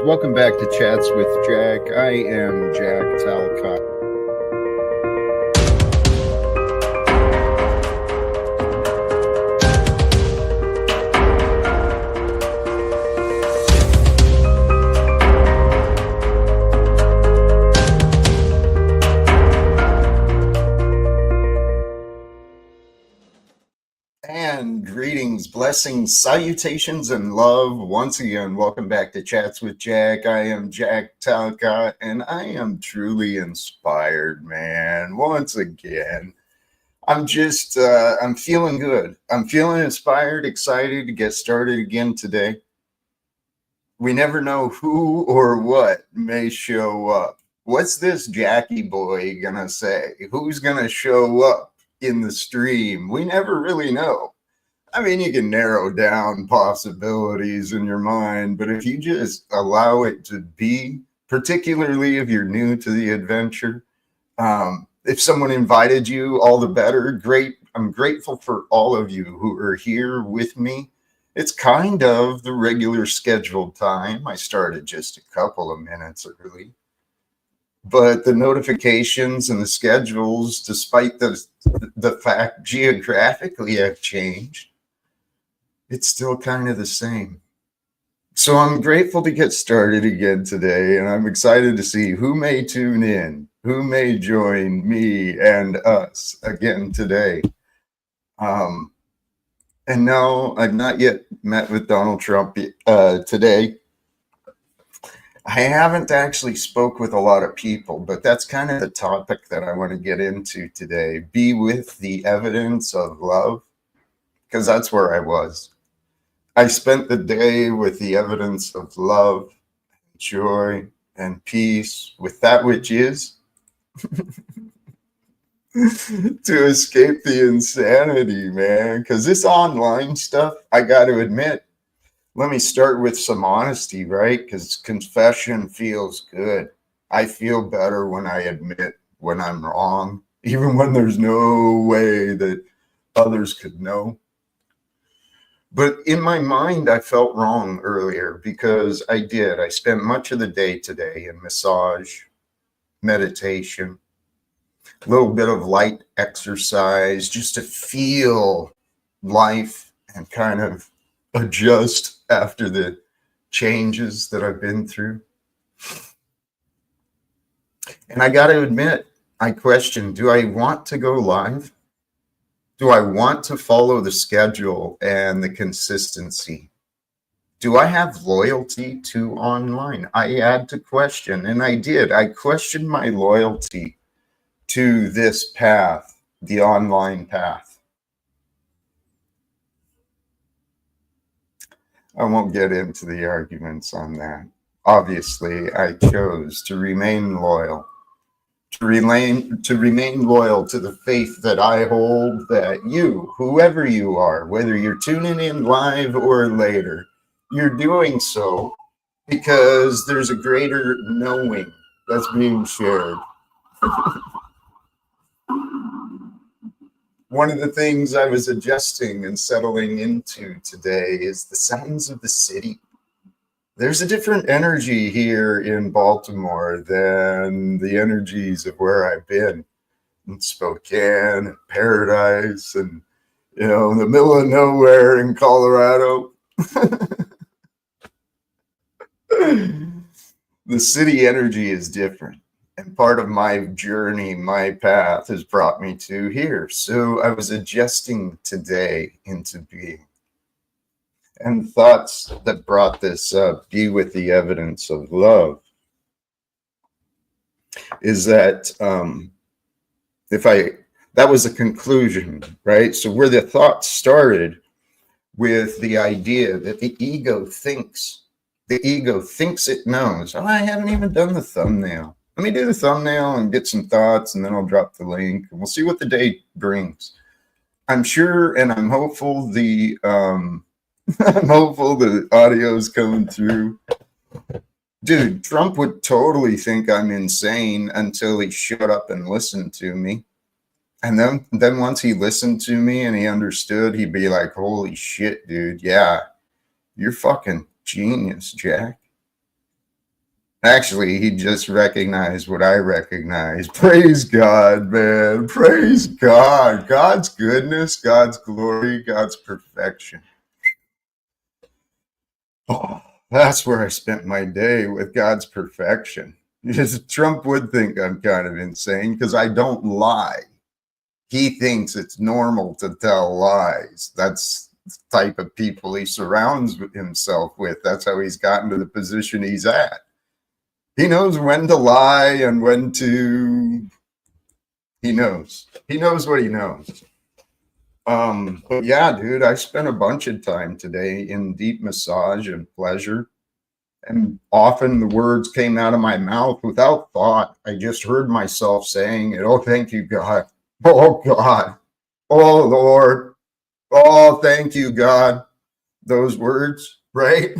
Welcome back to Chats with Jack. I am Jack Talcott. And greetings, blessings, salutations, and love. Once again, welcome back to Chats with Jack. I am Jack Talcott, and I am truly inspired, man. Once again, I'm feeling good. I'm feeling inspired, excited to get started again today. We never know who or what may show up. What's this Jackie boy gonna say? Who's gonna show up in the stream? We never really know. I mean, you can narrow down possibilities in your mind, but if you just allow it to be, particularly if you're new to the adventure, if someone invited you, all the better. Great. I'm grateful for all of you who are here with me. It's kind of the regular scheduled time. I started just a couple of minutes early. But the notifications and the schedules, despite the fact geographically have changed, it's still kind of the same. So I'm grateful to get started again today, and I'm excited to see who may tune in, who may join me and us again today. And no, I've not yet met with Donald Trump today. I haven't actually spoke with a lot of people, but that's kind of the topic that I want to get into today. Be with the evidence of love, because that's where I was. I spent the day with the evidence of love, joy, and peace with that which is to escape the insanity, man. Because this online stuff, I got to admit, let me start with some honesty, right? Because confession feels good. I feel better when I admit when I'm wrong, even when there's no way that others could know. But in my mind, I felt wrong earlier because I did. I spent much of the day today in massage, meditation, a little bit of light exercise just to feel life and kind of adjust after the changes that I've been through. And I got to admit, I questioned, do I want to go live? Do I want to follow the schedule and the consistency? Do I have loyalty to online? I had to question, and I did. I questioned my loyalty to this path, the online path. I won't get into the arguments on that. Obviously, I chose to remain loyal. To remain loyal to the faith that I hold, that you, whoever you are, whether you're tuning in live or later, you're doing so because there's a greater knowing that's being shared. One of the things I was adjusting and settling into today is the sounds of the city. There's a different energy here in Baltimore than the energies of where I've been in Spokane and Paradise and, in the middle of nowhere in Colorado. The city energy is different. And part of my journey, my path has brought me to here. So I was adjusting today into being. And thoughts that brought this up, be with the evidence of love, is that that was a conclusion, right? So where the thought started with the idea that the ego thinks it knows. Oh, I haven't even done the thumbnail. Let me do the thumbnail and get some thoughts, and then I'll drop the link, and we'll see what the day brings. I'm sure, and I'm hopeful I'm hopeful the audio is coming through. Dude, Trump would totally think I'm insane until he shut up and listened to me. And then once he listened to me and he understood, he'd be like, holy shit, dude. Yeah, you're fucking genius, Jack. Actually, he just recognized what I recognize. Praise God, man. Praise God. God's goodness, God's glory, God's perfection. Oh, that's where I spent my day, with God's perfection. Because Trump would think I'm kind of insane because I don't lie. He thinks it's normal to tell lies. That's the type of people he surrounds himself with. That's how he's gotten to the position he's at. He knows when to lie and when to. He knows. He knows what he knows. But yeah, dude, I spent a bunch of time today in deep massage and pleasure. And often the words came out of my mouth without thought. I just heard myself saying it. Oh, thank you, God. Oh, God. Oh, Lord. Oh, thank you, God. Those words, right?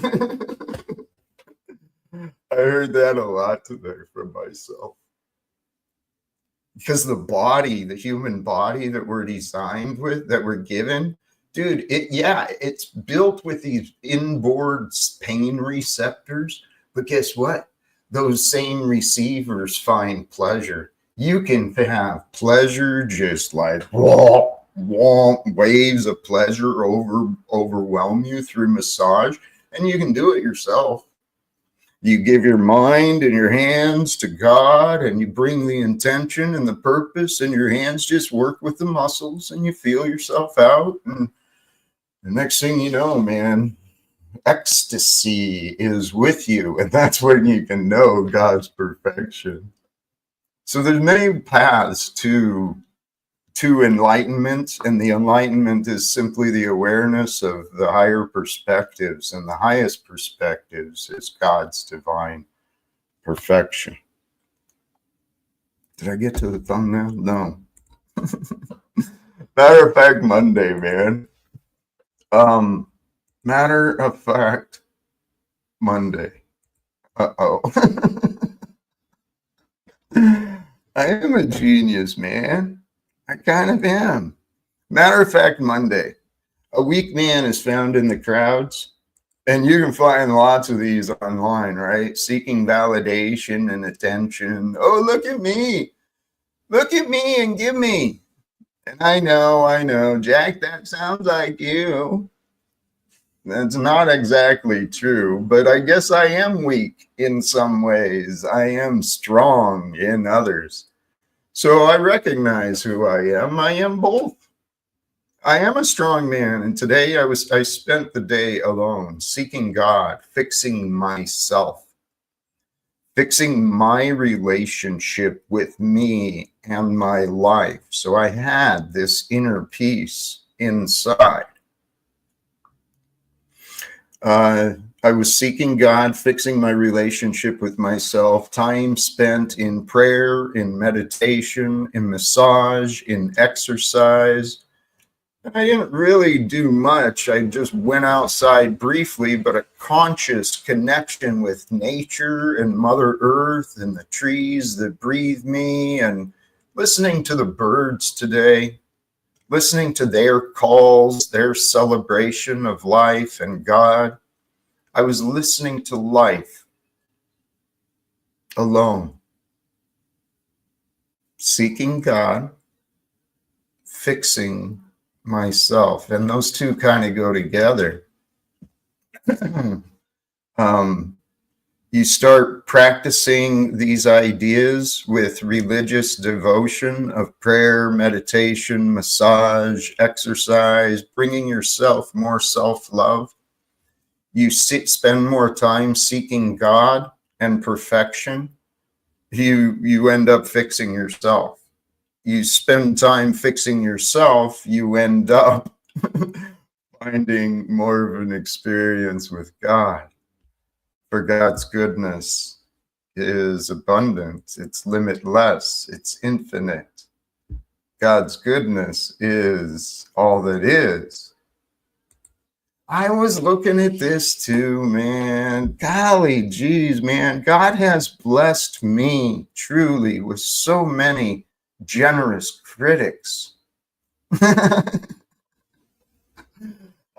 I heard that a lot today from myself. Because the body, the human body that we're designed with, that we're given, dude, it's built with these inboard pain receptors. But guess what? Those same receivers find pleasure. You can have pleasure just like whoa, whoa, waves of pleasure overwhelm you through massage, and you can do it yourself. You give your mind and your hands to God, and you bring the intention and the purpose, and your hands just work with the muscles, and you feel yourself out. And the next thing you know, man, ecstasy is with you, and that's when you can know God's perfection. So there's many paths to enlightenment, and the enlightenment is simply the awareness of the higher perspectives, and the highest perspectives is God's divine perfection. Did I get to the thumbnail? No. Matter of fact, Monday, man. Matter of fact, Monday. Uh-oh. I am a genius, man. I kind of am. Matter of fact, Monday. A weak man is found in the crowds, and you can find lots of these online, right? Seeking validation and attention. Oh, look at me. Look at me and give me. And I know, Jack, that sounds like you. That's not exactly true, but I guess I am weak in some ways. I am strong in others. So I recognize who I am. I am both. I am a strong man, and today I spent the day alone, seeking God, fixing myself, fixing my relationship with me and my life. So I had this inner peace inside. I was seeking God, fixing my relationship with myself, time spent in prayer, in meditation, in massage, in exercise. I didn't really do much. I just went outside briefly, but a conscious connection with nature and Mother Earth and the trees that breathe me, and listening to the birds today, listening to their calls, their celebration of life and God. I was listening to life alone, seeking God, fixing myself. And those two kind of go together. You start practicing these ideas with religious devotion of prayer, meditation, massage, exercise, bringing yourself more self-love. You spend more time seeking God and perfection. You end up fixing yourself. You spend time fixing yourself, you end up finding more of an experience with God. For God's goodness is abundant, it's limitless, it's infinite. God's goodness is all that is. I was looking at this too, man. Golly geez, man. God has blessed me truly with so many generous critics.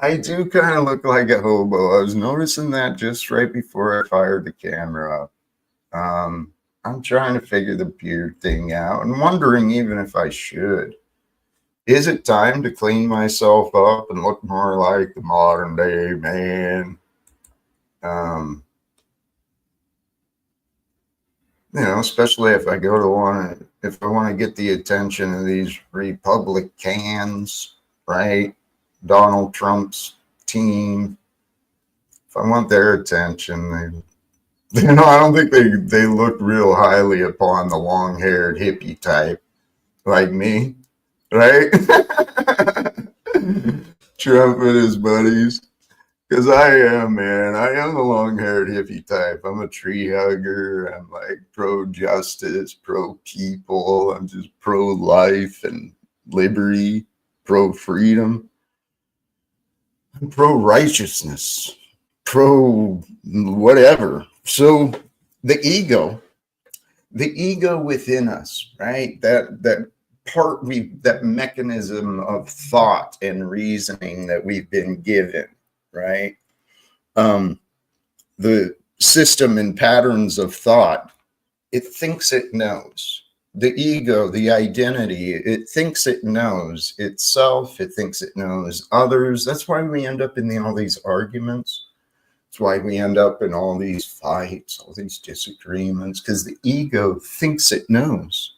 I do kind of look like a hobo. I was noticing that just right before I fired the camera up. I'm trying to figure the beard thing out and wondering even if I should. Is it time to clean myself up and look more like the modern day man? Especially if I if I want to get the attention of these Republicans, right? Donald Trump's team. If I want their attention, I don't think they look real highly upon the long-haired hippie type like me, right? Trump and his buddies. Because I am, man. I am the long-haired hippie type. I'm a tree hugger. I'm like pro-justice, pro-people. I'm just pro-life and liberty, pro-freedom, pro-righteousness, pro-whatever. So the ego within us, right? That that mechanism of thought and reasoning that we've been given, right? The system and patterns of thought, it thinks it knows. The ego, the identity, it thinks it knows itself. It thinks it knows others. That's why we end up in all these arguments. That's why we end up in all these fights, all these disagreements, because the ego thinks it knows.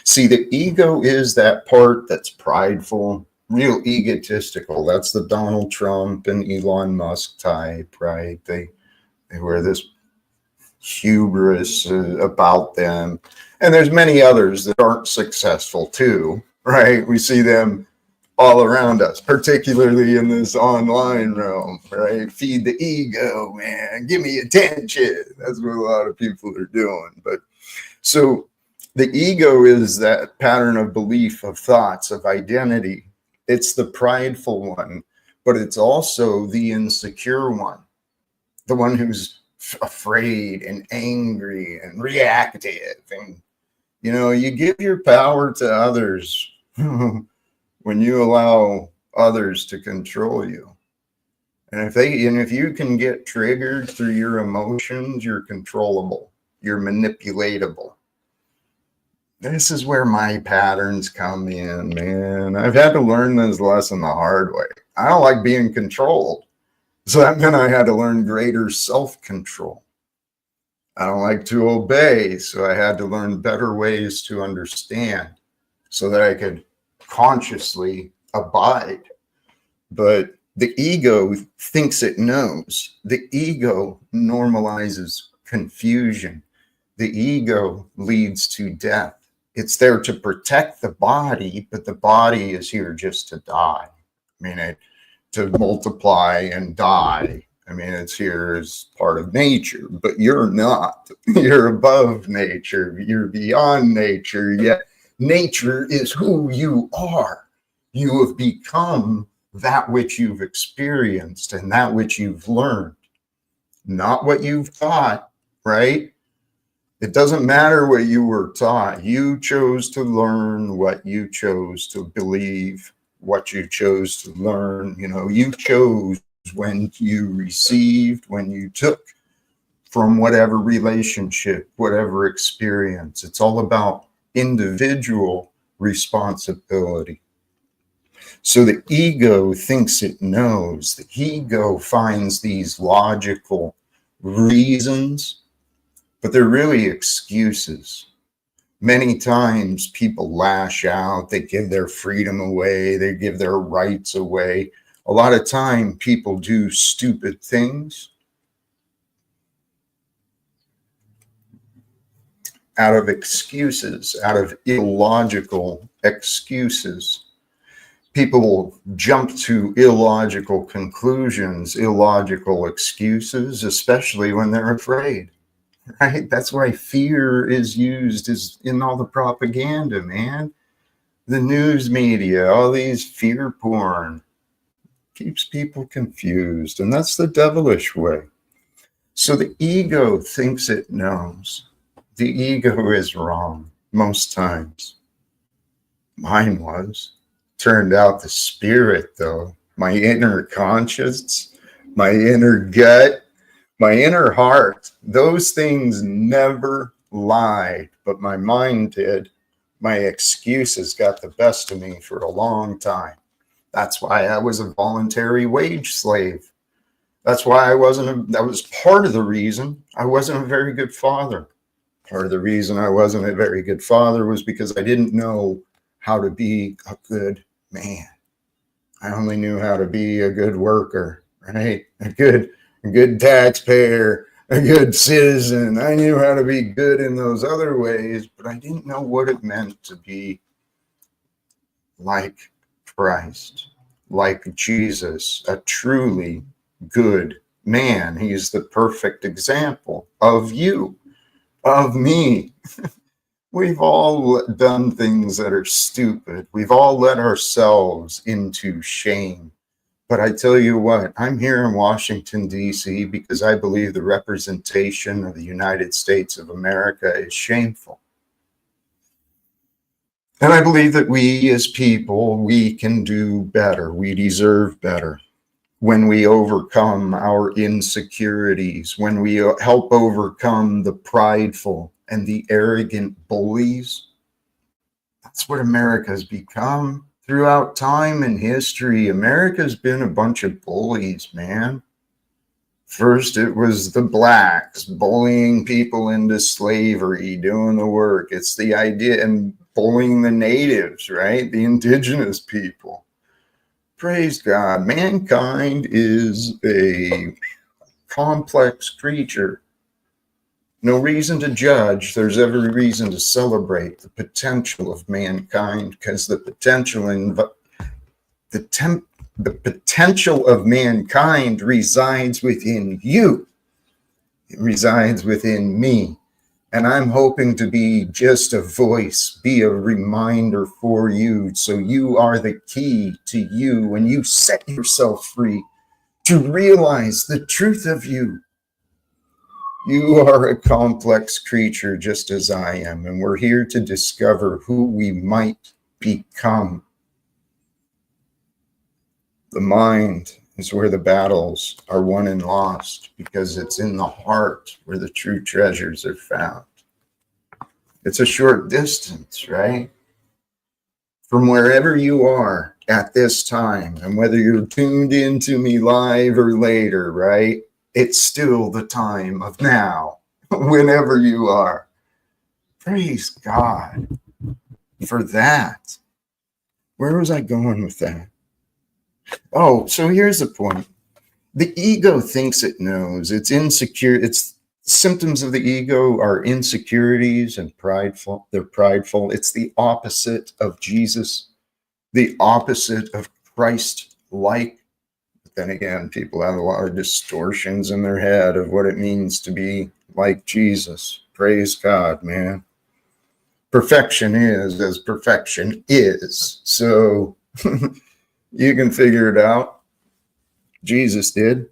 See, the ego is that part that's prideful, real egotistical. That's the Donald Trump and Elon Musk type, right? They wear this hubris about them. And there's many others that aren't successful too, right? We see them all around us, particularly in this online realm, right? Feed the ego, man. Give me attention. That's what a lot of people are doing. But so the ego is that pattern of belief, of thoughts, of identity. It's the prideful one, but it's also the insecure one, the one who's afraid and angry and reactive. And, you give your power to others when you allow others to control you. And if you can get triggered through your emotions, you're controllable, you're manipulatable. This is where my patterns come in, man. I've had to learn this lesson the hard way. I don't like being controlled. So that meant I had to learn greater self-control. I don't like to obey. So I had to learn better ways to understand so that I could consciously abide. But the ego thinks it knows. The ego normalizes confusion. The ego leads to death. It's there to protect the body, but the body is here just to die. To multiply and die. It's here as part of nature, but you're not. You're above nature. You're beyond nature, yet nature is who you are. You have become that which you've experienced and that which you've learned, not what you've taught, right? It doesn't matter what you were taught. You chose to learn what you chose to believe, what you chose to learn. You chose when you received, when you took from whatever relationship, whatever experience. It's all about individual responsibility. So the ego thinks it knows. The ego finds these logical reasons, but they're really excuses. Many times people lash out, they give their freedom away, they give their rights away. A lot of time people do stupid things out of excuses, out of illogical excuses. People will jump to illogical conclusions, illogical excuses, especially when they're afraid. Right? That's why fear is used in all the propaganda, man. The news media, all these fear porn keeps people confused. And that's the devilish way. So the ego thinks it knows. The ego is wrong most times. Mine was. Turned out the spirit, though, my inner conscience, my inner gut, My inner heart, those things never lied, but my mind did. My excuses got the best of me for a long time. That's why I was a voluntary wage slave. That's why that was part of the reason I wasn't a very good father. Part of the reason I wasn't a very good father was because I didn't know how to be a good man. I only knew how to be a good worker, right? A good taxpayer, a good citizen. I knew how to be good in those other ways, but I didn't know what it meant to be like Christ, like Jesus, a truly good man. He is the perfect example of you, of me. We've all done things that are stupid. We've all let ourselves into shame. But I tell you what, I'm here in Washington, D.C. because I believe the representation of the United States of America is shameful. And I believe that we as people, we can do better. We deserve better. When we overcome our insecurities, when we help overcome the prideful and the arrogant bullies, that's what America's become throughout time and history. America's been a bunch of bullies, man. First, it was the blacks bullying people into slavery, doing the work. It's the idea, and bullying the natives, right? The indigenous people. Praise God. Mankind is a complex creature. No reason to judge. There's every reason to celebrate the potential of mankind, because the potential of mankind resides within you. It resides within me. And I'm hoping to be just a voice, be a reminder for you. So you are the key to you, and you set yourself free to realize the truth of you. You are a complex creature just as I am, and we're here to discover who we might become. The mind is where the battles are won and lost, because it's in the heart where the true treasures are found. It's a short distance, right? From wherever you are at this time, and whether you're tuned into me live or later, right? It's still the time of now, whenever you are. Praise God for that. Where was I going with that? Oh, so here's the point. The ego thinks it knows. It's insecure. It's symptoms of the ego are insecurities and prideful. They're prideful. It's the opposite of Jesus, the opposite of Christ-like. But then again, people have a lot of distortions in their head of what it means to be like Jesus. Praise God, man. Perfection is as perfection is. So you can figure it out. Jesus did.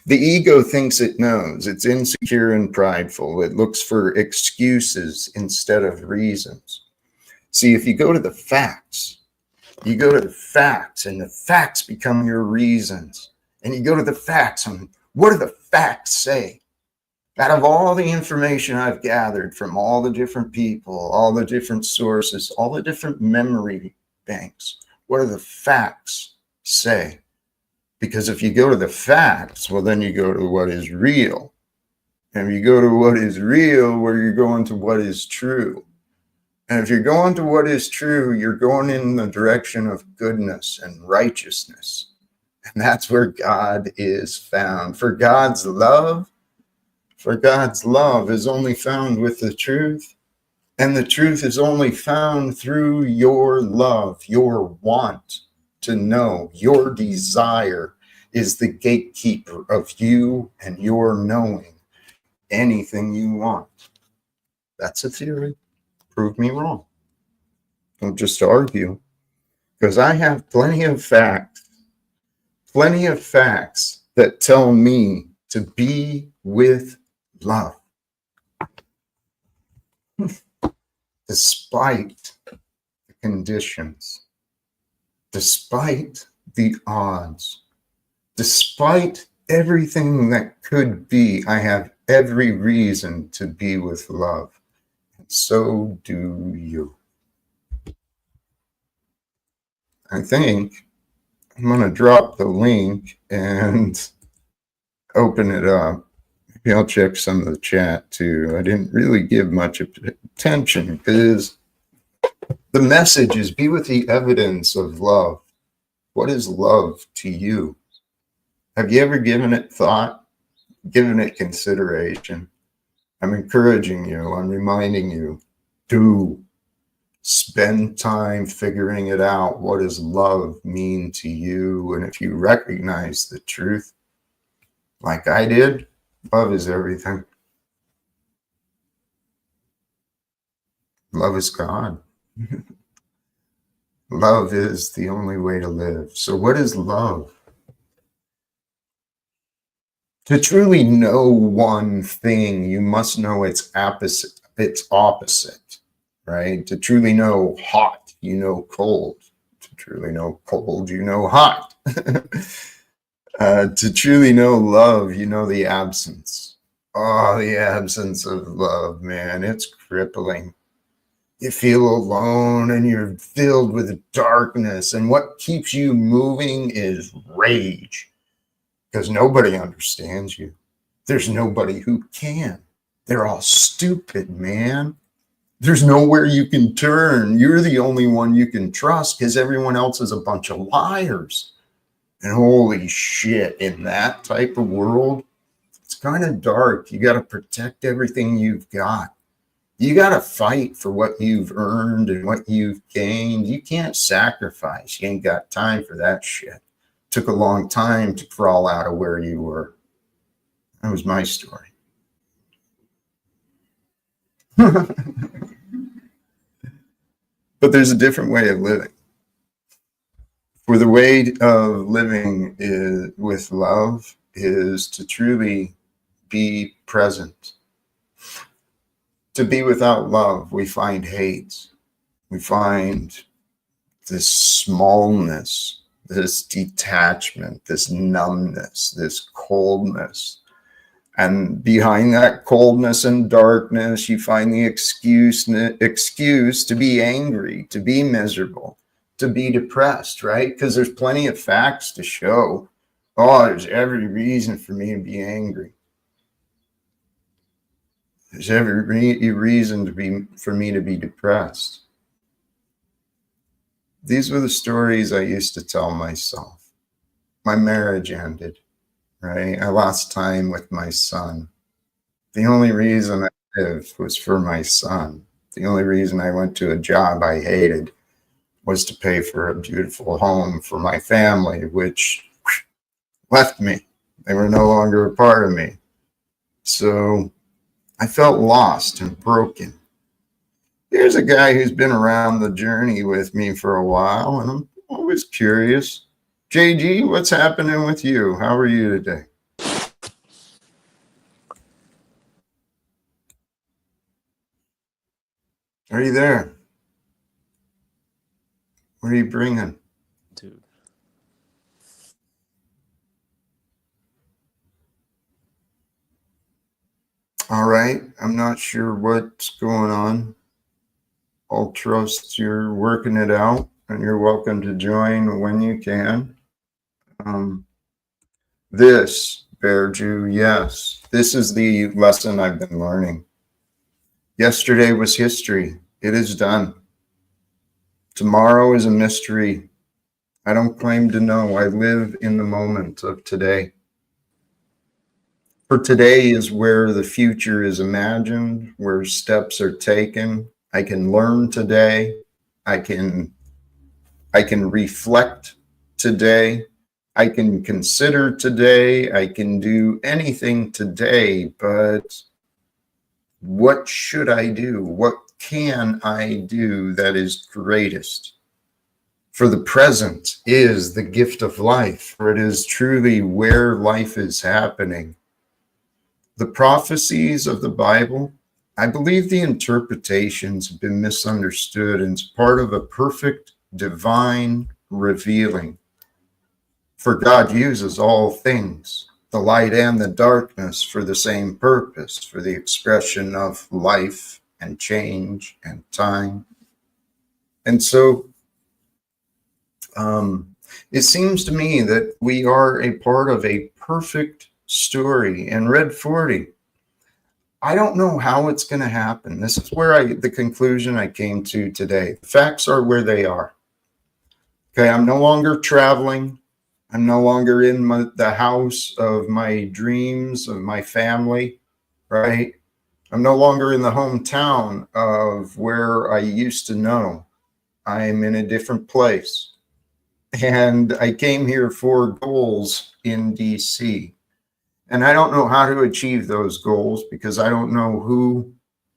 The ego thinks it knows. It's insecure and prideful. It looks for excuses instead of reasons. See, if you go to the facts, and the facts become your reasons. And you go to the facts, and what do the facts say? Out of all the information I've gathered from all the different people, all the different sources, all the different memory banks, what do the facts say? Because if you go to the facts, well, then you go to what is real. And if you go to what is real, where you're going to what is true. And if you're going to what is true, you're going in the direction of goodness and righteousness. And that's where God is found. For God's love is only found with the truth. And the truth is only found through your love, your want to know. Your desire is the gatekeeper of you and your knowing anything you want. That's a theory. Prove me wrong. Don't just argue, because I have plenty of facts that tell me to be with love. Despite the conditions, despite the odds, despite everything that could be. I have every reason to be with love. And so do you. I think I'm going to drop the link and open it up. Maybe I'll check some of the chat too. I didn't really give much attention because the message is be with the evidence of love. What is love to you? Have you ever given it thought, given it consideration? I'm encouraging you, I'm reminding you, do spend time figuring it out. What does love mean to you? And if you recognize the truth, like I did, love is everything. Love is God. Love is the only way to live. So what is love? To truly know one thing, you must know its opposite, right? To truly know hot, you know cold. To truly know cold, you know hot. To truly know love, you know the absence. Oh, the absence of love, man, it's crippling. You feel alone and you're filled with darkness, and what keeps you moving is rage. Because nobody understands you. There's nobody who can. They're all stupid, man. There's nowhere you can turn. You're the only one you can trust because everyone else is a bunch of liars. And holy shit, in that type of world, it's kind of dark. You got to protect everything you've got. You got to fight for what you've earned and what you've gained. You can't sacrifice. You ain't got time for that shit. Took a long time to crawl out of where you were. That was my story. But there's a different way of living. For the way of living with love is to truly be present. To be without love, we find hate. We find this smallness, this detachment, this numbness, this coldness. And behind that coldness and darkness, you find the excuse to be angry, to be miserable, to be depressed, right? Because there's plenty of facts to show, oh, there's every reason for me to be angry. There's every reason for me to be depressed. These were the stories I used to tell myself. My marriage ended, right? I lost time with my son. The only reason I lived was for my son. The only reason I went to a job I hated was to pay for a beautiful home for my family, which left me. They were no longer a part of me. So I felt lost and broken. Here's a guy who's been around the journey with me for a while, and I'm always curious. JG, what's happening with you? How are you today? Are you there? What are you bringing? Dude. All right. I'm not sure what's going on. I'll trust you're working it out, and you're welcome to join when you can. This, Bear Jew, yes, this is the lesson I've been learning. Yesterday was history. It is done. Tomorrow is a mystery. I don't claim to know. I live in the moment of today. For today is where the future is imagined, where steps are taken. I can learn today. I can reflect today. I can consider today. I can do anything today, but what should I do? What can I do that is greatest? For the present is the gift of life, for it is truly where life is happening. The prophecies of the Bible, I believe the interpretations have been misunderstood and it's part of a perfect divine revealing. For God uses all things the light and the darkness for the same purpose, for the expression of life and change and time. And so it seems to me that we are a part of a perfect story. And Red 40, I don't know how it's going to happen. This is where the conclusion I came to today. The facts are where they are. Okay, I'm no longer traveling. I'm no longer in the house of my dreams, of my family, right? I'm no longer in the hometown of where I used to know. I'm in a different place. And I came here for goals in DC. And I don't know how to achieve those goals because I don't know who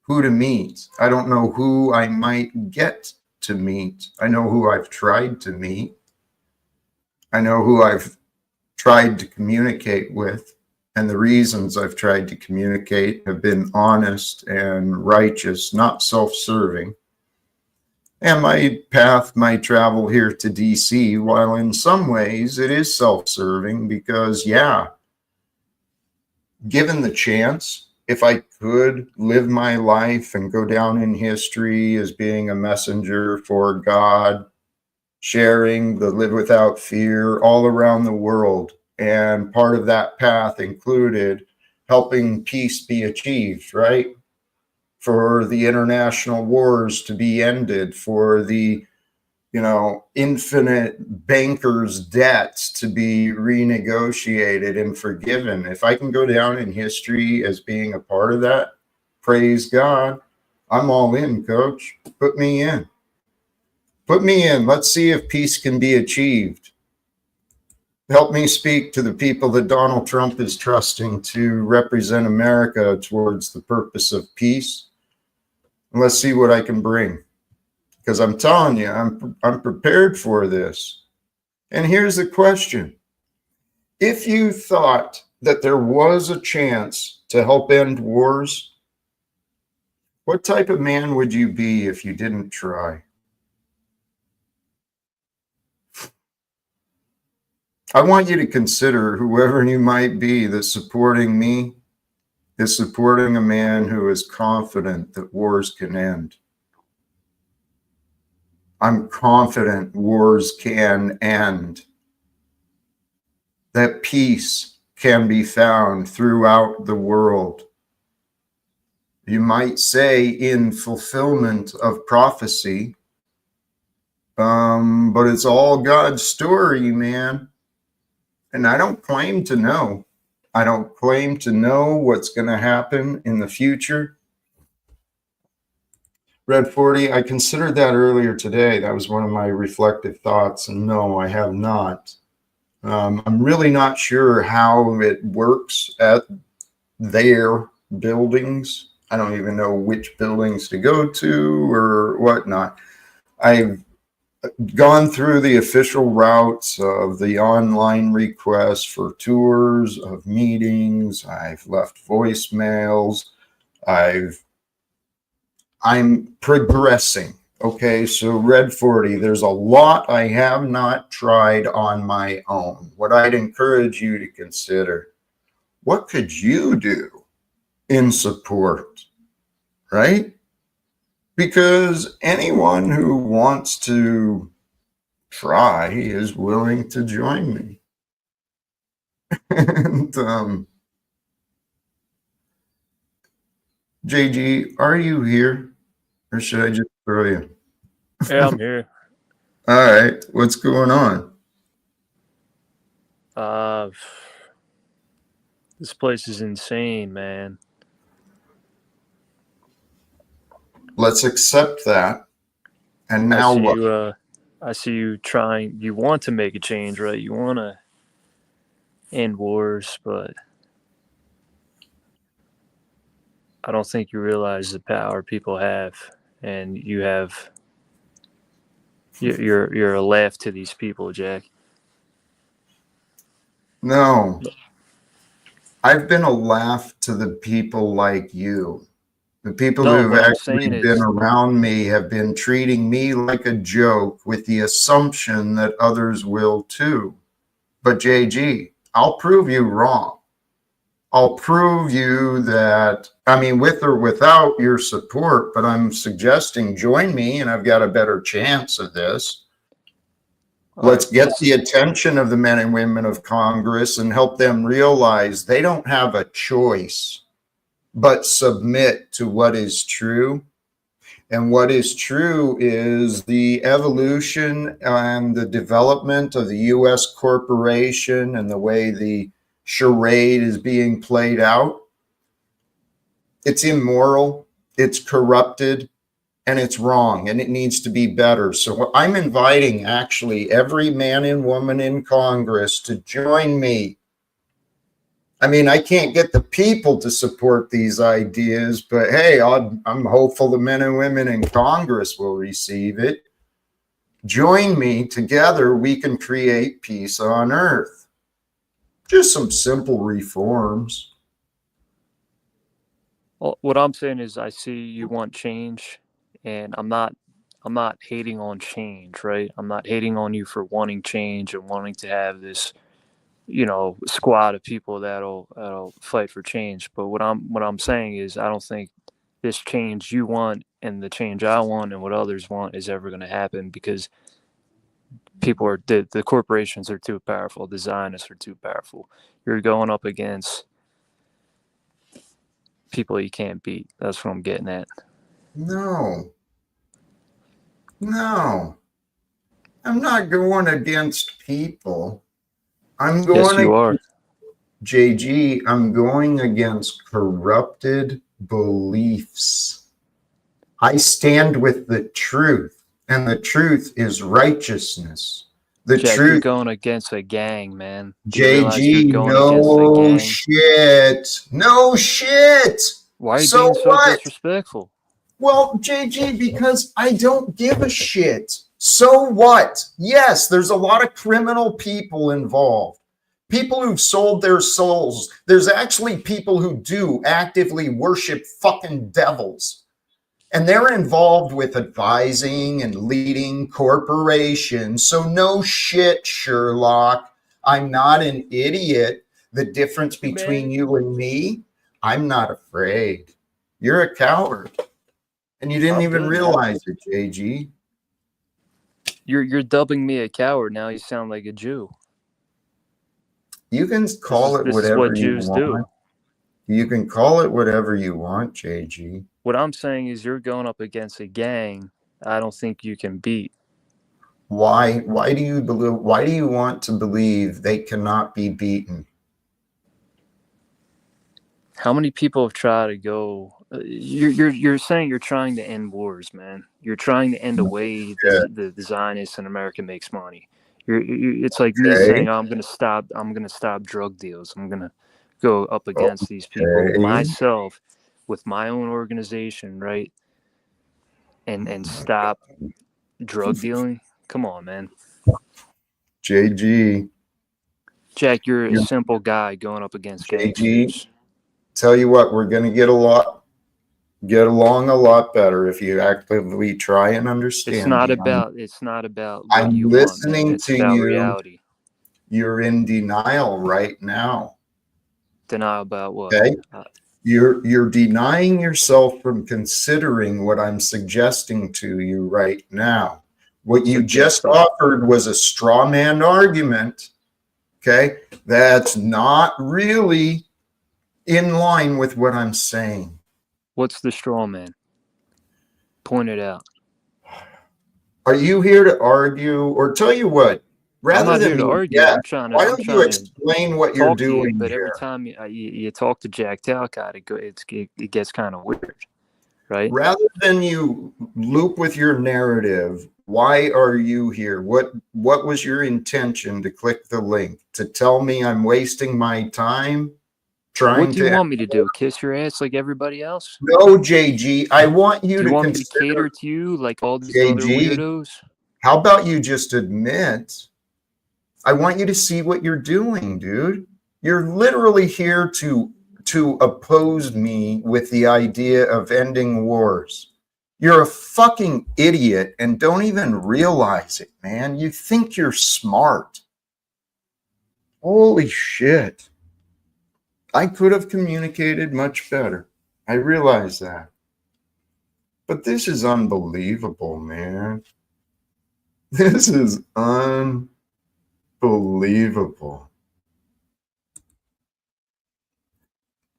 to meet. I don't know who I might get to meet. I know who I've tried to meet. I know who I've tried to communicate with. And the reasons I've tried to communicate have been honest and righteous, not self-serving. And my path, my travel here to DC, while in some ways it is self-serving because, yeah, given the chance, if I could live my life and go down in history as being a messenger for God, sharing the live without fear all around the world, and part of that path included helping peace be achieved, right? For the international wars to be ended, for the infinite bankers' debts to be renegotiated and forgiven. If I can go down in history as being a part of that, praise God. I'm all in, coach. Put me in. Put me in. Let's see if peace can be achieved. Help me speak to the people that Donald Trump is trusting to represent America towards the purpose of peace. And let's see what I can bring. Because I'm telling you, I'm prepared for this. And here's the question. If you thought that there was a chance to help end wars, what type of man would you be if you didn't try? I want you to consider whoever you might be that's supporting me is supporting a man who is confident that wars can end. I'm confident wars can end, that peace can be found throughout the world. You might say in fulfillment of prophecy, but it's all God's story, man. And I don't claim to know. I don't claim to know what's going to happen in the future. Red 40, I considered that earlier today. That was one of my reflective thoughts. And no, I have not. I'm really not sure how it works at their buildings. I don't even know which buildings to go to or whatnot. I've gone through the official routes of the online requests for tours of meetings. I've left voicemails. I'm progressing. Okay, so Red 40, there's a lot I have not tried on my own. What I'd encourage you to consider, what could you do in support, right? Because anyone who wants to try is willing to join me. And JG, are you here? Or should I just throw you? Yeah, I'm here. All right. What's going on? This place is insane, man. Let's accept that. And now what? I see you trying. You want to make a change, right? You want to end wars, but I don't think you realize the power people have, and you're a laugh to these people, Jack. No. I've been a laugh to the people like you. The people No, who've what I'm actually saying been is, around me have been treating me like a joke with the assumption that others will too. But JG, I'll prove you wrong. I'll prove you that, I mean, with or without your support, but I'm suggesting join me and I've got a better chance of this. Let's get the attention of the men and women of Congress and help them realize they don't have a choice but submit to what is true. And what is true is the evolution and the development of the U.S. corporation and the way the charade is being played out. It's immoral, it's corrupted, and it's wrong, and it needs to be better. So I'm inviting actually every man and woman in Congress to join me. I mean, I can't get the people to support these ideas, but hey, I'm hopeful the men and women in Congress will receive it. Join me. Together, we can create peace on earth. Just some simple reforms. Well, what I'm saying is, I see you want change, and I'm not hating on change, right? I'm not hating on you for wanting change and wanting to have this, squad of people that'll fight for change. But what I'm saying is, I don't think this change you want and the change I want and what others want is ever going to happen, because the corporations are too powerful, the Zionists are too powerful. You're going up against people you can't beat. That's what I'm getting at. No, I'm not going against people. I'm Yes, you going, are. JG, I'm going against corrupted beliefs. I stand with the truth, and the truth is righteousness. The Jack, you're truth, going against a gang, man. Do you realize you're JG, going against a no gang? shit. No shit. Why are you So being so what? disrespectful? Well, JG, because I don't give a shit. So what? Yes, there's a lot of criminal people involved. People who've sold their souls. There's actually people who do actively worship fucking devils. And they're involved with advising and leading corporations. So no shit, Sherlock. I'm not an idiot. The difference between you and me, I'm not afraid. You're a coward. And you didn't I'm even good, man. realize it, JG. You're dubbing me a coward. Now you sound like a Jew. You can This call is it this is what whatever you Jews do. want. You can call it whatever you want, JG. What I'm saying is, you're going up against a gang I don't think you can beat. Why do you believe, why do you want to believe they cannot be beaten? How many people have tried to go? You're saying you're trying to end wars, man. You're trying to end a way Yeah. the Zionists in America makes money. It's like me Okay. saying, oh, I'm gonna stop drug deals. I'm gonna go up against these people Okay. myself with my own organization, right? And stop drug dealing. Come on, man. JG. Jack, you're a You, simple guy going up against JG. gangsters. Tell you what, we're going to get along a lot better if you actively try and understand me. It's not about what I'm you want, man. listening It's to about you. reality. You're in denial right now. Denial about what? Okay. You're denying yourself from considering what I'm suggesting to you right now. What you just offered was a straw man argument. Okay. That's not really in line with what I'm saying. What's the straw man? Point it out. Are you here to argue, or tell you what, I'm rather not here than to me, argue. yeah, why I'm don't you trying to explain what you're talk to you, doing but every here? time you talk to Jack Talcott, it gets kind of weird, right? Rather than you loop with your narrative, why are you here? What was your intention to click the link? To tell me I'm wasting my time What trying do you to? want me to do? Kiss your ass like everybody else? No, JG, I want you Do you to want me to consider, cater to you like all these other JG, weirdos? how about you just admit? I want you to see what you're doing, dude. You're literally here to oppose me with the idea of ending wars. You're a fucking idiot and don't even realize it, man. You think you're smart. Holy shit. I could have communicated much better. I realize that. But this is unbelievable, man. This is unbelievable.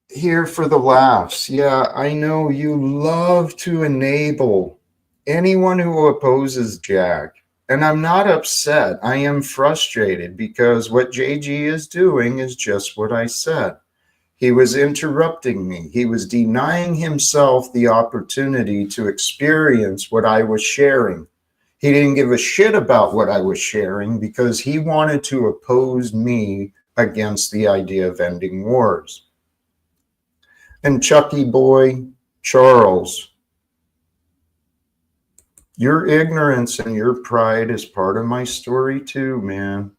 Here for the laughs. Yeah, I know you love to enable anyone who opposes Jack. And I'm not upset. I am frustrated because what JG is doing is just what I said. He was interrupting me. He was denying himself the opportunity to experience what I was sharing. He didn't give a shit about what I was sharing because he wanted to oppose me against the idea of ending wars. And Chucky boy, Charles, your ignorance and your pride is part of my story too, man.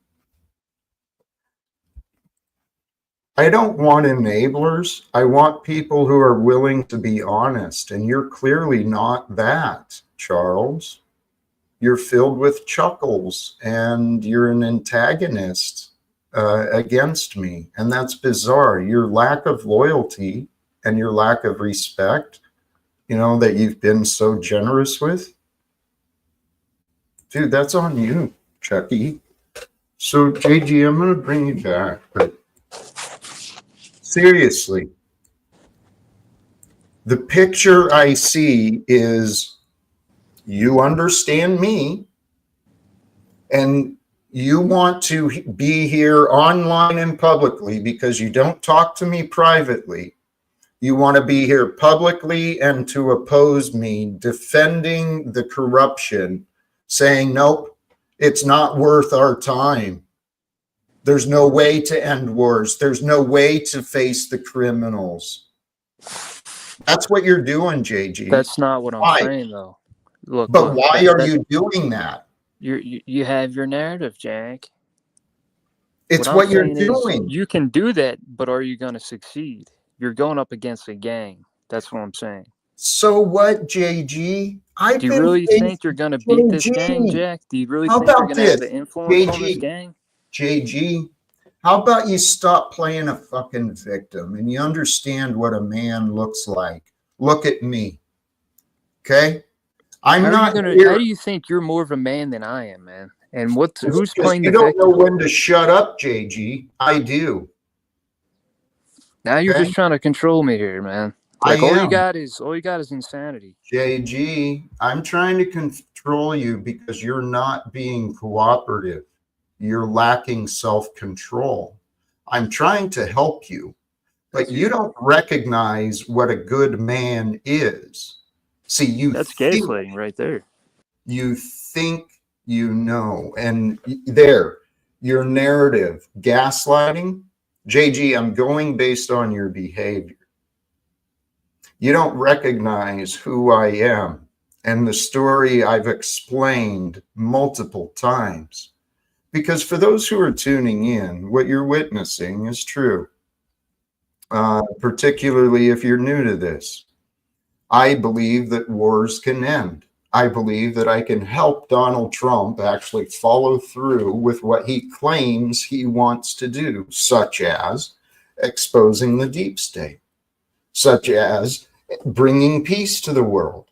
I don't want enablers. I want people who are willing to be honest. And you're clearly not that, Charles. You're filled with chuckles and you're an antagonist against me. And that's bizarre. Your lack of loyalty and your lack of respect, that you've been so generous with. Dude, that's on you, Chucky. So, JG, I'm going to bring you back. But seriously, the picture I see is you understand me and you want to be here online and publicly because you don't talk to me privately. You want to be here publicly and to oppose me, defending the corruption, saying, nope, it's not worth our time. There's no way to end wars. There's no way to face the criminals. That's what you're doing, JG. That's not what I'm saying, though. Look, why are you doing that? You have your narrative, Jack. It's what you're doing. You can do that, but are you going to succeed? You're going up against a gang. That's what I'm saying. So what, JG? Do you really think you're going to beat this gang, Jack? Do you really think you're going to have the influence on this gang? JG, how about you stop playing a fucking victim and you understand what a man looks like? Look at me. Okay? How do you think you're more of a man than I am, man? And who's playing the victim? You don't know when to shut up, JG. I do. Now you're just trying to control me here, man. Like all you got is insanity. JG, I'm trying to control you because you're not being cooperative. You're lacking self-control. I'm trying to help you, but you don't recognize what a good man is. See, that's gaslighting right there. You think you know, and there, your narrative, gaslighting. JG, I'm going based on your behavior. You don't recognize who I am and the story I've explained multiple times. Because for those who are tuning in, what you're witnessing is true, particularly if you're new to this. I believe that wars can end. I believe that I can help Donald Trump actually follow through with what he claims he wants to do, such as exposing the deep state, such as bringing peace to the world.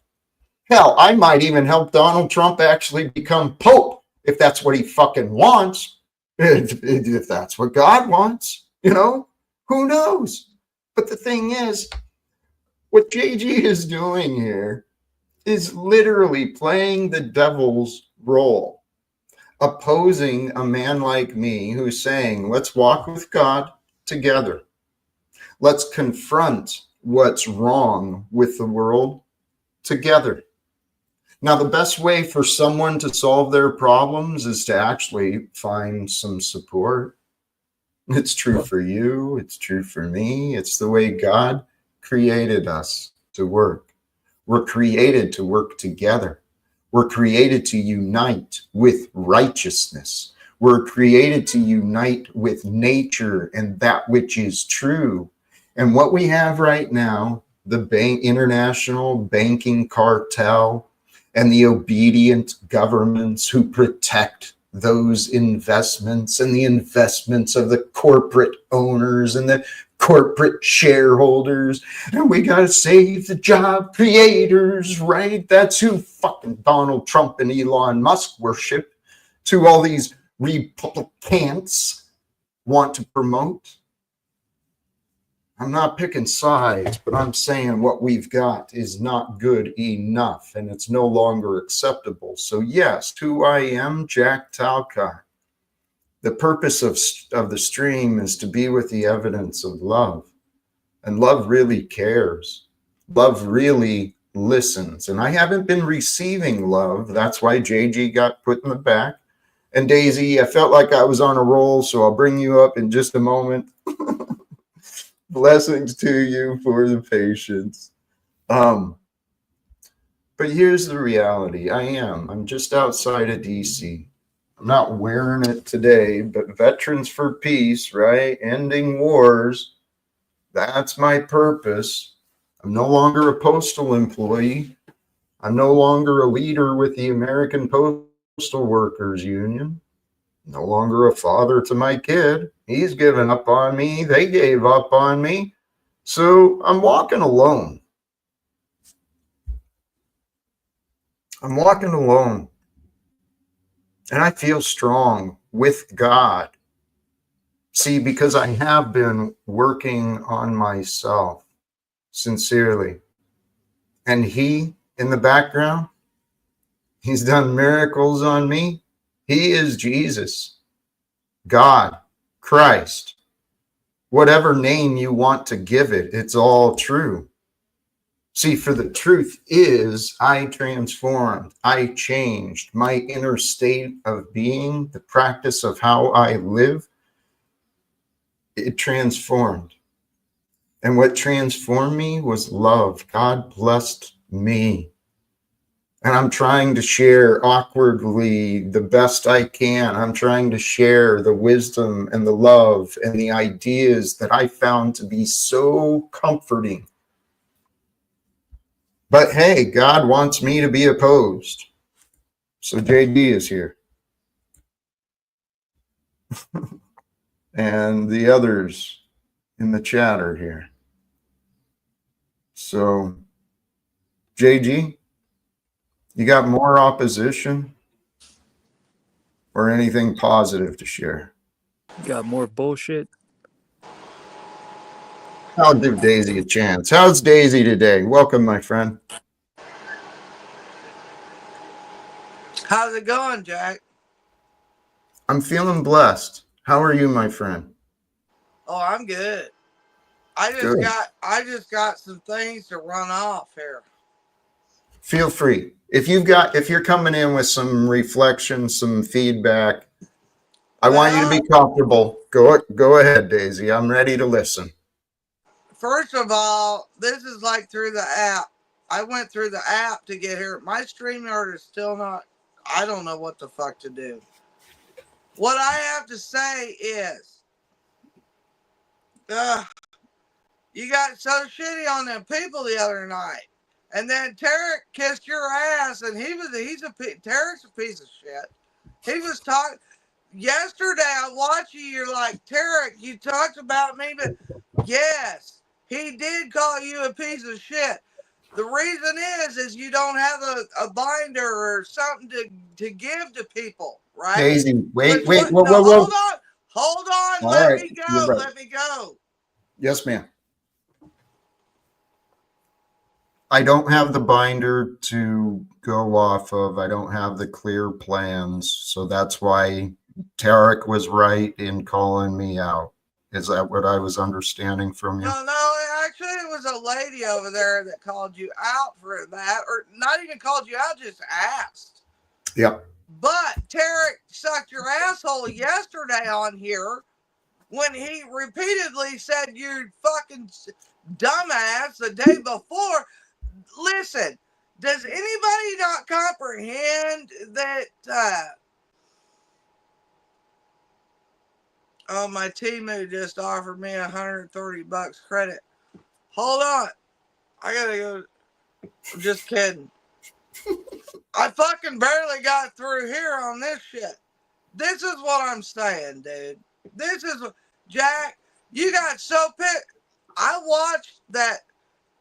Hell, I might even help Donald Trump actually become Pope if that's what he fucking wants. If that's what God wants, who knows? But the thing is, what JG is doing here is literally playing the devil's role, opposing a man like me who's saying, let's walk with God together. Let's confront what's wrong with the world together. Now, the best way for someone to solve their problems is to actually find some support. It's true for you. It's true for me. It's the way God created us to work. We're created to work together. We're created to unite with righteousness. We're created to unite with nature and that which is true. And what we have right now, the international banking cartel and the obedient governments who protect those investments and the investments of the corporate owners and the corporate shareholders, and we got to save the job creators, right? That's who fucking Donald Trump and Elon Musk worship, to all these Republicans want to promote. I'm not picking sides, but I'm saying what we've got is not good enough, and it's no longer acceptable. So yes, who I am, Jack Talcott. The purpose of the stream is to be with the evidence of love. And love really cares. Love really listens. And I haven't been receiving love. That's why JG got put in the back. And Daisy, I felt like I was on a roll, so I'll bring you up in just a moment. Blessings to you for the patience. But here's the reality. I'm just outside of DC. I'm not wearing it today, but Veterans for Peace, right? Ending wars. That's my purpose. I'm no longer a postal employee. I'm no longer a leader with the American Postal Workers Union. No longer a father to my kid. He's given up on me. They gave up on me. So I'm walking alone. I'm walking alone. And I feel strong with God. See, because I have been working on myself sincerely. And He, in the background, He's done miracles on me. He is Jesus, God, Christ. Whatever name you want to give it, it's all true. See, for the truth is, I transformed, I changed my inner state of being, the practice of how I live, it transformed. And what transformed me was love. God blessed me. And I'm trying to share awkwardly the best I can. I'm trying to share the wisdom and the love and the ideas that I found to be so comforting. But hey, God wants me to be opposed. So JD is here. And the others in the chat are here. So, JG, you got more opposition or anything positive to share? Got more bullshit. I'll give Daisy a chance. How's Daisy today? Welcome, my friend. How's it going, Jack? I'm feeling blessed. How are you, my friend? Oh, I'm good. I just got some things to run off here. Feel free. If you're coming in with some reflection, some feedback, I want you to be comfortable. Go ahead, Daisy. I'm ready to listen. First of all, this is like through the app. I went through the app to get here. My StreamYard is still not. I don't know what the fuck to do. What I have to say is, you got so shitty on them people the other night, and then Tarek kissed your ass, and Tarek's a piece of shit. He was talking yesterday. I watched you. You're like, Tarek, you talked about me, but yes, he did call you a piece of shit. The reason is you don't have a binder or something to give to people, right? Daisy, wait, Whoa. Hold on. All Let right, me you're go. right. Let me go. Yes, ma'am. I don't have the binder to go off of. I don't have the clear plans. So that's why Tarek was right in calling me out. Is that what I was understanding from you? No, actually, it was a lady over there that called you out for that, or not even called you out, just asked. Yep. But Tarek sucked your asshole yesterday on here when he repeatedly said you're fucking dumbass the day before. Listen, does anybody not comprehend that? Oh, my teammate just offered me $130 credit. Hold on, I gotta go. I'm just kidding. I fucking barely got through here on this shit. This is what I'm saying, dude. This is Jack. You got so pissed. I watched that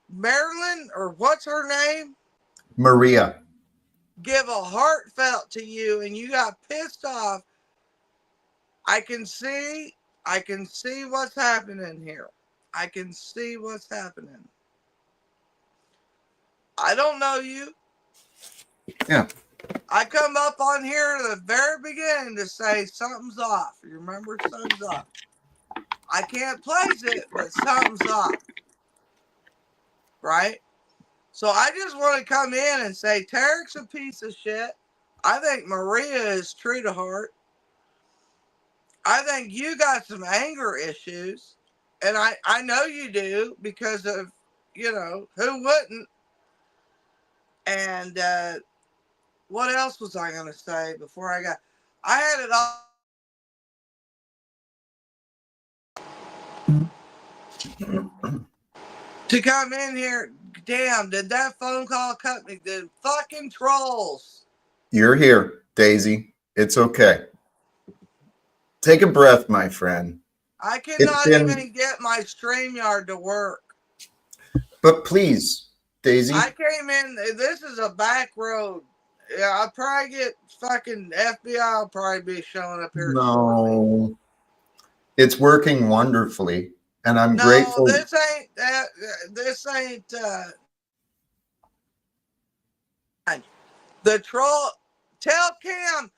Marilyn, or what's her name, Maria. give a heartfelt to you, and you got pissed off. I can see what's happening here. I can see what's happening. I don't know you. Yeah. I come up on here at the very beginning to say something's off. You remember, something's off. I can't place it, but something's off. Right? So I just want to come in and say Tarek's a piece of shit. I think Maria is true to heart. I think you got some anger issues. And I know you do because of, who wouldn't? And what else was I going to say before I had it all to come in here. Damn, did that phone call cut me? The fucking trolls. You're here, Daisy. It's okay. Take a breath, my friend. I cannot even get my StreamYard to work. But please, Daisy. I came in. This is a back road. Yeah, I'll probably get fucking FBI. Will probably be showing up here shortly. It's working wonderfully, and I'm grateful. No, this ain't that. This ain't the troll. Tell Cam,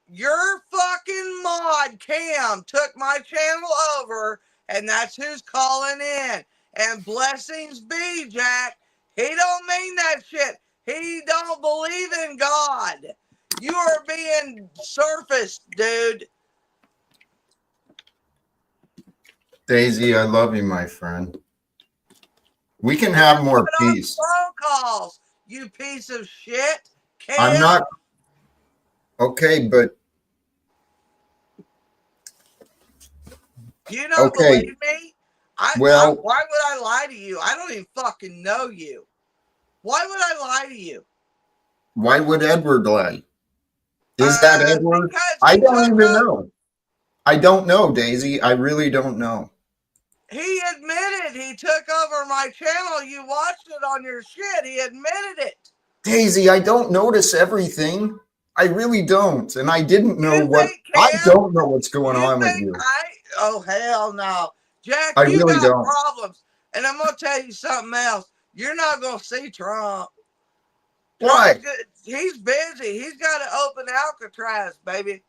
your fucking mod Cam took my channel over, and that's who's calling in. And blessings be, Jack. He don't mean that shit. He don't believe in God. You are being surfaced, dude. Daisy, I love you, my friend. We can have more peace. Phone calls, you piece of shit. Cam. I'm not. Okay, but. You don't believe me? Why would I lie to you? I don't even fucking know you. Why would I lie to you? Why would Edward lie? Is that Edward? I don't even know. I don't know, Daisy. I really don't know. He admitted he took over my channel. You watched it on your shit. He admitted it. Daisy, I don't notice everything. I really don't. And I didn't know I don't know what's going on with you. Oh, hell no. Jack, I you really got don't. problems. And I'm going to tell you something else. You're not going to see Trump. Why? He's busy. He's got to open Alcatraz, baby.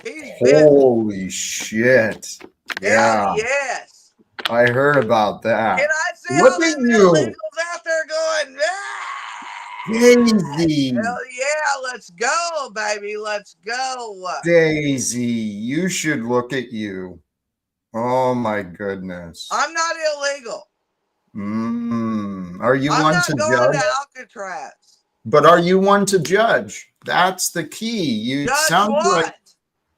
He's busy. Holy shit. Yeah. Hell yes. I heard about that. Can I see all the illegals out there going, Daisy. Hell yeah, let's go, baby. Let's go. Daisy, you should look at you. Oh my goodness. I'm not illegal. Are you one to judge? I'm not going to Alcatraz. But are you one to judge? That's the key. You sound like,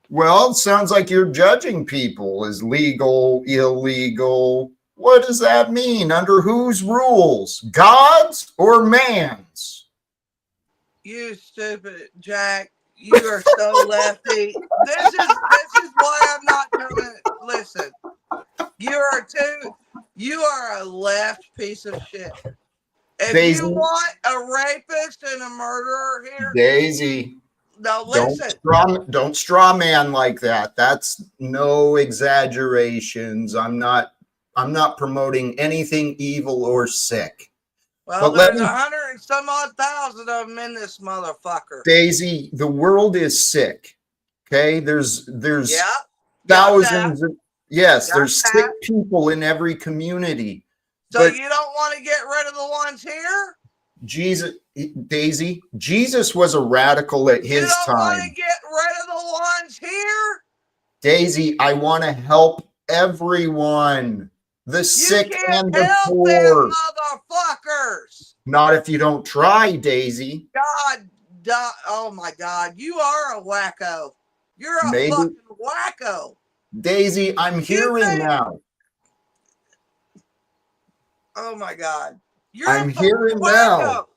well, it sounds like you're judging people as legal, illegal. What does that mean? Under whose rules? God's or man's? You stupid Jack. You are so lefty. This is why I'm not coming. Listen, you are a left piece of shit. If Daisy, you want a rapist and a murderer here, Daisy, no, listen. Don't straw man like that. That's no exaggerations. I'm not promoting anything evil or sick. Well, there's 100 and some odd thousand of them in this motherfucker. Daisy, the world is sick. Okay, there's thousands. There's sick people in every community. So you don't want to get rid of the ones here? Daisy, Jesus was a radical at his time. You don't want to get rid of the ones here? Daisy, I want to help everyone. The sick and the poor. Them motherfuckers. Not if you don't try, Daisy. Oh my God. You are a wacko. You're a fucking wacko. Daisy, I'm hearing now. Oh my God. I'm hearing now.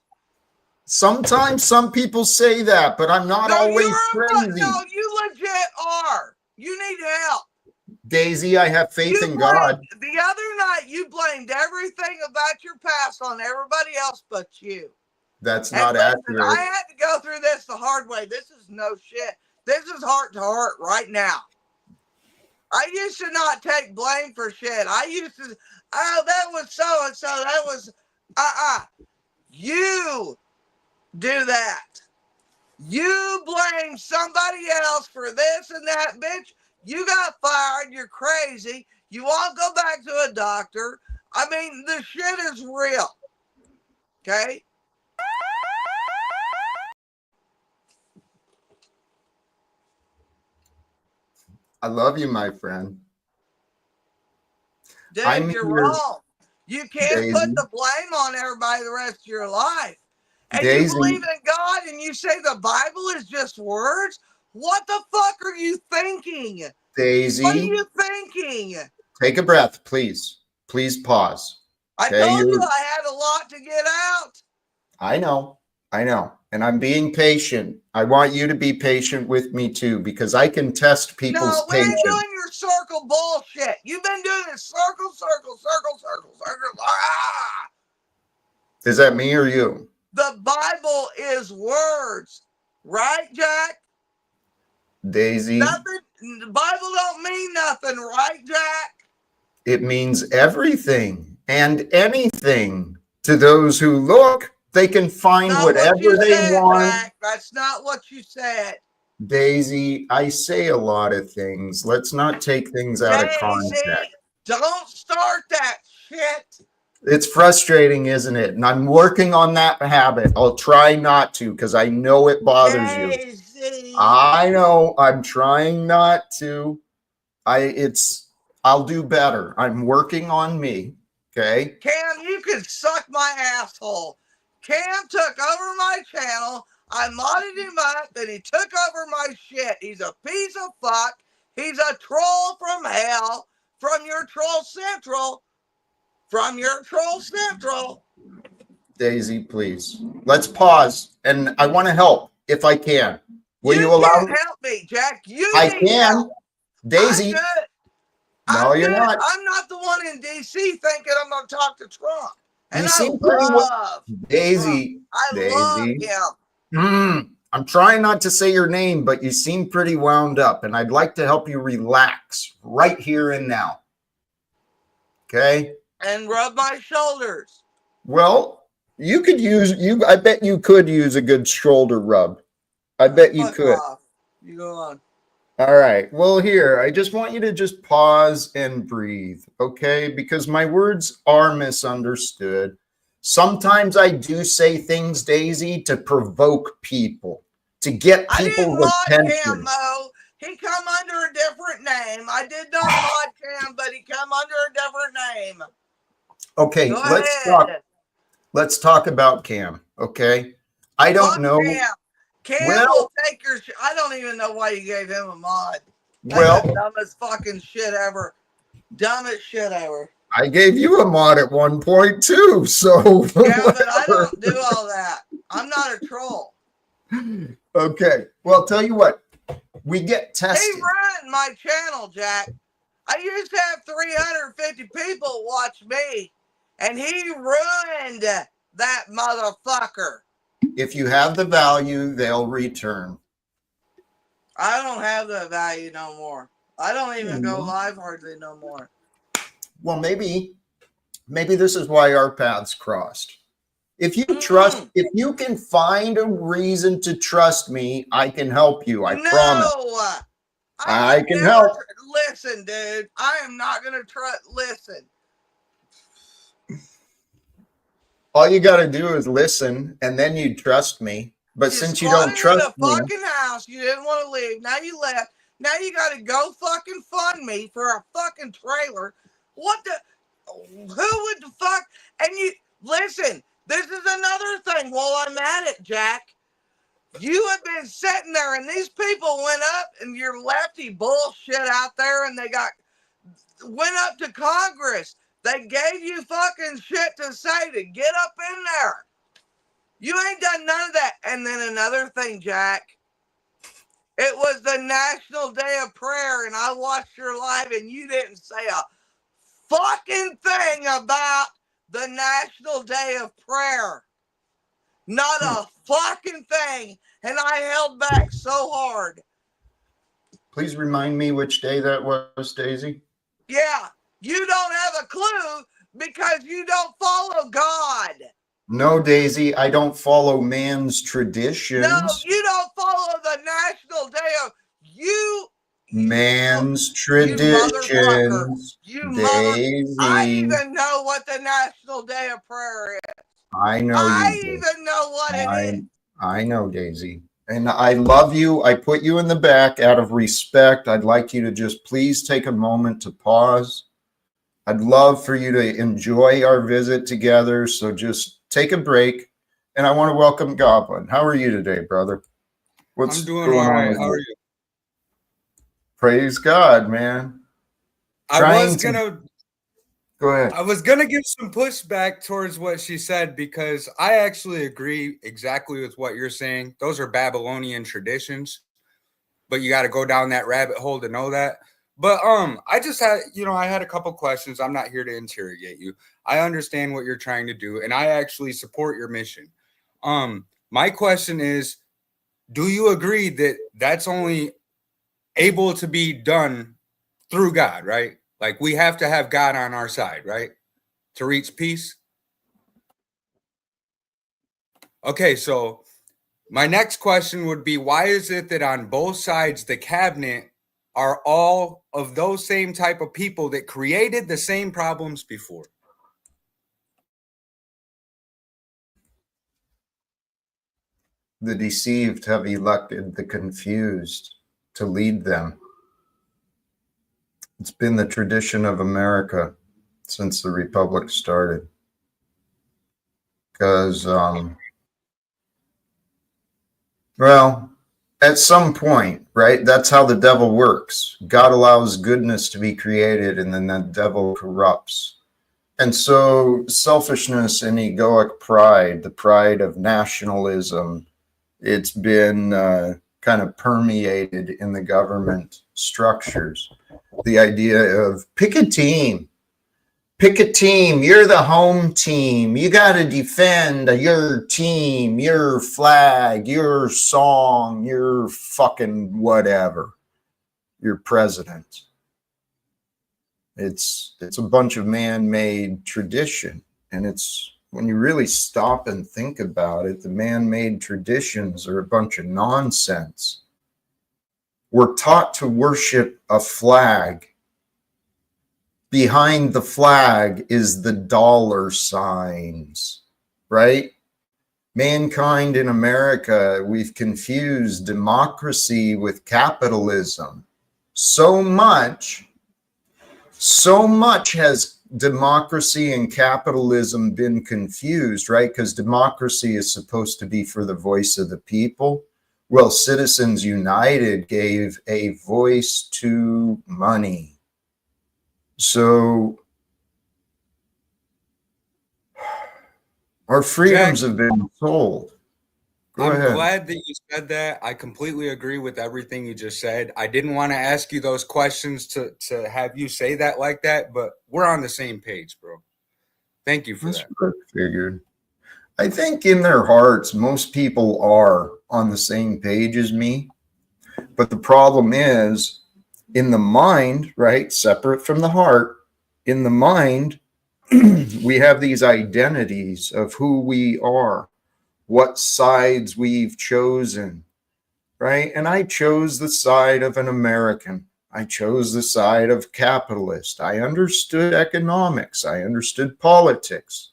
Sometimes some people say that, but I'm not always crazy. No, you legit are. You need help. Daisy, I have faith in God. The other night you blamed everything about your past on everybody else but you. That's And not listen, accurate. I had to go through this the hard way. This is no shit. This is heart to heart right now. I used to not take blame for shit. I used to, oh, that was so and so. That was, You do that. You blame somebody else for this and that, bitch. You got fired. You're crazy. You won't go back to a doctor. I mean, the shit is real. Okay? I love you, my friend. Dude, you're wrong. You can't Daisy. put the blame on everybody the rest of your life. And you Daisy. believe in God and you say the Bible is just words? What the fuck are you thinking? Daisy. What are you thinking? Take a breath, please. Please pause. I told you I had a lot to get out. I know. And I'm being patient. I want you to be patient with me too, because I can test people's we ain't patience. doing your circle bullshit. You've been doing this circle. Is that me or you? The Bible is words, right, Jack? Daisy. Nothing. The Bible don't mean nothing, right, Jack? It means everything and anything to those who look. They can find whatever they want. Jack. That's not what you said. Daisy, I say a lot of things. Let's not take things out of context. Don't start that shit. It's frustrating, isn't it? And I'm working on that habit. I'll try not to, because I know it bothers you. I know. I'm trying not to. I'll do better. I'm working on me. Okay. Cam, you can suck my asshole. Cam took over my channel. I modded him up, and he took over my shit. He's a piece of fuck. He's a troll from hell. From your troll central. Daisy, please. Let's pause. And I want to help if I can. Will you allow me? You can't help me, Jack. I can. Daisy. No, you're not. I'm not the one in DC thinking I'm going to talk to Trump. And I love Daisy. I love him. I'm trying not to say your name, but you seem pretty wound up, and I'd like to help you relax right here and now. Okay? And rub my shoulders. Well, I bet you could use a good shoulder rub. I bet you could. You go on. All right. Well, here, I just want you to just pause and breathe, okay? Because my words are misunderstood. Sometimes I do say things, Daisy, to provoke people, to get people's attention. He come under a different name. I did not mod Cam, but he come under a different name. Okay, let's talk about Cam, okay? I don't know. Cam will take your I don't even know why you gave him a mod. That's the dumbest fucking shit ever. Dumbest shit ever. I gave you a mod at one point too, so yeah, but I don't do all that. I'm not a troll. Okay. Well, tell you what, we get tested. He ran my channel, Jack. I used to have 350 people watch me, and he ruined that motherfucker. If you have the value, they'll return. I don't have the value no more. I don't even go live hardly no more. Well, maybe this is why our paths crossed. If you trust, if you can find a reason to trust me, I can help you. I promise. I can help. Listen, dude. I am not going to listen. All you got to do is listen, and then you trust me. But since you don't trust me, fucking house, you didn't want to leave. Now you left. Now you got to go fucking fund me for a fucking trailer. What the? Who would the fuck? And you listen. This is another thing. While I'm at it, Jack, you have been sitting there, and these people went up, and your lefty bullshit out there, and they went up to Congress. They gave you fucking shit to say to get up in there. You ain't done none of that. And then another thing, Jack. It was the National Day of Prayer, and I watched your live, and you didn't say a fucking thing about the National Day of Prayer. Not a fucking thing. And I held back so hard. Please remind me which day that was, Daisy. Yeah, you don't have a clue because you don't follow God. No, Daisy, I don't follow man's traditions. No, you don't follow the National Day of man's traditions. Daisy. I even know what the National Day of Prayer is. I know I you do. even know what it is. I know, Daisy. And I love you. I put you in the back out of respect. I'd like you to just please take a moment to pause. I'd love for you to enjoy our visit together. So just take a break. And I want to welcome Goblin. How are you today, brother? I'm doing all right. How are you? Praise God, man. Go ahead. I was gonna give some pushback towards what she said because I actually agree exactly with what you're saying. Those are Babylonian traditions, but you got to go down that rabbit hole to know that. But I just had, I had a couple questions. I'm not here to interrogate you. I understand what you're trying to do, and I actually support your mission. My question is, do you agree that that's only able to be done through God, right? Like we have to have God on our side, right? To reach peace. Okay, so my next question would be, why is it that on both sides, the cabinet are all of those same type of people that created the same problems before? The deceived have elected the confused to lead them. It's been the tradition of America since the Republic started. Because, well, at some point, right? That's how the devil works. God allows goodness to be created, and then the devil corrupts. And so selfishness and egoic pride, the pride of nationalism, it's been kind of permeated in the government structures. The idea of pick a team. You're the home team. You got to defend your team, your flag, your song, your fucking whatever, your president. It's a bunch of man-made tradition. And it's, when you really stop and think about it, the man-made traditions are a bunch of nonsense. We're taught to worship a flag. Behind the flag is the dollar signs, right? Mankind in America, we've confused democracy with capitalism. So much has democracy and capitalism been confused, right? Because democracy is supposed to be for the voice of the people. Well, Citizens United gave a voice to money. So our freedoms have been sold. I'm glad that you said that. I completely agree with everything you just said. I didn't want to ask you those questions to have you say that like that, but we're on the same page, bro. Thank you for that. What I figured. I think in their hearts, most people are on the same page as me. But the problem is, in the mind, right, separate from the heart, in the mind, we have these identities of who we are, what sides we've chosen, right? And I chose the side of an American. I chose the side of capitalist. I understood economics. I understood politics.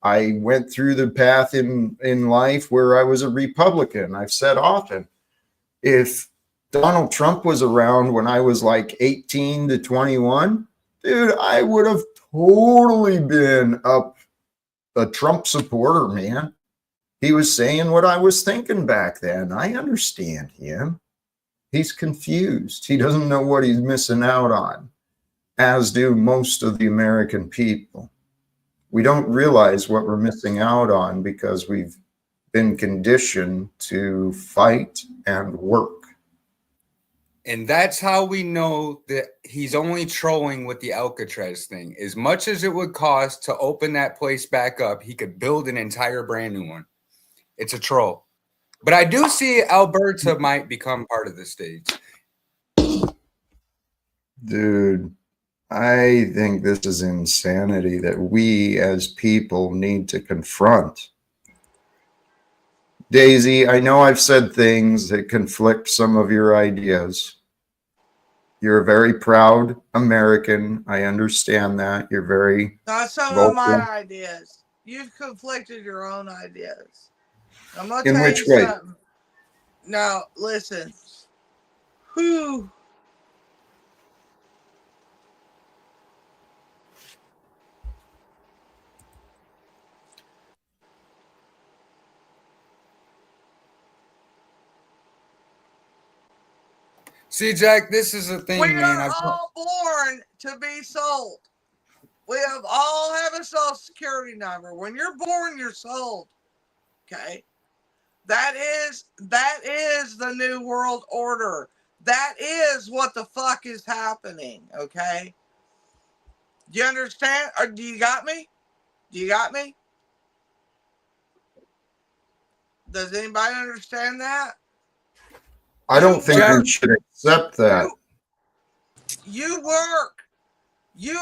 I went through the path in life where I was a Republican. I've said often, if Donald Trump was around when I was like 18 to 21, dude, I would have totally been a Trump supporter, man. He was saying what I was thinking back then. I understand him. He's confused. He doesn't know what he's missing out on, as do most of the American people. We don't realize what we're missing out on because we've been conditioned to fight and work. And that's how we know that he's only trolling with the Alcatraz thing. As much as it would cost to open that place back up, he could build an entire brand new one. It's a troll. But I do see Alberta might become part of the stage. Dude, I think this is insanity that we as people need to confront. Daisy, I know I've said things that conflict some of your ideas. You're a very proud American. I understand that. You're very Not some vocal. of my ideas. You've conflicted your own ideas. I'm gonna In tell which you way? something. Now, listen. Who? See, Jack, this is the thing, We man. are all born to be sold. We all have a social security number. When you're born, you're sold. Okay? That is the new world order. That is what the fuck is happening. Okay? Do you understand? Or do you got me? Do you got me? Does anybody understand that? I don't think we should accept that. You work. You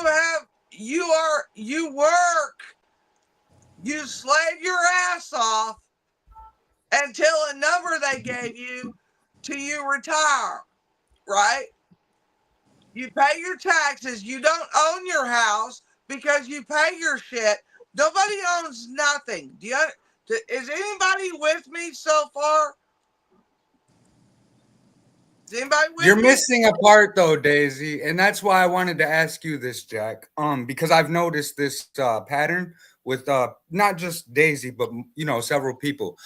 work. You slave your ass off until a number they gave you till you retire, right? You pay your taxes. You don't own your house because you pay your shit. Nobody owns nothing. Is anybody with me so far? Is anybody with You're me? missing a part though, Daisy, and that's why I wanted to ask you this, Jack. Because I've noticed this pattern with not just Daisy, but several people.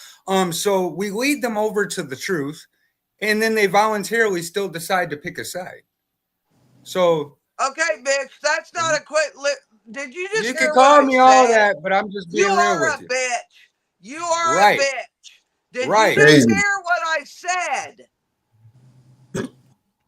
So we lead them over to the truth, and then they voluntarily still decide to pick a side. So okay, bitch, that's not a quit. Did you just you hear can call what me I all said? that, but I'm just being You real are with a you. bitch. You are Right. a bitch. Did Right. you just Daisy, hear what I said?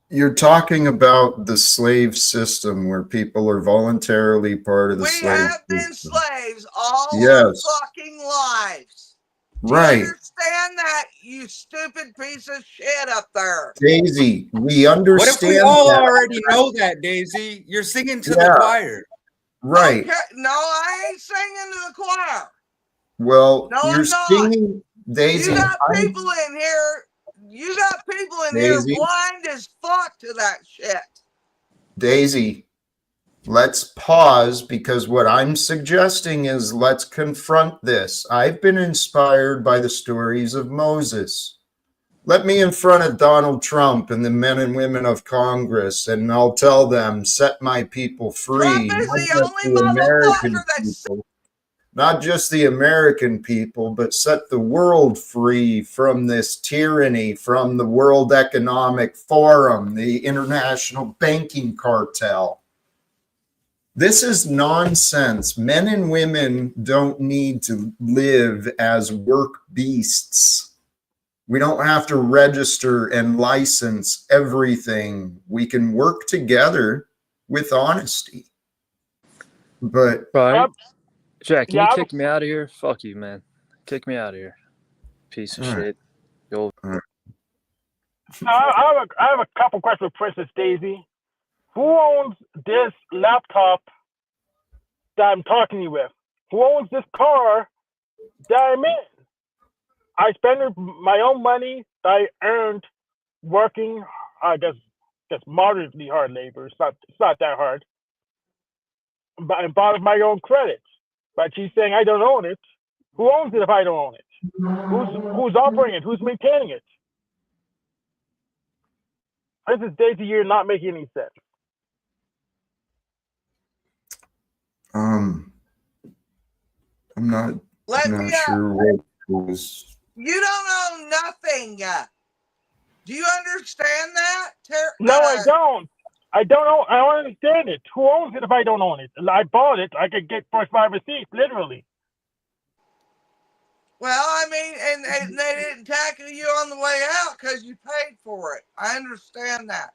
you're talking about the slave system where people are voluntarily part of the We slave have been system. slaves all Yes. our fucking lives. Do Right. you understand that, you stupid piece of shit up there? Daisy, we What if understand we all that. already know that, Daisy? You're singing to the Yeah. choir. Right. Okay. No, I ain't singing to the choir. Well, No, you're I'm not. singing, Daisy. You got people in here. You got people in here Daisy. blind as fuck to that shit. Daisy, let's pause because what I'm suggesting is let's confront this. I've been inspired by the stories of Moses. Let me in front of Donald Trump and the men and women of Congress, and I'll tell them, set my people free. Trump is Not the just only the American motherfucker that's. people, not just the American people, but set the world free from this tyranny, from the World Economic Forum, the international banking cartel. This is nonsense. Men and women don't need to live as work beasts. We don't have to register and license everything. We can work together with honesty. But Right. Jack, can Yeah, you kick me out of here? Fuck you, man. Kick me out of here. Piece of shit. Yo. I have a couple questions for Princess Daisy. Who owns this laptop that I'm talking to you with? Who owns this car that I'm in? I spend my own money that I earned working, I guess moderately hard labor. It's not that hard. But I bought my own credit. But she's saying I don't own it. Who owns it if I don't own it? Who's operating it? Who's maintaining it? Princess Daisy, you're not making any sense. I'm not sure what was. You don't own nothing. Do you understand that? No, I don't. I don't know. I don't understand it. Who owns it if I don't own it? I bought it. I could get first 5 receipts, literally. Well, I mean, and they didn't tackle you on the way out because you paid for it. I understand that.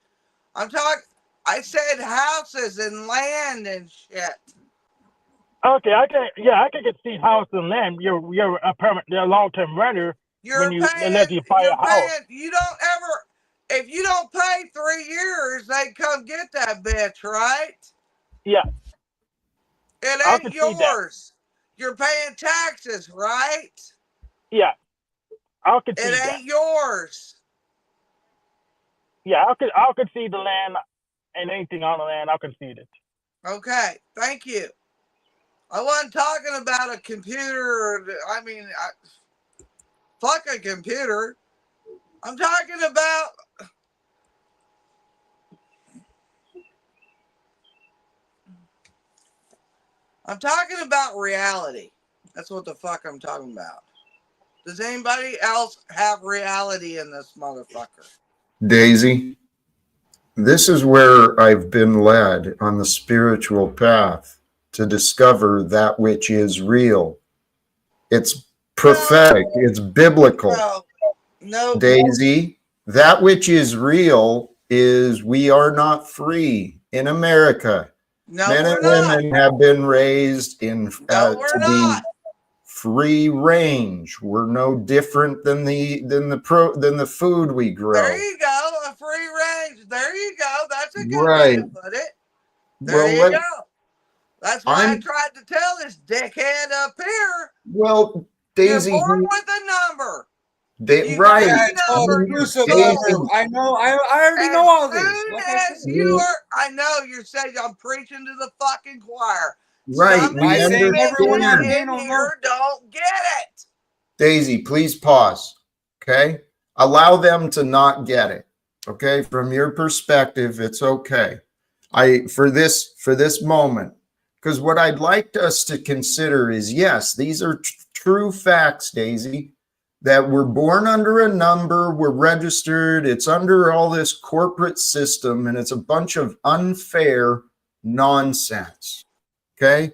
I'm talking. I said houses and land and shit. Okay, I can get see house and land. You're a permanent, you're a long-term renter when You're you let paying. you buy You're a house. paying. You don't ever. If you don't pay 3 years, they come get that bitch, right? Yeah, It I ain't could see that. yours. You're paying taxes, right? Yeah, I could see It that. ain't yours. Yeah, I could see the land and anything on the land. I can see it. Okay, thank you. I wasn't talking about a computer. I mean, fuck a computer. I'm talking about. I'm talking about reality. That's what the fuck I'm talking about. Does anybody else have reality in this motherfucker? Daisy, this is where I've been led on the spiritual path to discover that which is real. It's prophetic, it's biblical. No. Daisy, that which is real is we are not free in America. No, Men and we're not. women have been raised in No, we're to be not. free range. We're no different than the food we grow. There you go, a free range. There you go. That's a good way Right. to put it. There Well, you go. That's why I I'm tried to tell this dickhead up here. well, You're Daisy. born with a number. You Right. get Yeah, a it's called number. the You're use of Daisy, number. I know. I already As know all this. soon Like I said, as you are, I know you're saying I'm preaching to the fucking choir. right. Some of We by these saying men everyone understand. ordained in on love. here don't get it. Daisy, please pause. Okay. Allow them to not get it. Okay. From your perspective, it's okay. For this moment, because what I'd like us to consider is, yes, these are true facts, Daisy, that we're born under a number, we're registered, it's under all this corporate system, and it's a bunch of unfair nonsense. Okay.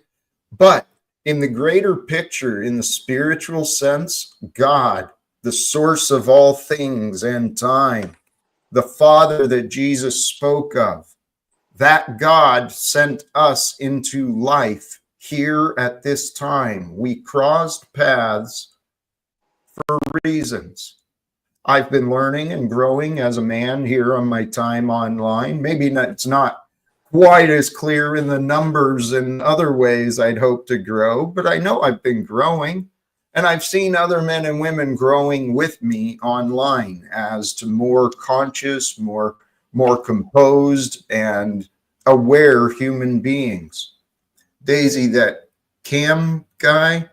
But in the greater picture, in the spiritual sense, God, the source of all things and time, the Father that Jesus spoke of, that God sent us into life here at this time. We crossed paths for reasons. I've been learning and growing as a man here on my time online. Maybe it's not quite as clear in the numbers and other ways I'd hope to grow, but I know I've been growing. And I've seen other men and women growing with me online as to more conscious, more composed and aware human beings. Daisy, that Cam guy,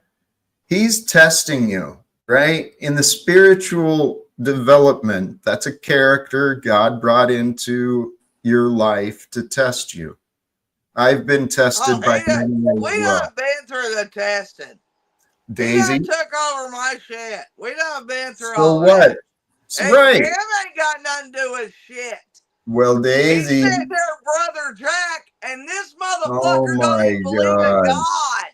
he's testing you, right? In the spiritual development, that's a character God brought into your life to test you. I've been tested by many as We well. done been through the testing. Daisy, He done took over my shit. We done been through so all what? that. So Hey, right. Cam ain't got nothing to do with shit. Well, He's Daisy. sitting there, brother Jack, and this Oh motherfucker don't my even believe in God. God.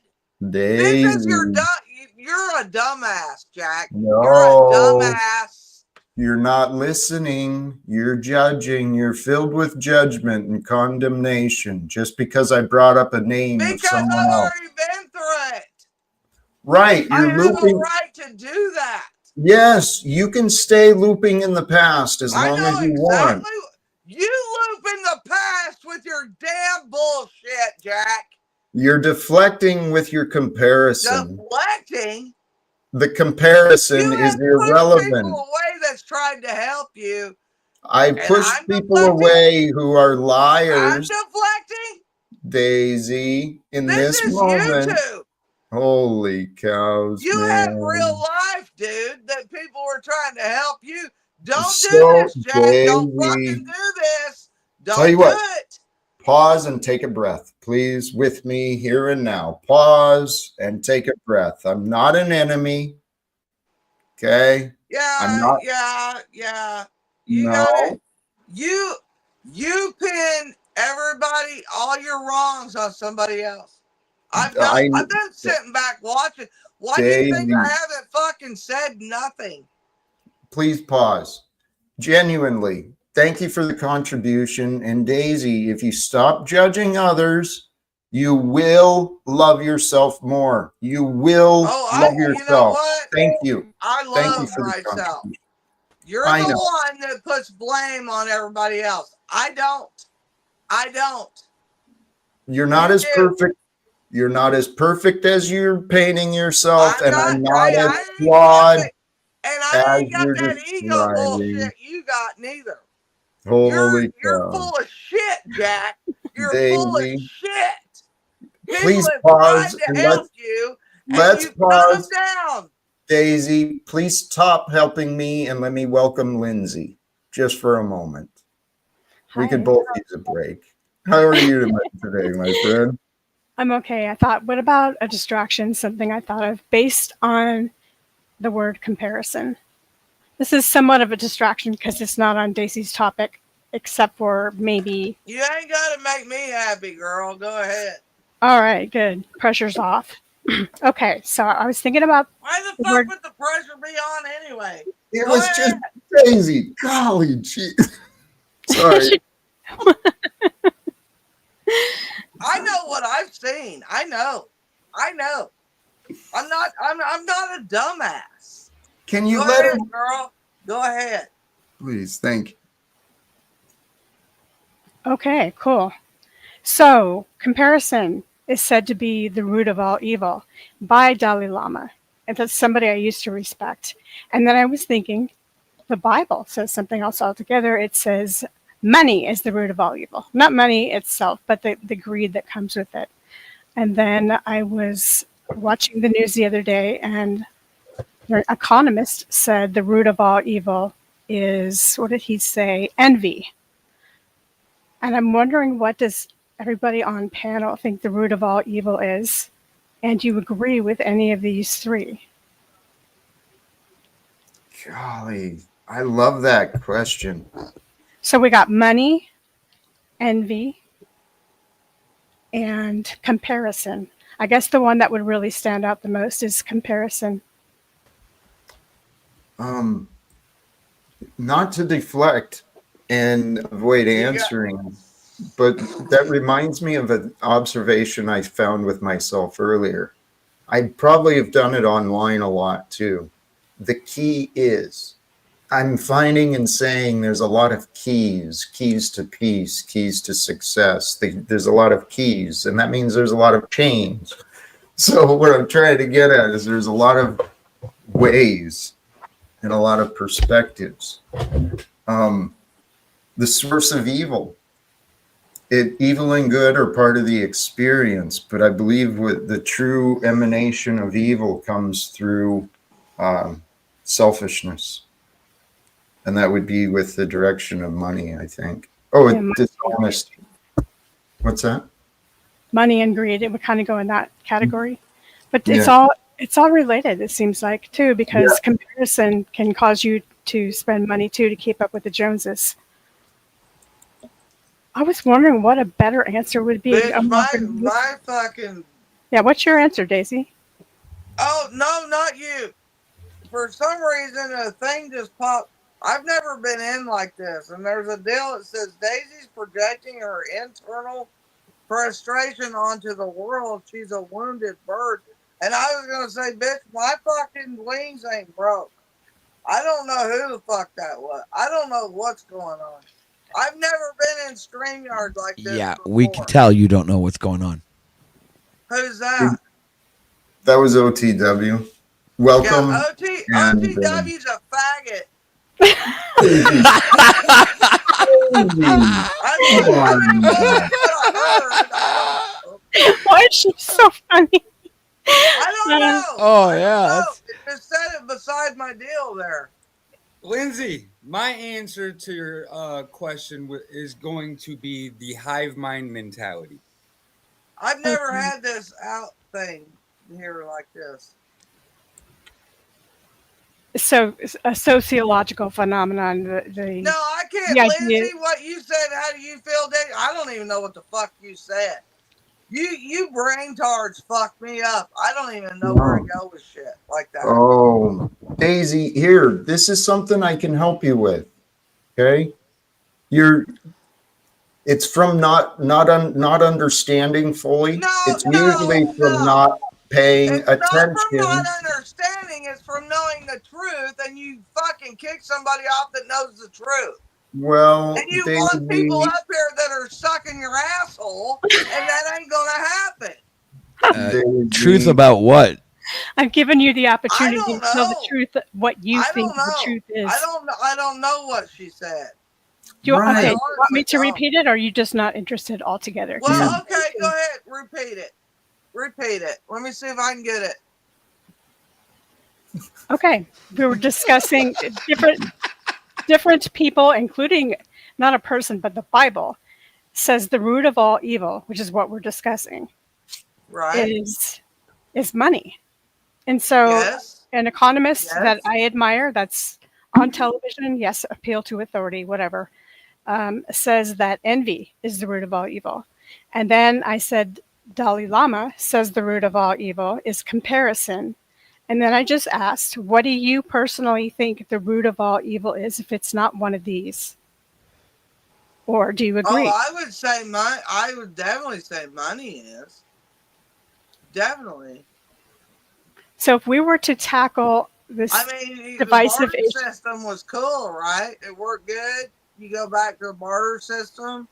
Daisy. This is you're a dumbass, Jack. No. You're a dumbass. You're not listening. You're judging. You're filled with judgment and condemnation just because I brought up a name Because of someone I've else. already been through it. Right. I You're have a looping. right to do that. Yes, you can stay looping in the past as long as you want. You loop in the past with your damn bullshit, Jack. You're deflecting with your comparison. Deflecting? The comparison You is have pushed people irrelevant. away that's trying to help you. I pushed people away who are liars. I'm deflecting? Daisy, in this is moment. YouTube. Holy cows, You man. have real life, dude, that people were trying to help you. Don't do this, Jack. Daisy, Don't fucking do this. Don't tell you do what, it. pause and take a breath, please, with me here and now. Pause and take a breath. I'm not an enemy. Okay? I'm not. Yeah. You No. got it. You pin everybody, all your wrongs on somebody else. I've been sitting back watching. Why do you think I haven't fucking said nothing? Please pause. Genuinely, thank you for the contribution. And Daisy, if you stop judging others, you will love yourself more. You will love yourself. You know what? Thank you. I love myself. You're the one that puts blame on everybody else. I don't. You're not as perfect. You're not as perfect as you're painting yourself, and I'm not as flawed. And I ain't got that ego bullshit you got neither. Holy You're full of shit, Jack. You're Daisy, full of shit. Please pause and let's pause. Down. Daisy, please stop helping me and let me welcome Lindsay just for a moment. Hi. We could both use a break. How are you today, my friend? I'm okay. I thought, what about a distraction? Something I thought of based on the word comparison. This is somewhat of a distraction because it's not on Daisy's topic, except for maybe. You ain't got to make me happy, girl. Go ahead. All right, good. Pressure's off. Okay, so I was thinking about. Why the fuck would the pressure be on anyway? It was just Daisy. Golly, gee. Sorry. I know what I've seen. I know. I'm not a dumbass. Can you Go let ahead, her, girl? Go ahead. please? Thank you. Okay, cool. So, comparison is said to be the root of all evil by Dalai Lama. And that's somebody I used to respect. And then I was thinking, the Bible says something else altogether. It says money is the root of all evil. Not money itself, but the greed that comes with it. And then I was watching the news the other day, and an economist said the root of all evil is, what did he say? Envy. And I'm wondering, what does everybody on panel think the root of all evil is? And do you agree with any of these three? Golly, I love that question. So we got money, envy, and comparison. I guess the one that would really stand out the most is comparison. Not to deflect and avoid answering, but that reminds me of an observation I found with myself earlier. I probably have done it online a lot too. The key is, I'm finding and saying there's a lot of keys to peace, keys to success. There's a lot of keys, and that means there's a lot of chains. So what I'm trying to get at is there's a lot of ways and a lot of perspectives. The source of evil. Evil and good are part of the experience, but I believe with the true emanation of evil comes through selfishness. And that would be with the direction of money, I think. Oh, dishonesty. What's that? Money and greed. It would kind of go in that category. But it's all related, it seems like, too, because comparison can cause you to spend money, too, to keep up with the Joneses. I was wondering what a better answer would be. Bitch, my fucking... Yeah, what's your answer, Daisy? Oh, no, not you. For some reason, a thing just popped. I've never been in like this. And there's a deal that says Daisy's projecting her internal frustration onto the world. She's a wounded bird. And I was going to say, bitch, my fucking wings ain't broke. I don't know who the fuck that was. I don't know what's going on. I've never been in StreamYard like this before. We can tell you don't know what's going on. Who's that? That was OTW. Welcome. Yeah, OTW's a faggot. Why is she so funny? I don't know. Oh, yeah. It just said it beside my deal there. Lindsay, my answer to your question is going to be the hive mind mentality. I've never had this out thing here like this. So a sociological phenomenon. No, I can't. Lindsay, what you said, how do you feel, Dave? I don't even know what the fuck you said. You braintards fuck me up. I don't even know where to go with shit like that. Oh, Daisy, here. This is something I can help you with. Okay, it's from not understanding fully. No, It's no, usually from no. not paying It's not from not attention. understanding. It's from knowing the truth, and you fucking kick somebody off that knows the truth. Well, And you want people Daisy, up here that are sucking your asshole, and that ain't gonna happen. Truth Daisy, about what? I've given you the I opportunity don't to tell the know. truth, what you I think don't the know. truth is. I don't know what she said. Do you, Right. okay, I do you want me honestly to don't. repeat it, or are you just not interested altogether? 'Cause Well, I'm okay, thinking- go ahead. Repeat it. Repeat it. Let me see if I can get it. Okay, we were discussing different people, including not a person, but the Bible says the root of all evil, which is what we're discussing, Right? is money. And so, Yes. an economist that Yes. I admire, that's on television, yes, appeal to authority, whatever, says that envy is the root of all evil. And then I said, Dalai Lama says the root of all evil is comparison. And then I just asked, what do you personally think the root of all evil is if it's not one of these? Or do you agree? Oh, I would say money. I would definitely say money is. Definitely. So if we were to tackle this I mean, the divisive barter issue, system was cool, right? It worked good. You go back to the barter system.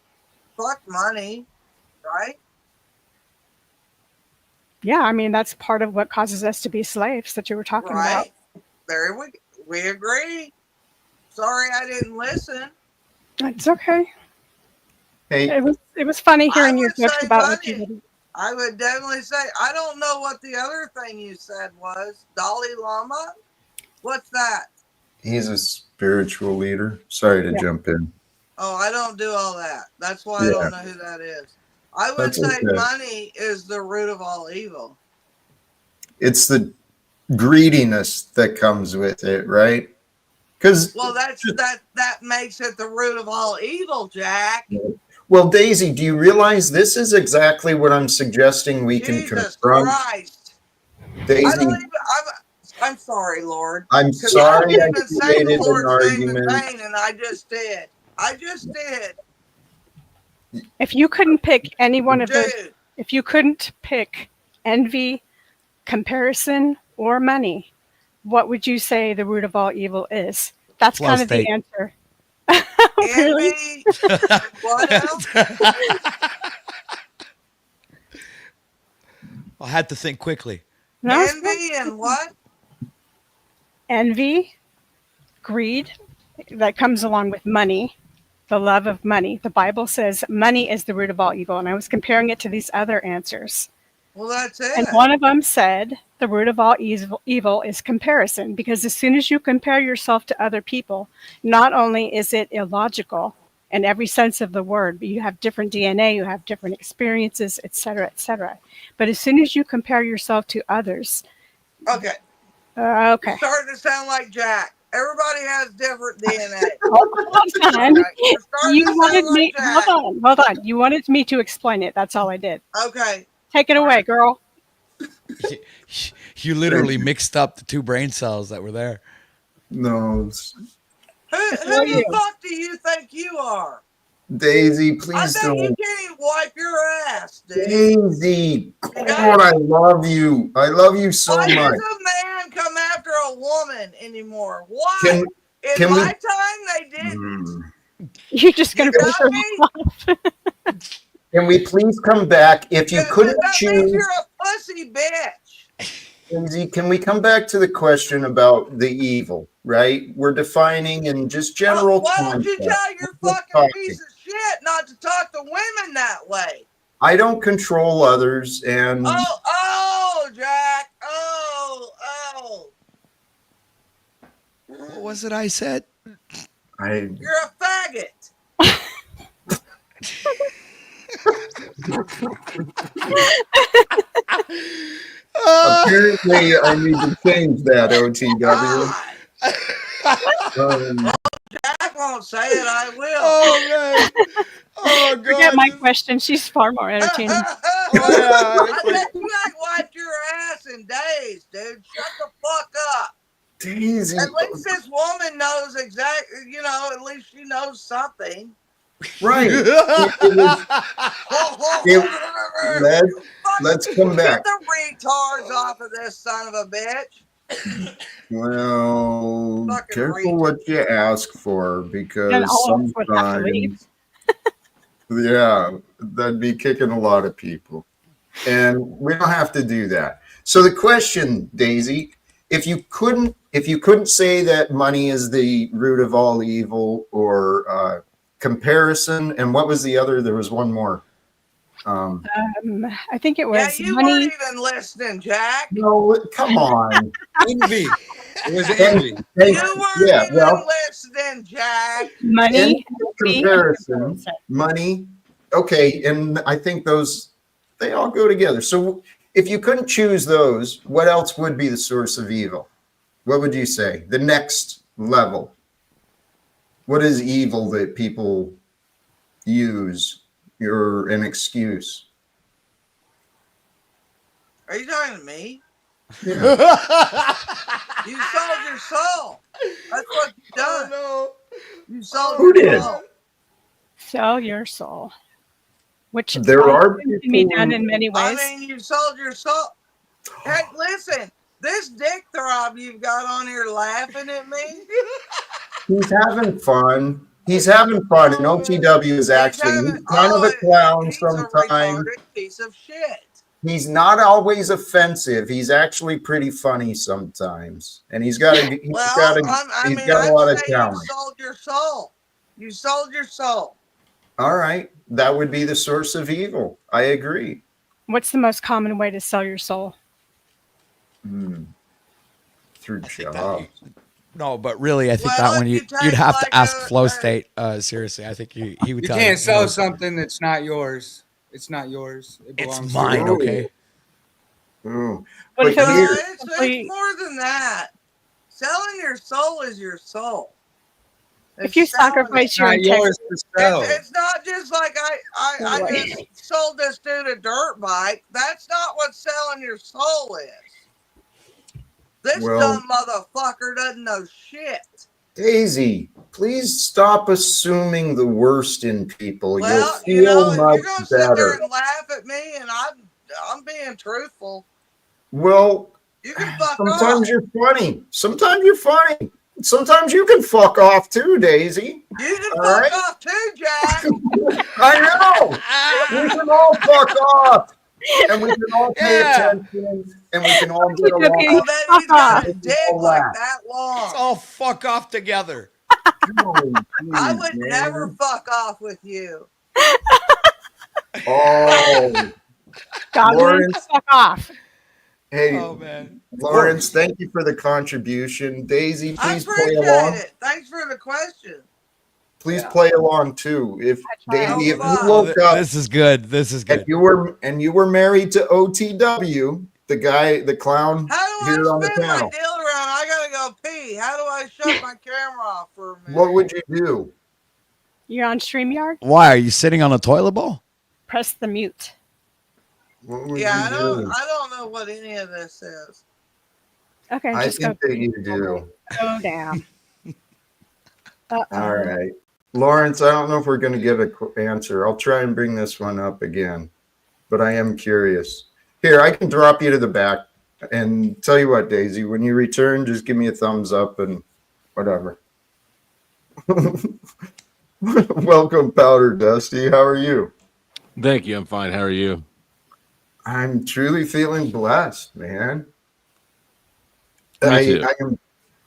Fuck money, right? yeah, I mean, that's part of what causes us to be slaves that you were talking about. Right. There we agree. Sorry I didn't listen. It's okay. hey, It was funny I hearing your would jokes say about what you money. did. I would definitely say. I don't know what the other thing you said was. Dalai Lama? What's that? he's a spiritual leader. Sorry to Yeah. jump in. Oh, I don't do all that. That's why I Yeah. don't know who that is. I would That's say okay. money is the root of all evil. It's the greediness that comes with it, right? Because, Well, that makes it the root of all evil, Jack. well, Daisy, do you realize this is exactly what I'm suggesting we can Jesus confront? Christ. Daisy, I don't even. I'm sorry, Lord. I'm Because sorry I I didn't even say the created an Lord's name in argument. vain, and I just did. I just did. If you couldn't pick any one of those, Dude, if you couldn't pick envy, comparison, or money, what would you say the root of all evil is? That's Flow kind of state. the answer. Really? envy. What else? I had to think quickly. No, it's Envy and what? envy, greed, that comes along with money, the love of money. The Bible says money is the root of all evil, and I was comparing it to these other answers. Well, that's it. And one of them said the root of all evil is comparison, because as soon as you compare yourself to other people, not only is it illogical in every sense of the word, but you have different DNA, you have different experiences, et cetera, et cetera. But as soon as you compare yourself to others, Okay. okay. You're starting to sound like Jack. Everybody has different DNA. Hold on. Right? You're starting You to wanted sound me, like Jack. hold on. You wanted me to explain it. That's all I did. Okay. Take it away, girl. You literally mixed up the two brain cells that were there. No, Who For the you. fuck do you think you are? Daisy, I please think you don't. can't even wipe your ass, dude. Daisy, God, I love you. I love you so Why much. does a man come after a woman anymore? Why? Can In we- my time, they didn't. You're just going You to got me? Can we please come back? If you couldn't That means choose, you're a pussy bitch. Daisy, can we come back to the question about the evil, right? We're defining in just general Why don't you concept. tell your We're fucking talking. piece of shit not to talk to women that way? I don't control others, and Oh, Jack. Oh. What was it I said? I You're a faggot. apparently I need to change that, OTW. God. Jack won't say it. I will. Oh man. Oh god. Forget my question. She's far more entertaining. Oh yeah. I bet you ain't wiped your ass in days, dude. Shut the fuck up. Daisy. At least this woman knows exactly, you know, at least she knows something. Right. Let's come back. Get the retards off of this son of a bitch. Well, Fucking careful retard. what you ask for, Then because all of us would have to leave. sometimes, yeah, that'd be kicking a lot of people. And we don't have to do that. So the question, Daisy, if you couldn't say that money is the root of all evil, or comparison, and what was the other? There was one more. I think it was Yeah, you money. weren't even listening, Jack. No, come on. Envy. It was envy. You weren't even listening, Jack. Money. Comparison, money. Okay, and I think they all go together. So if you couldn't choose those, what else would be the source of evil? What would you say? The next level. What is evil that people use or an excuse? Are you talking to me? Yeah. You sold your soul. That's what you done. Oh, You sold Who your did? soul. Sell your soul. Which There are can be people done who- in many I ways. mean, you sold your soul. Hey, listen, this dick throb you've got on here laughing at me. He's having fun. He's having fun, and OTW is actually he's kind of a clown he's sometimes. a retarded piece of shit. He's not always offensive. He's actually pretty funny sometimes, and he's got a Well, he's got a lot of you talent. sold your soul. You sold your soul. All right, that would be the source of evil. I agree. What's the most common way to sell your soul? Through I think jobs. no, but really, I think Well, that one if you you'd take have to like ask a- Flow State. Seriously, I think he would You tell can't sell No, something that's not yours. It's not yours. It belongs It's to mine, you. okay? Ooh. What if it But was here, It's simply- more than that. Selling your soul is your soul. if you It's selling sacrifice It's your not yours integrity? to sell. It's not just like I Right. just sold this dude a dirt bike. That's not what selling your soul is. This Well- dumb motherfucker doesn't know shit. Daisy, please stop assuming the worst in people. Well, You'll you know, feel if much you're gonna sit there better. and laugh at me, and I'm being truthful, Well, you can fuck sometimes off. you're funny. Sometimes you're funny. Sometimes you can fuck off too, Daisy. You can All fuck right. off too, Jack. I know. We can all fuck off, and we can all pay Yeah. attention, and we can all get Okay. I along. bet Fuck he's got off. a dick All like that. that long. Let's all fuck off together. Oh, I please, would man. never fuck off with you. Oh, God, Lawrence. fuck off. hey, Oh man. Lawrence, thank you for the contribution. Daisy, I please play appreciate along. it. Thanks for the question. Please play along too. If I tried. Daisy, if you Oh, woke up This is good. This is and good. you were married to OTW, the clown How do here on I the spin my panel, deal around? I gotta go pee. How do I shut my camera off for a minute? what would you do? You're on StreamYard? Why are you sitting on a toilet bowl? Press the mute. What would Yeah, you do? I don't know what any of this is. Okay, I just go, think that you do. go down. All right. Lawrence, I don't know if we're going to get an answer. I'll try and bring this one up again, but I am curious. Here, I can drop you to the back and tell you what, Daisy, when you return, just give me a thumbs up and whatever. Welcome, Powder Dusty. How are you? Thank you. I'm fine. How are you? I'm truly feeling blessed, man. Me too.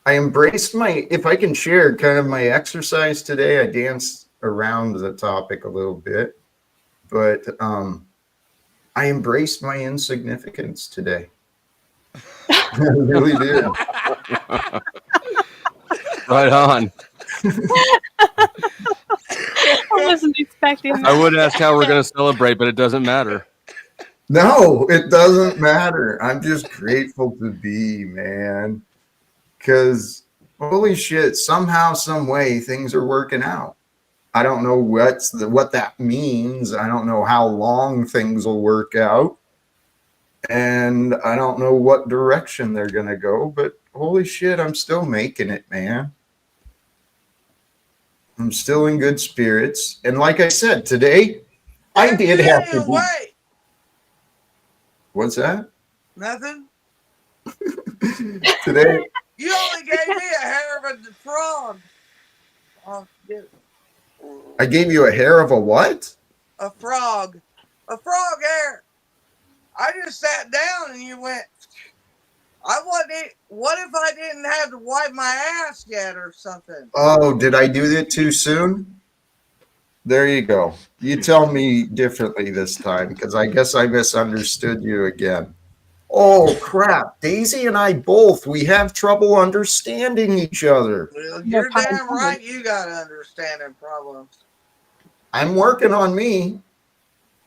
I embraced my, if I can share kind of my exercise today, I danced around the topic a little bit, but I embraced my insignificance today. I really did. Right on. I wasn't expecting I that. would ask how we're going to celebrate, but it doesn't matter. No, it doesn't matter. I'm just grateful to be, man. Because Holy shit, somehow, some way, things are working out. I don't know what that means. I don't know how long things will work out. And I don't know what direction they're going to go, but holy shit, I'm still making it, man. I'm still in good spirits. And like I said, today, I did have to do. Wait, What's that? nothing. Today, You only gave me a hair of a frog. Oh, shit. I gave you a hair of a what? A frog hair. I just sat down and you went. What if I didn't have to wipe my ass yet or something? Oh, did I do that too soon? There you go. You tell me differently this time, because I guess I misunderstood you again. Oh, crap. Daisy and I both, we have trouble understanding each other. Well, you're damn right you got understanding problems. I'm working on me,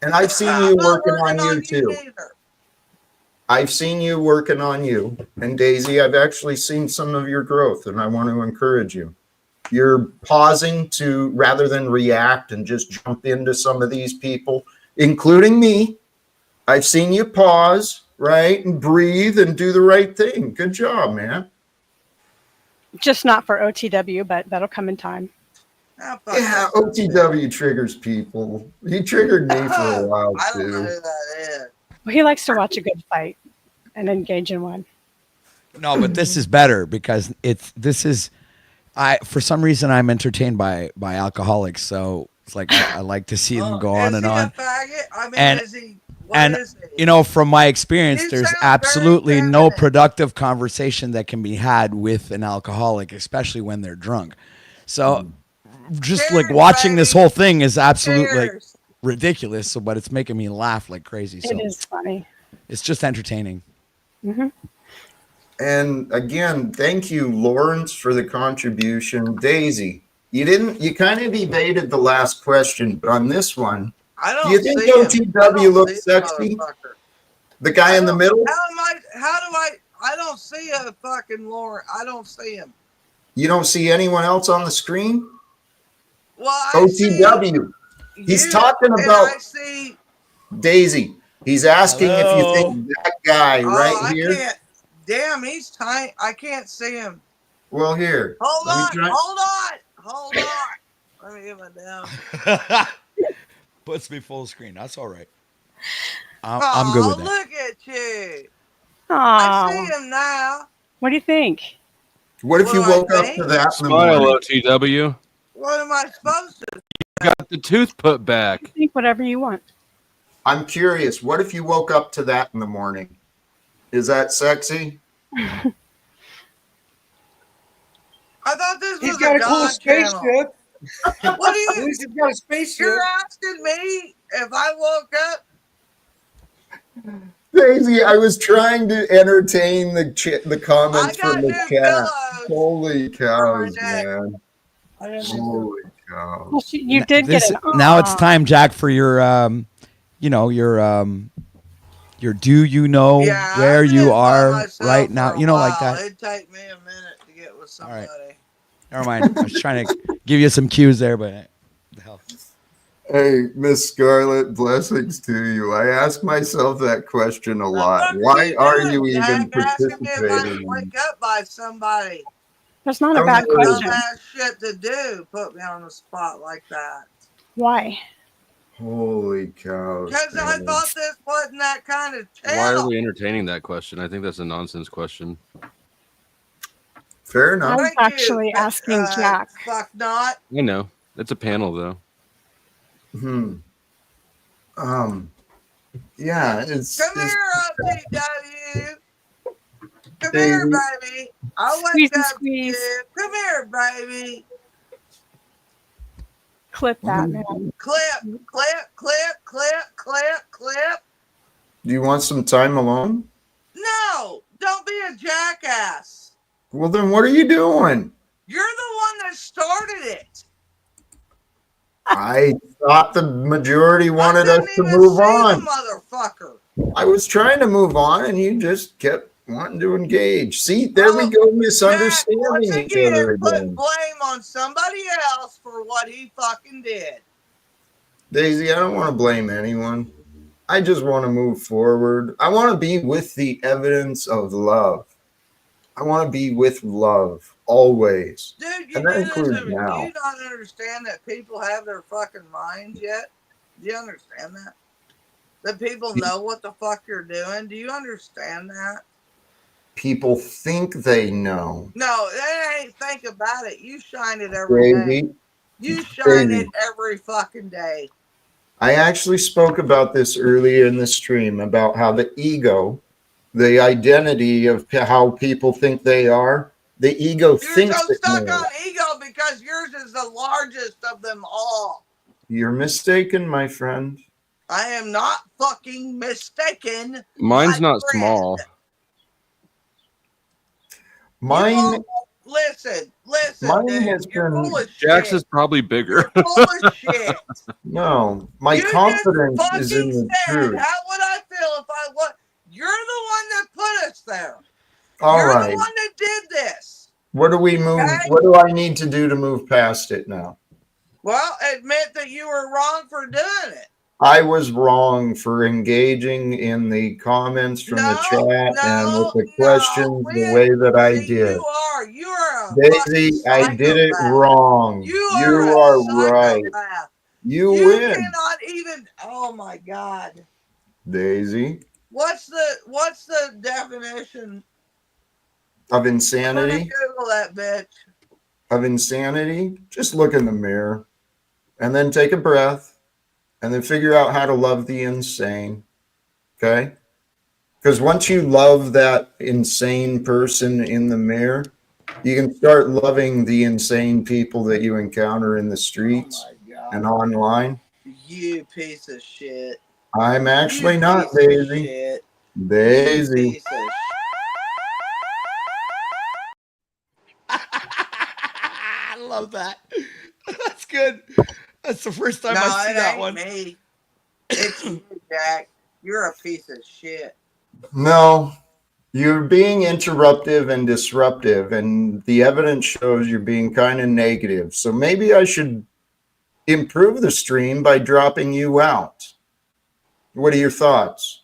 and I've seen you working on you too. Neither. I've seen you working on you. And Daisy, I've actually seen some of your growth, and I want to encourage you. You're pausing to, rather than react and just jump into some of these people, including me. I've seen you pause, right, and breathe and do the right thing. Good job, man. Just not for OTW, but that'll come in time. Yeah, OTW triggers people. He triggered me for a while, I don't know too. who that is. Well, he likes to watch a good fight and engage in one. No, but this is better because for some reason I'm entertained by alcoholics, so it's like I like to see them go on and on. Is he a faggot? I mean, And- is he? What is he? You know, from my experience, You there's sound absolutely very no feminine. productive conversation that can be had with an alcoholic, especially when they're drunk. So just like Cheers, watching this baby. whole thing is absolutely like, Cheers. ridiculous. So, but it's making me laugh like crazy. So It is funny. it's just entertaining. Hmm. And again, thank you, Lawrence, for the contribution. Daisy, you kind of evaded the last question, but on this one, I don't do you think see him. I OTW don't looks see the sexy? motherfucker. The guy in the middle? How do I don't see a fucking Lauren. I don't see him. You don't see anyone else on the screen? Well, I OTW. see He's you, talking and about I see. Daisy. He's asking if you Hello? think that guy right I here. can't. Damn, he's tiny. I can't see him. Well, here. Hold let me on. try- Hold on. Let me get my down. Puts me full screen. That's all right. I'm good with that. Look at you. I see Oh, him now. what do you think? What if you What do I woke up think? to that in the Smile, morning? OTW. What am I supposed to? Got the tooth put back. Think whatever you want. I'm curious. What if you woke up to that in the morning? Is that sexy? I thought this He's was got a a cool God channel. spaceship. What do At you? least he's got a spaceship. You're asking me if I woke up? Daisy, I was trying to entertain the comments I got from the new chat. pillows. Holy cows, neck. man. I didn't Holy cows. Well, you did get an Now it's aw. time, Jack, for your your do you know Yeah, where I've been you by are myself right for now? a You know, like while. that. It'd take me a minute to get with All right. somebody. Never mind. I was trying to give you some cues there, but the hell. Hey, Miss Scarlett, blessings to you. I ask myself that question a lot. Why are you even Asking me if I participating? wake up by somebody. That's not a Don't bad worry. question. Dumbass shit to do. Put me on the spot like that. Why? Holy cows. Because I man. thought this wasn't that kind of Why are channel. we entertaining that question? I think that's a nonsense question. Fair I enough. was actually asking Jack. Fuck not. I know. It's a panel, though. Yeah, it's Come here, OTW. Come Baby. here, baby. I'll Squeeze wake and up to squeeze. you. Come here, baby. Clip that, man. Clip, clip, clip, clip, clip, clip. Do you want some time alone? No, don't be a jackass. Well, then what are you doing? You're the one that started it. I thought the majority wanted I us didn't to even move see on. the motherfucker. I was trying to move on, and you just kept wanting to engage. See, there we go, misunderstanding once each again, other putting again. blame on somebody else for what he fucking did. Daisy, I don't want to blame anyone. I just want to move forward. I want to be with the evidence of love. I want to be with love always. Dude, you And that do this. includes Do you now. not understand that people have their fucking minds yet? Do you understand that? That people know what the fuck you're doing? Do you understand that? People think they know. No, they ain't think about it. You shine it every day. Daisy, You shine Daisy. it every fucking day. I actually spoke about this earlier in the stream about how the ego, the identity of how people think they are, the ego You're thinks so it stuck knows. on ego because yours is the largest of them all. You're mistaken, my friend. I am not fucking mistaken. Mine's my not friend. small. Mine, listen, mine dude. has You're been. full of Jack's shit. is probably bigger. You're full of shit. No, my You confidence just is in fucking the said, truth. how would I feel if I was? You're the one that put us there. All You're right. the one that did this. What do we move? Okay? What do I need to do to move past it now? Well, admit that you were wrong for doing it. I was wrong for engaging in the comments from the chat and with the questions the way that I did. You are a Daisy, I did it wrong. You You are are right. psychopath. You You win, cannot even. Oh my God. Daisy. What's the definition? Of I'm gonna insanity? Google that bitch. Of insanity? Just look in the mirror and then take a breath and then figure out how to love the insane. Okay? Because once you love that insane person in the mirror, you can start loving the insane people that you encounter in the streets and online. You piece of shit. I'm actually You not, piece of Daisy. shit. Daisy. You piece of I love that. That's good. That's the first time No, I see it that ain't one. me. It's you, Jack. You're a piece of shit. No, you're being interruptive and disruptive, and the evidence shows you're being kind of negative. So maybe I should improve the stream by dropping you out. What are your thoughts?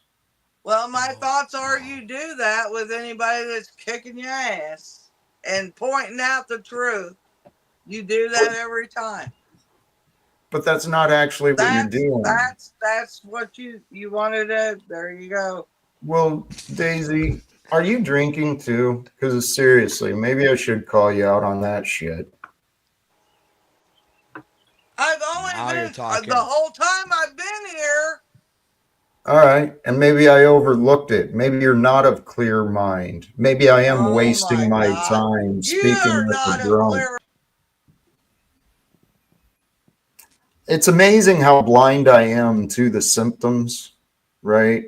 Well, my thoughts are you do that with anybody that's kicking your ass and pointing out the truth. You do that every time. But that's not actually what you're doing. That's what you wanted to. There you go. Well, Daisy, are you drinking too? Because seriously, maybe I should call you out on that shit. I've only Now you're been talking. the whole time I've been here. All right, and maybe I overlooked it. Maybe you're not of clear mind. Maybe I am wasting my time speaking with a drunk. It's amazing how blind I am to the symptoms, right?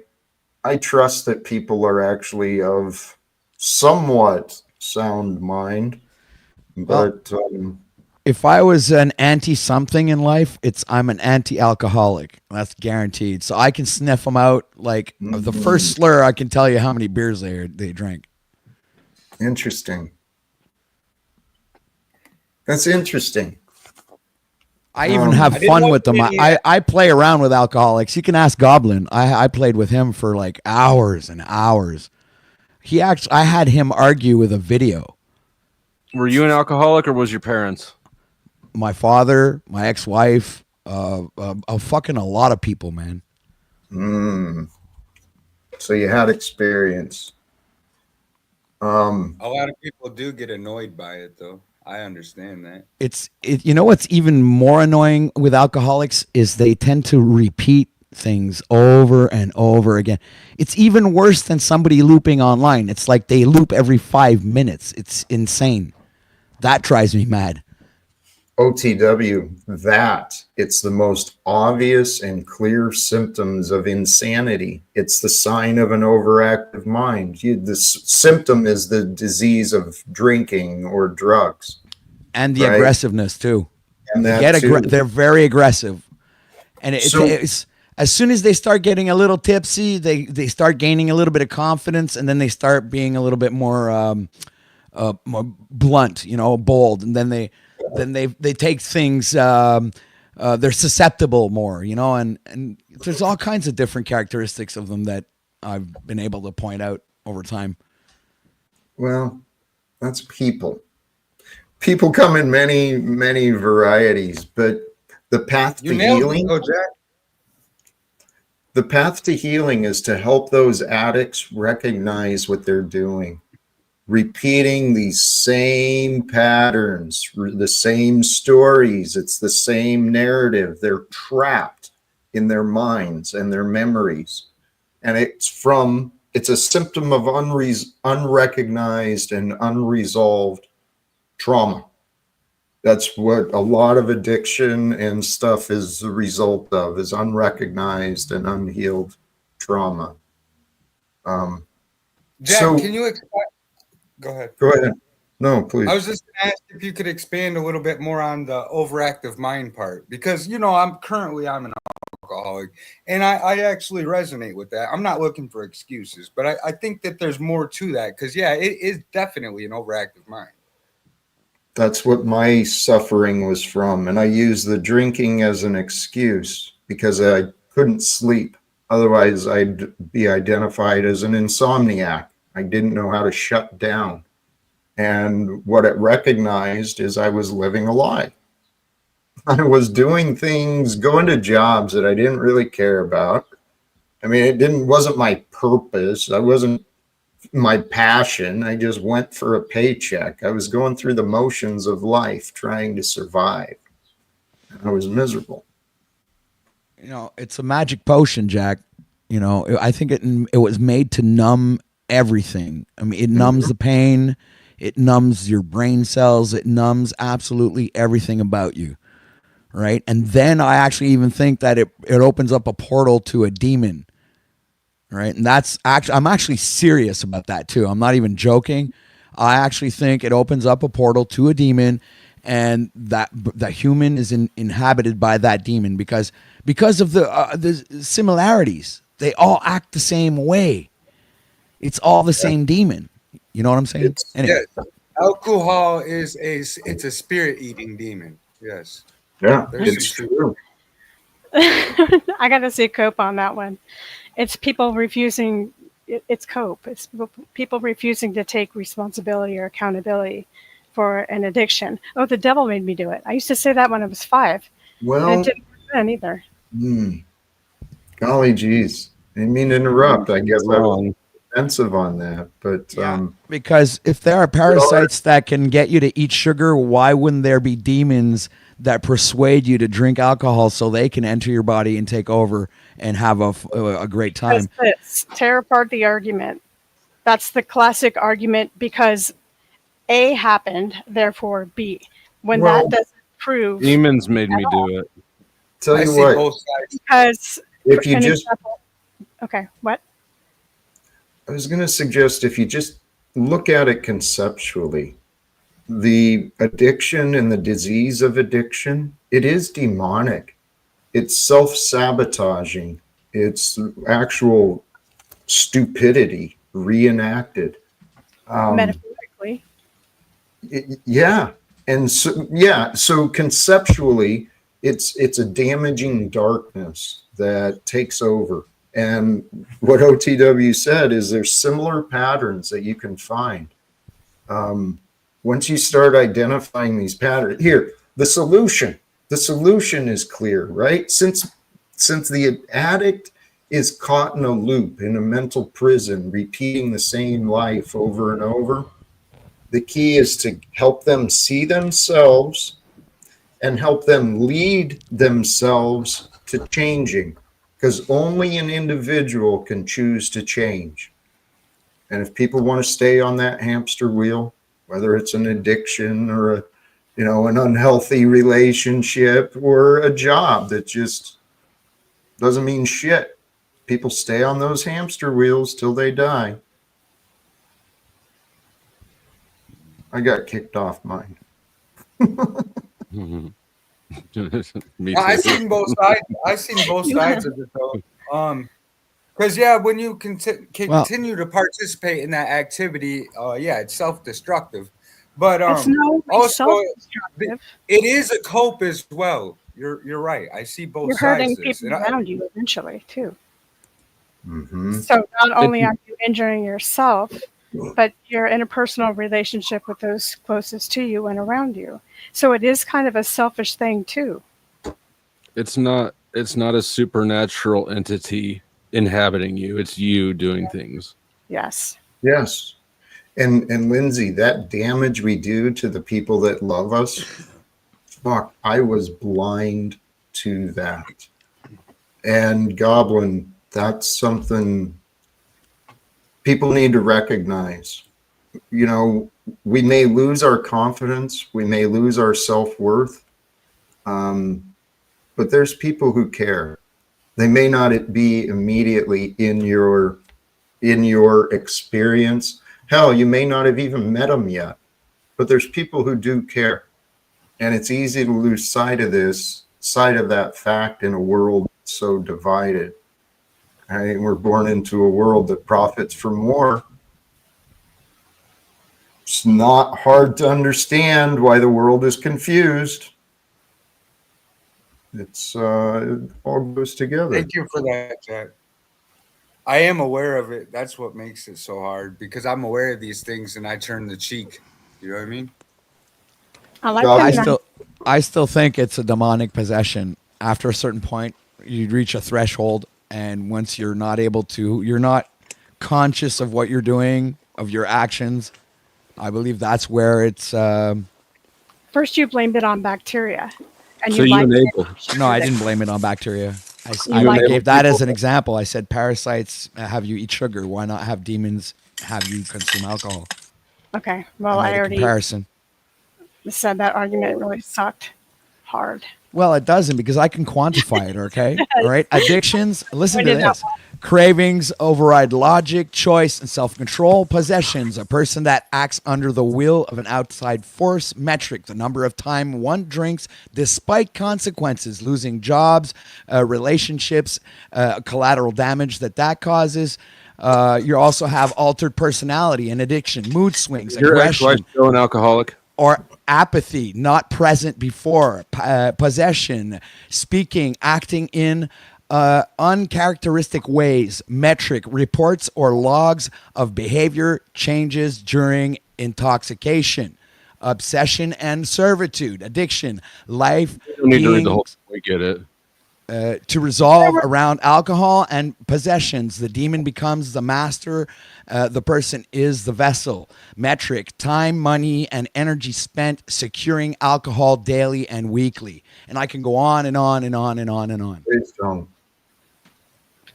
I trust that people are actually of somewhat sound mind, but If I was an anti-something in life, I'm an anti-alcoholic. That's guaranteed. So I can sniff them out. Like the first slur, I can tell you how many beers they drank. Interesting. That's interesting. I even have fun with them. I play around with alcoholics. You can ask Goblin. I played with him for like hours and hours. I had him argue with a video. Were you an alcoholic or was your parents? My father, my ex-wife, fucking a lot of people, man. So you had experience. A lot of people do get annoyed by it, though. I understand that. You know what's even more annoying with alcoholics is they tend to repeat things over and over again. It's even worse than somebody looping online. It's like they loop every 5 minutes. It's insane. That drives me mad. OTW, it's the most obvious and clear symptoms of insanity. It's the sign of an overactive mind. The symptom is the disease of drinking or drugs. And the aggressiveness, too. And that too. They're very aggressive. And as soon as they start getting a little tipsy, they start gaining a little bit of confidence, and then they start being a little bit more blunt, bold, and then they take things. They're susceptible more, and there's all kinds of different characteristics of them that I've been able to point out over time. Well, that's people. People come in many, many varieties, but the path You to nailed healing. it, though, Jack. The path to healing is to help those addicts recognize what they're doing, repeating these same patterns, the same stories. It's the same narrative. They're trapped in their minds and their memories. And it's a symptom of unrecognized and unresolved trauma. That's what a lot of addiction and stuff is the result of, is unrecognized and unhealed trauma. Jack, So can you explain? Go ahead. go ahead. No, please. I was just going to ask if you could expand a little bit more on the overactive mind part, because I'm an alcoholic, and I actually resonate with that. I'm not looking for excuses, but I think that there's more to that, because it is definitely an overactive mind. That's what my suffering was from. And I used the drinking as an excuse because I couldn't sleep. Otherwise, I'd be identified as an insomniac. I didn't know how to shut down. And what it recognized is I was living a lie. I was doing things, going to jobs that I didn't really care about. I mean, wasn't my purpose. I wasn't my passion. I just went for a paycheck. I was going through the motions of life, trying to survive. I was miserable. It's a magic potion, Jack. I think it was made to numb everything. I mean, it numbs the pain, it numbs your brain cells, it numbs absolutely everything about you, right? And then I actually even think that it opens up a portal to a demon, right? And I'm actually serious about that too. I'm not even joking. I actually think it opens up a portal to a demon, and that human is inhabited by that demon because of the similarities. They all act the same way. It's all the same demon. You know what I'm saying? Anyway. Yes. Alcohol is a spirit eating demon. Yes. Yeah, There's it's some true. I got to see Cope on that one. It's people refusing. It's Cope. It's people refusing to take responsibility or accountability for an addiction. Oh, the devil made me do it. I used to say that when I was 5. Well, and it didn't work then either. Golly geez. I didn't mean to interrupt. I guess I was defensive on that. But because if there are parasites that can get you to eat sugar, why wouldn't there be demons that persuade you to drink alcohol so they can enter your body and take over and have a great time? Tear apart the argument. That's the classic argument, because A happened, therefore B. When that doesn't prove. Demons made me do it. Tell you what. Both sides. Because if you just. Okay, what? I was going to suggest if you just look at it conceptually, the addiction and the disease of addiction, it is demonic. It's self-sabotaging. It's actual stupidity reenacted. Metaphorically. And so conceptually, it's a damaging darkness that takes over. And what OTW said is there's similar patterns that you can find. Once you start identifying these patterns, here, the solution is clear, right? Since the addict is caught in a loop, in a mental prison, repeating the same life over and over, the key is to help them see themselves and help them lead themselves to changing, because only an individual can choose to change. And if people want to stay on that hamster wheel, whether it's an addiction or an unhealthy relationship or a job that just doesn't mean shit, people stay on those hamster wheels till they die. I got kicked off mine. Me I've too. seen both sides. I've seen both You sides of it though. Because yeah, when you Well, continue to participate in that activity, yeah, it's self-destructive. But It's no way also self-destructive. it is a cope as well. You're right. I see both You're sides hurting of this, people and around you eventually too. Mm-hmm. So not only It- are you injuring yourself, but you're in a personal relationship with those closest to you and around you. So it is kind of a selfish thing too. it's not a supernatural entity inhabiting you. It's you doing things. Yes. Yes. And Lindsay, that damage we do to the people that love us, fuck, I was blind to that. And Goblin, that's something people need to recognize. You know, we may lose our confidence, we may lose our self-worth, but there's people who care. They may not be immediately in your experience. Hell, you may not have even met them yet, but there's people who do care. And it's easy to lose sight of that fact in a world so divided. Right? We're born into a world that profits from war. It's not hard to understand why the world is confused. It all goes together. thank you for that, Jack. I am aware of it. That's what makes it so hard because I'm aware of these things and I turn the cheek. You know what I mean? I like Goblin, that. I still think it's a demonic possession. After a certain point, you reach a threshold, and once you're not conscious of what you're doing, of your actions. I believe that's where it's. First, you blamed it on bacteria, and So you you liked enable. it. No, I didn't blame it on bacteria. You I like gave it. that as an example. I said parasites have you eat sugar. Why not have demons have you consume alcohol? Okay. Well, I I made a already comparison. said that argument really sucked hard. Well, it doesn't because I can quantify it, okay? All right. Addictions, listen to Pointed out this. Cravings override logic, choice, and self control. Possessions, a person that acts under the will of an outside force. Metric, the number of time one drinks despite consequences, losing jobs, relationships, collateral damage that causes. You also have altered personality and addiction, mood swings, Your ex-wife aggression, still an alcoholic? or apathy, not present before, possession, speaking, acting in uncharacteristic ways, metric, reports or logs of behavior changes during intoxication, obsession and servitude, addiction, life You don't need to read the whole. being We get it. to resolve around alcohol and possessions. The demon becomes the master. The person is the vessel. Metric, time, money, and energy spent securing alcohol daily and weekly. And I can go on and on and on and on and on. please don't.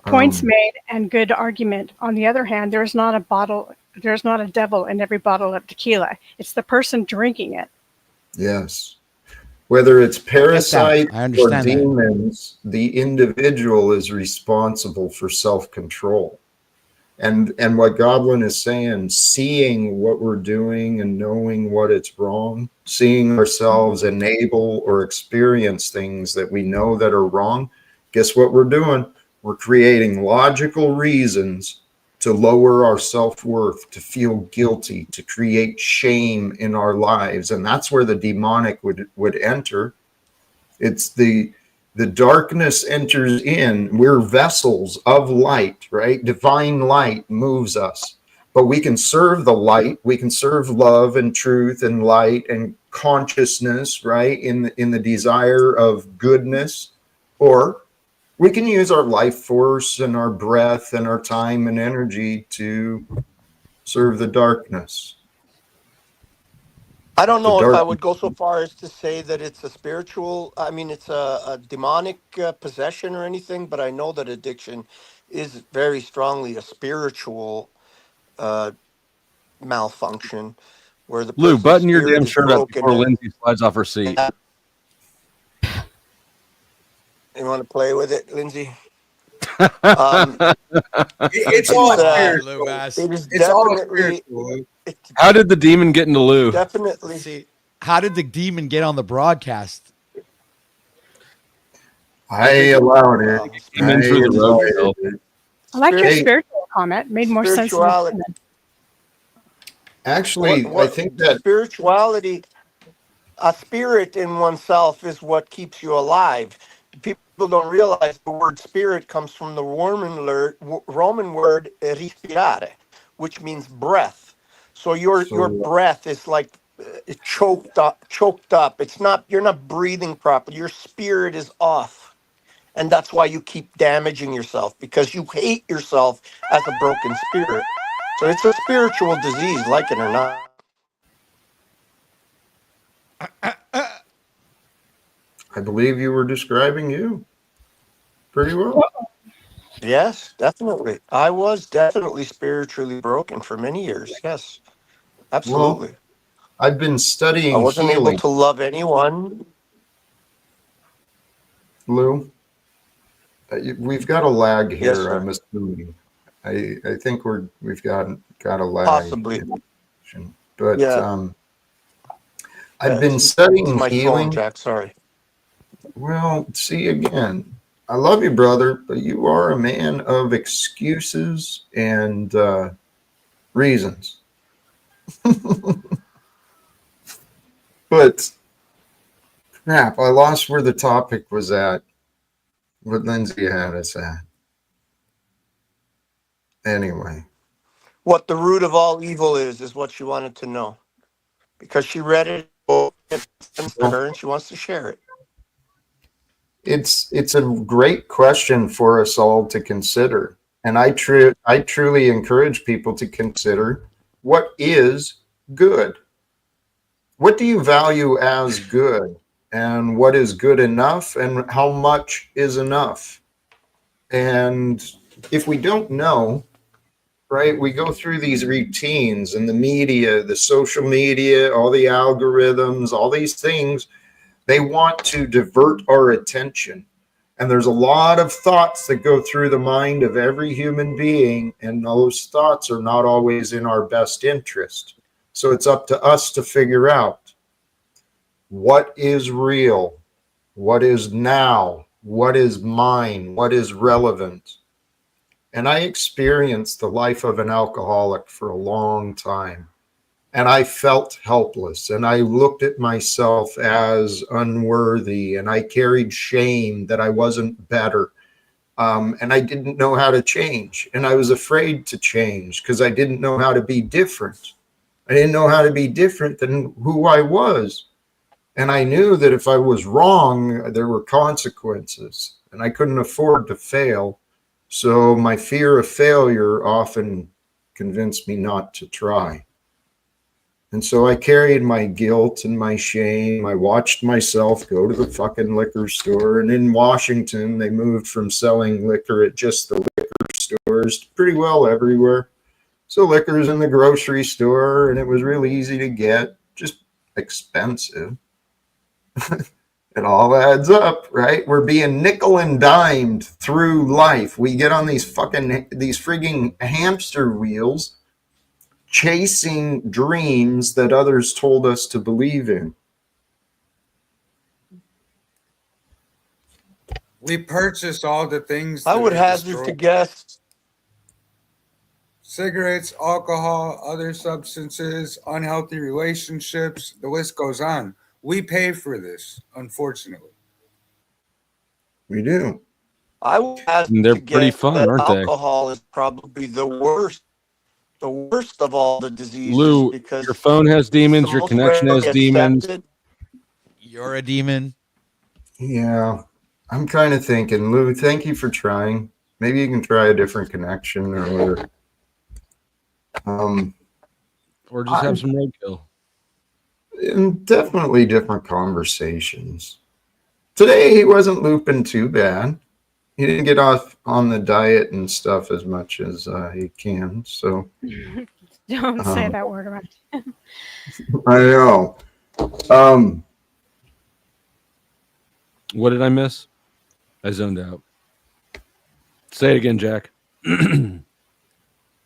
points made and good argument. On the other hand, there's not a devil in every bottle of tequila. It's the person drinking it. Yes. Whether it's parasites I or understand that. demons, the individual is responsible for self-control. And what Goblin is saying, seeing what we're doing and knowing what it's wrong, seeing ourselves enable or experience things that we know that are wrong, guess what we're doing? We're creating logical reasons to lower our self-worth, to feel guilty, to create shame in our lives. And that's where the demonic would enter. It's the darkness enters in. We're vessels of light, right? Divine light moves us. But we can serve the light. We can serve love and truth and light and consciousness, right? In the desire of goodness. Or we can use our life force and our breath and our time and energy to serve the darkness. I don't know The if I dark. would go so far as to say that it's a spiritual, I mean, it's a demonic possession or anything, but I know that addiction is very strongly a spiritual malfunction where the Lou, person's button your spirit damn is shirt up broken. before Lindsay slides off her seat. You want to play with it, Lindsay? It's all spiritual. It is It's all definitely, spiritual. How did the demon get into Lou? definitely. See, how did the demon get on the broadcast? I allowed it. Wow. Came in through the road. I like your Hey. spiritual comment. Made more sense than Spirituality. the Actually, I think that Spirituality, a spirit in oneself is what keeps you alive. People don't realize the word spirit comes from the Roman word respirare, which means breath. So your so. breath is like choked up. It's not, you're not breathing properly. Your spirit is off. And that's why you keep damaging yourself, because you hate yourself as a broken spirit. So it's a spiritual disease, like it or not. I believe you were describing you pretty well. Yes, definitely. I was definitely spiritually broken for many years. Yes, Well, absolutely. I've been I studying wasn't able healing, to love anyone. Lou. We've got a lag Yes, here, sir. I'm assuming. I think we've got a lag. Possibly. But Yeah. I've been It's studying my phone, healing. Jack. Sorry. Well, see again. I love you, brother, but you are a man of excuses and reasons. But crap, I lost where the topic was at. What Lindsay had us at. Anyway, What the root of all evil is what she wanted to know, because she read it to well, her and she wants to share it. it's a great question for us all to consider, and I truly encourage people to consider what is good. What do you value as good, and what is good enough, and how much is enough? And if we don't know, right, we go through these routines and the media, the social media, all the algorithms, all these things, they want to divert our attention. And there's a lot of thoughts that go through the mind of every human being, and those thoughts are not always in our best interest. So it's up to us to figure out what is real, what is now, what is mine, what is relevant. And I experienced the life of an alcoholic for a long time. And I felt helpless, and I looked at myself as unworthy, and I carried shame that I wasn't better. And I didn't know how to change. And I was afraid to change because I didn't know how to be different. I didn't know how to be different than who I was. And I knew that if I was wrong, there were consequences, and I couldn't afford to fail. So my fear of failure often convinced me not to try. And so I carried my guilt and my shame. I watched myself go to the fucking liquor store. And in Washington, they moved from selling liquor at just the liquor stores to pretty well everywhere. So liquor's in the grocery store, and it was really easy to get, just expensive. It all adds up, right? We're being nickel and dimed through life. We get on these frigging hamster wheels, chasing dreams that others told us to believe in. We purchase all the things I that would are hazard to destroyed. guess. Cigarettes, alcohol, other substances, unhealthy relationships, the list goes on. We pay for this, unfortunately. We do. I would hazard And they're to pretty guess fun, that aren't they? alcohol is probably the worst of all the diseases, Lou, because your phone has it's the demons, your most connection readily has demons. accepted. You're a demon. Yeah. I'm kind of thinking, Lou, thank you for trying. Maybe you can try a different connection or Or just have some roadkill. and definitely different conversations. Today he wasn't looping too bad. He didn't get off on the diet and stuff as much as he can. So Don't say that word around. I know. What did I miss? I zoned out. Say it again, Jack.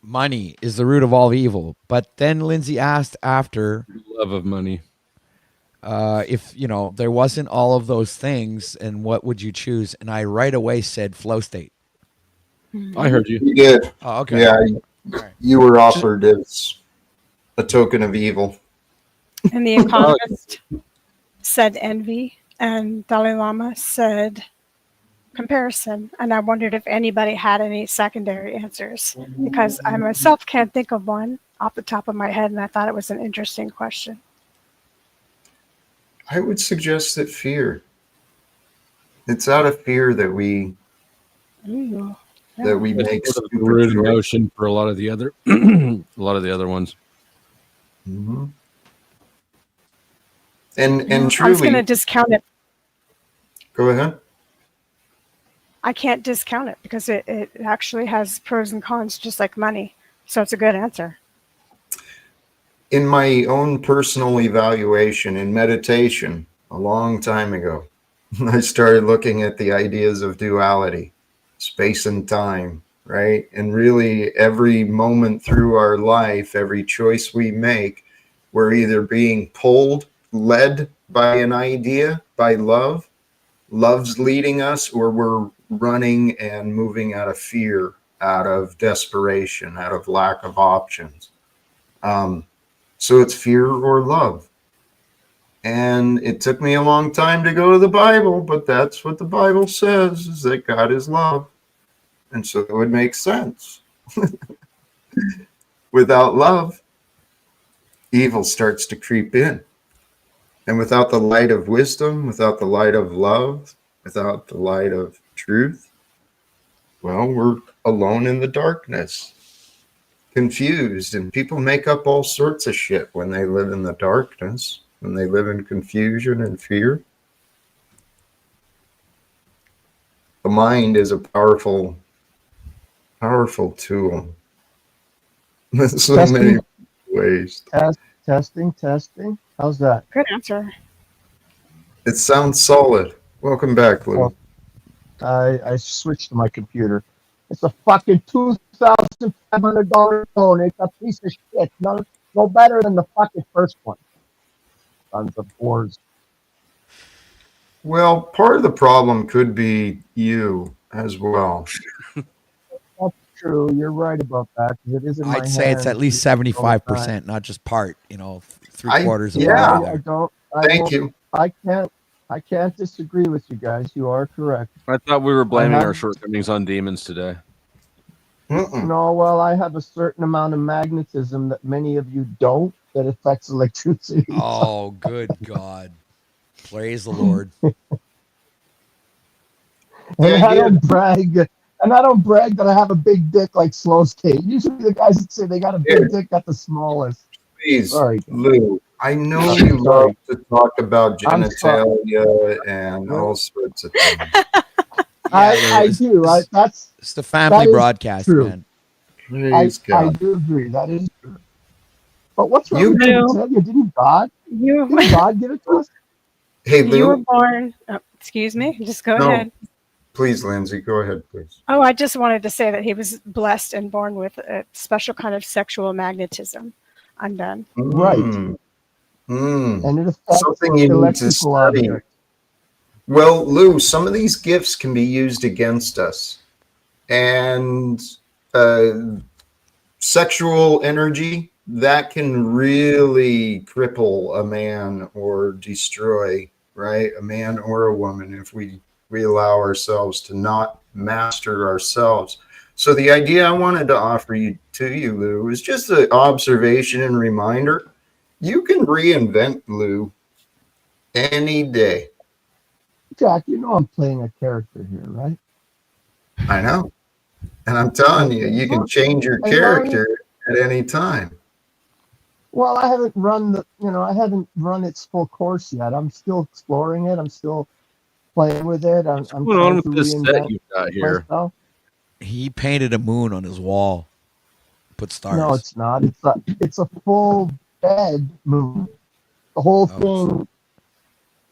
Money is the root of all evil. But then Lindsay asked after, Love of money. if there wasn't all of those things, and what would you choose? And I right away said flow state. I heard you. You did. Oh, okay. Yeah, All right. you were offered as a token of evil. And The Economist said envy, and Dalai Lama said comparison. And I wondered if anybody had any secondary answers, because I myself can't think of one off the top of my head, and I thought it was an interesting question. I would suggest that fear. It's out of fear that we Ooh, make It's sort of the stupid root choices. emotion for a lot of the other a lot of the other ones. Mm-hmm. And I was truly, going to discount it. go ahead. I can't discount it because it actually has pros and cons, just like money. So it's a good answer. In my own personal evaluation in meditation a long time ago, I started looking at the ideas of duality, space and time, right? And really every moment through our life, every choice we make, we're either being pulled, led by an idea, by love, love's leading us, or we're running and moving out of fear, out of desperation, out of lack of options. So it's fear or love. And it took me a long time to go to the Bible, but that's what the Bible says, is that God is love. And so it would make sense. Without love, evil starts to creep in. And without the light of wisdom, without the light of love, without the light of truth, well, we're alone in the darkness, confused. And people make up all sorts of shit when they live in the darkness, when they live in confusion and fear. The mind is a powerful tool. There's so many ways. Testing. How's that? Good answer. It sounds solid. Welcome back, Lou. Well, I switched to my computer. It's a fucking $2,500 phone. It's a piece of shit. No better than the fucking first one. Sons of whores. Well, part of the problem could be you as well. That's true. You're right about that. 'Cause it is in my I'd say it's hands at least all the time. 75%, not just part. 3/4 of the yeah. way there. Thank you. I can't disagree with you guys. You are correct. I thought we were blaming our shortcomings on demons today. Mm-mm. No, well, I have a certain amount of magnetism that many of you don't, that affects electricity. Oh, good God. Praise the Lord. And Yeah, I don't brag. And I don't brag that I have a big dick like Slow Skate. Usually the guys that say they got a big dick got the smallest. Please, Sorry. Lou, I know I'm you sorry. love to talk about I'm sorry. genitalia and all sorts of things. I do. It's the family that is broadcast, true. man. Praise I God. do agree. That is true. But what's wrong You- with genitalia? Didn't God give it to us? Hey, You were Lou. born. Oh, excuse me. Just go No. ahead. Please, Lindsay, go ahead, please. Oh, I just wanted to say that he was blessed and born with a special kind of sexual magnetism. I'm done. Right. Mm. And it affects Something you need to electrical study. objects. Well, Lou, some of these gifts can be used against us. And sexual energy, that can really cripple a man or destroy, right? A man or a woman if we allow ourselves to not master ourselves. So the idea I wanted to offer to you, Lou, is just an observation and reminder. You can reinvent, Lou, any day. Jack, you know I'm playing a character here, right? I know. And I'm telling you, you can change your character at any time. Well, I haven't run its full course yet. I'm still exploring it. I'm still playing with it. I'm What's going on trying to with this set reinvent you've got here? myself. He painted a moon on his wall. Put stars. No, it's not. It's a full bed moon. The whole thing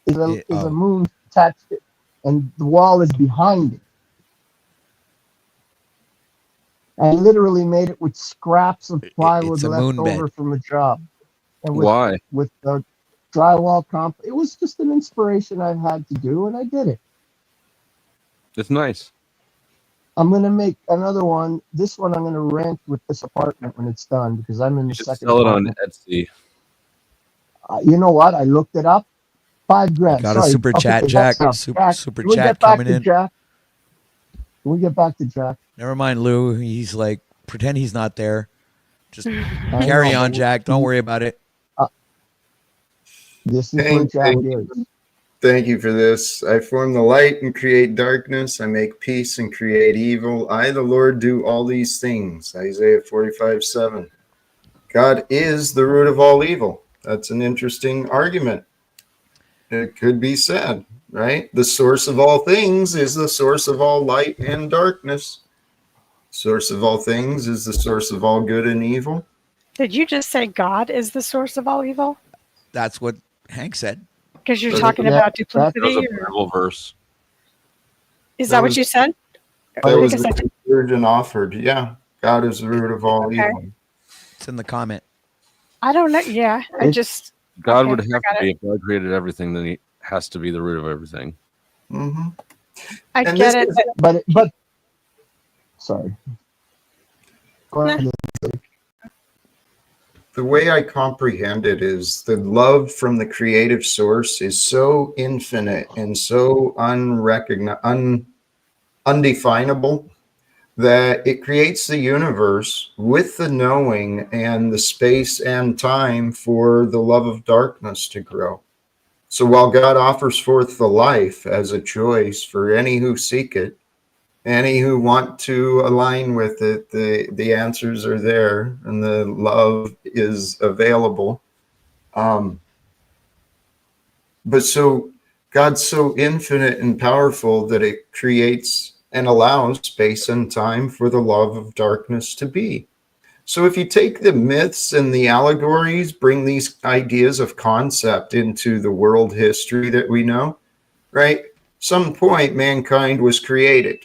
is a moon attached to it, and the wall is behind it. I literally made it with scraps of plywood It's a left moon over bed. from a job. And Why? With drywall comp. It was just an inspiration I had to do, and I did it. It's nice. I'm gonna make another one. This one I'm gonna rent with this apartment when it's done because I'm in You the should second sell it on apartment. Etsy. You know what? I looked it up. $5,000. Got a Sorry. super Okay, chat, that's Jack. enough. Jack, Super can we chat get back coming to in. Jack? Can we get back to Jack? Never mind, Lou. He's like, pretend he's not there. Just I carry know, on, but Jack. Don't worry about it. this is where Jack is. Thank you for this. I form the light and create darkness. I make peace and create evil. I, the Lord, do all these things. Isaiah 45:7. God is the root of all evil. That's an interesting argument. It could be said, right? The source of all things is the source of all light and darkness. Source of all things is the source of all good and evil. Did you just say God is the source of all evil? That's what Hank said. Because you're But talking Yeah, about That was duplicity, a or Bible verse. is That that what was you said? that was Because I the virgin offered. Yeah, God is the root of all okay, evil. It's in the comment. I don't know. Yeah, I It's just God okay, would I have got to be, it. if God created everything, then he has to be the root of everything. Mm-hmm. I And get this it. is but sorry. Go Nah, ahead. the way I comprehend it is the love from the creative source is so infinite and so undefinable that it creates the universe with the knowing and the space and time for the love of darkness to grow. So while God offers forth the life as a choice for any who seek it, any who want to align with it, the answers are there and the love is available. But so God's so infinite and powerful that it creates and allows space and time for the love of darkness to be. So if you take the myths and the allegories, bring these ideas of concept into the world history that we know, right? Some point mankind was created.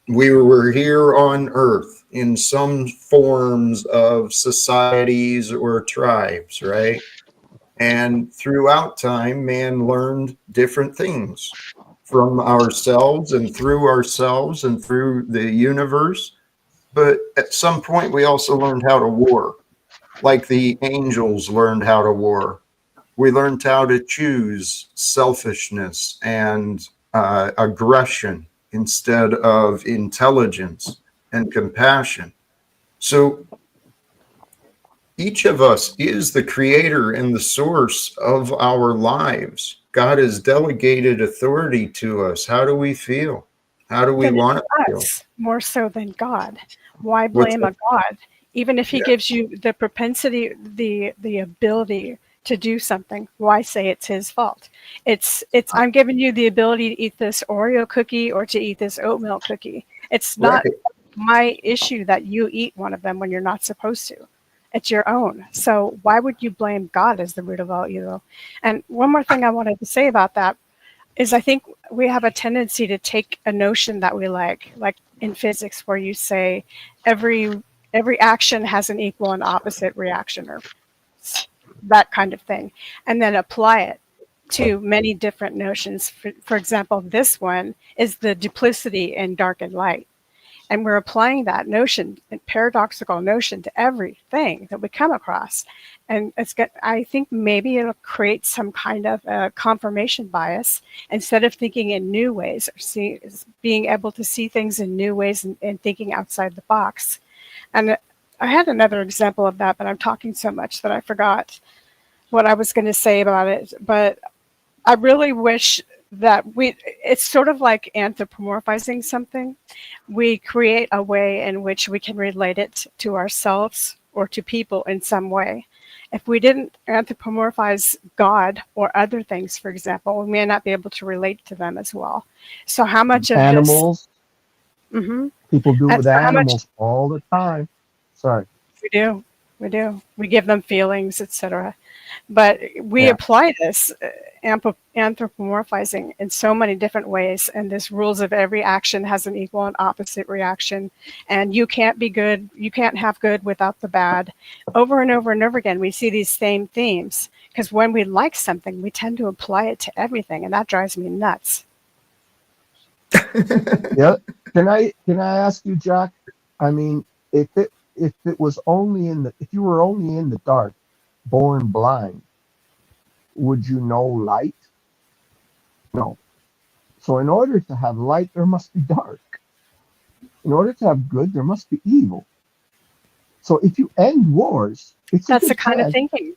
We were here on earth in some forms of societies or tribes, right? And throughout time, man learned different things from ourselves and through the universe. But at some point, we also learned how to war, like the angels learned how to war. We learned how to choose selfishness and aggression instead of intelligence and compassion. So each of us is the creator and the source of our lives. God has delegated authority to us. How do we feel? How do we then want to it's feel? us more so than God. Why What's blame that? a God? Even if He Yeah, gives you the propensity, the ability to do something, why say it's His fault? It's I'm giving you the ability to eat this Oreo cookie or to eat this oatmeal cookie. It's right. not my issue that you eat one of them when you're not supposed to. It's your own. So why would you blame God as the root of all evil? And one more thing I wanted to say about that is I think we have a tendency to take a notion that we like in physics, where you say every every action has an equal and opposite reaction, or that kind of thing, and then apply it to many different notions. For example, this one is the duplicity in dark and light. And we're applying that notion, paradoxical notion, to everything that we come across. And I think maybe it'll create some kind of a confirmation bias instead of thinking in new ways, or being able to see things in new ways, and thinking outside the box. And I had another example of that, but I'm talking so much that I forgot what I was going to say about it. But I really wish that it's sort of like anthropomorphizing something. We create a way in which we can relate it to ourselves or to people in some way. If we didn't anthropomorphize God or other things, for example, we may not be able to relate to them as well. So how much of this, Animals. mhm. People do it And with so how much animals all the time. Sorry. we give them feelings, etc. But we Yeah. apply this anthropomorphizing in so many different ways, and this rules of every action has an equal and opposite reaction, and you can't be good, you can't have good without the bad. Over and over and over again, we see these same themes Because when we like something, we tend to apply it to everything, and that drives me nuts. Yeah. Can I ask you, Jack? I mean, if it was only if you were only in the dark, born blind, would you know light? No. So in order to have light, there must be dark. In order to have good, there must be evil. So if you end wars, That's the kind of thinking.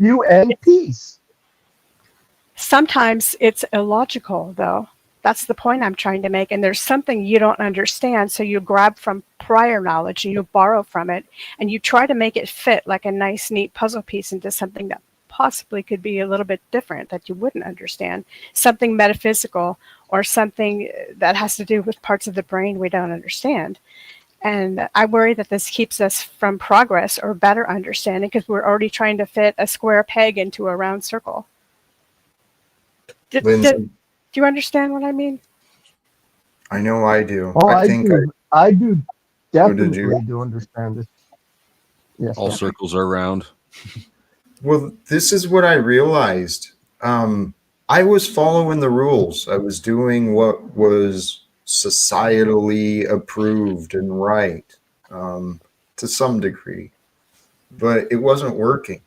You end peace. Sometimes it's illogical, though. That's the point I'm trying to make. And there's something you don't understand, so you grab from prior knowledge and you borrow from it, and you try to make it fit like a nice, neat puzzle piece into something that possibly could be a little bit different that you wouldn't understand, something metaphysical or something that has to do with parts of the brain we don't understand. And I worry that this keeps us from progress or better understanding because we're already trying to fit a square peg into a round circle. Do you understand what I mean? I know I do. Oh, I do definitely do understand this. Yes, all circles are round. Well, this is what I realized. I was following the rules. I was doing what was societally approved and right, to some degree, but it wasn't working.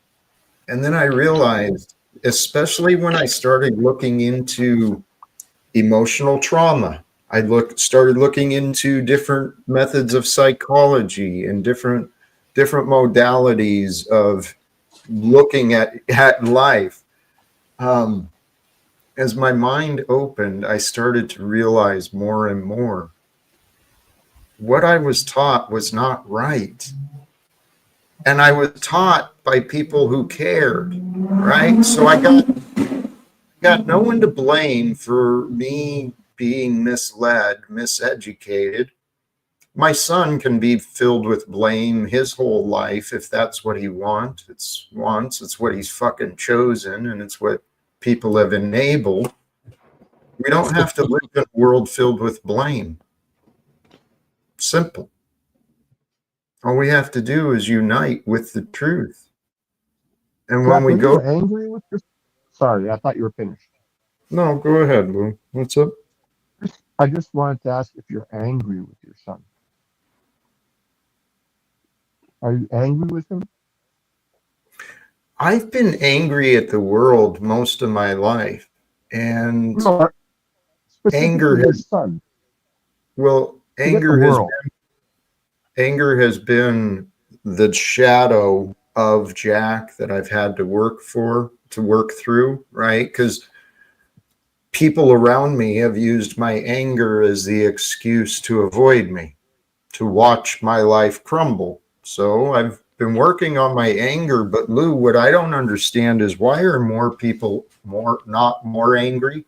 And then I realized, especially when I started looking into emotional trauma, I started looking into different methods of psychology and different modalities of looking at life. As my mind opened, I started to realize more and more what I was taught was not right. And I was taught by people who cared, right? So I got no one to blame for me being misled, miseducated. My son can be filled with blame his whole life if that's what he wants. It's what he's fucking chosen, and it's what people have enabled. We don't have to live in a world filled with blame. Simple. All we have to do is unite with the truth. And Jack, when we go angry with your... Sorry, I thought you were finished. No, go ahead, Lou. What's up? I just wanted to ask if you're angry with your son. Are you angry with him? I've been angry at the world most of my life, and anger has son. Well, anger has been the shadow of Jack that I've had to work through, right? Because people around me have used my anger as the excuse to avoid me, to watch my life crumble. So I've been working on my anger, but Lou, what I don't understand is why are more people not more angry?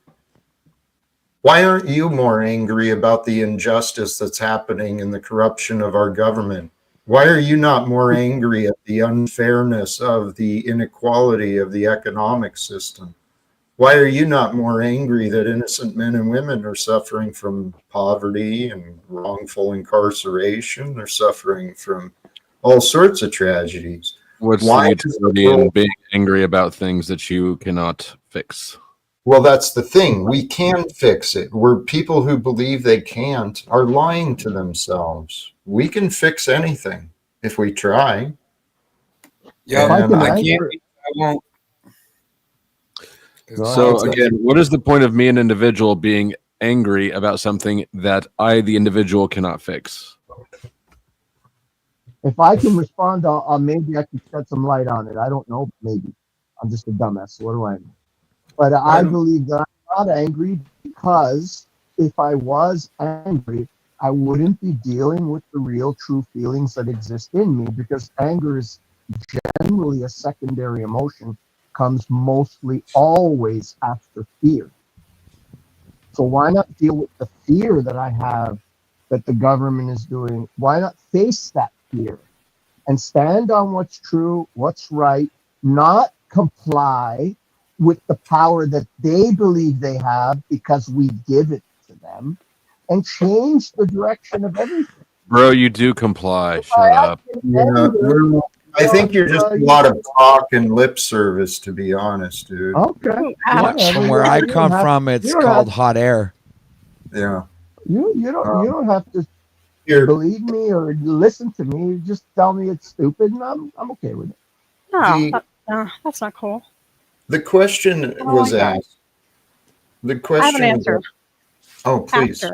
Why aren't you more angry about the injustice that's happening and the corruption of our government? Why are you not more angry at the unfairness of the inequality of the economic system? Why are you not more angry that innocent men and women are suffering from poverty and wrongful incarceration? They're suffering from all sorts of tragedies. What's the utility in being angry about things that you cannot fix? Well, that's the thing. We can fix it. We're people who believe they can't are lying to themselves. We can fix anything if we try. Yeah, I can't. I won't. So again, what is the point of me, an individual, being angry about something that I, the individual, cannot fix? If I can respond, maybe I can shed some light on it. I don't know. Maybe I'm just a dumbass. So what do I know? But I believe that I'm not angry because if I was angry, I wouldn't be dealing with the real, true feelings that exist in me, because anger is generally a secondary emotion, comes mostly always after fear. So why not deal with the fear that I have that the government is doing? Why not face that fear and stand on what's true, what's right, not comply with the power that they believe they have because we give it to them, and change the direction of everything. Bro, you do comply. Shut up. Yeah, I think you're just a lot of talk and lip service, to be honest, dude. Okay. Ooh, ouch. Whatever. From where I You don't come have- from, you it's don't called have- hot air. Yeah. You don't have to Here, believe me or listen to me. You just tell me it's stupid, and I'm okay with it. No, that's not cool. the question I don't was like that. asked. The I have an question was answer. asked. Oh, please.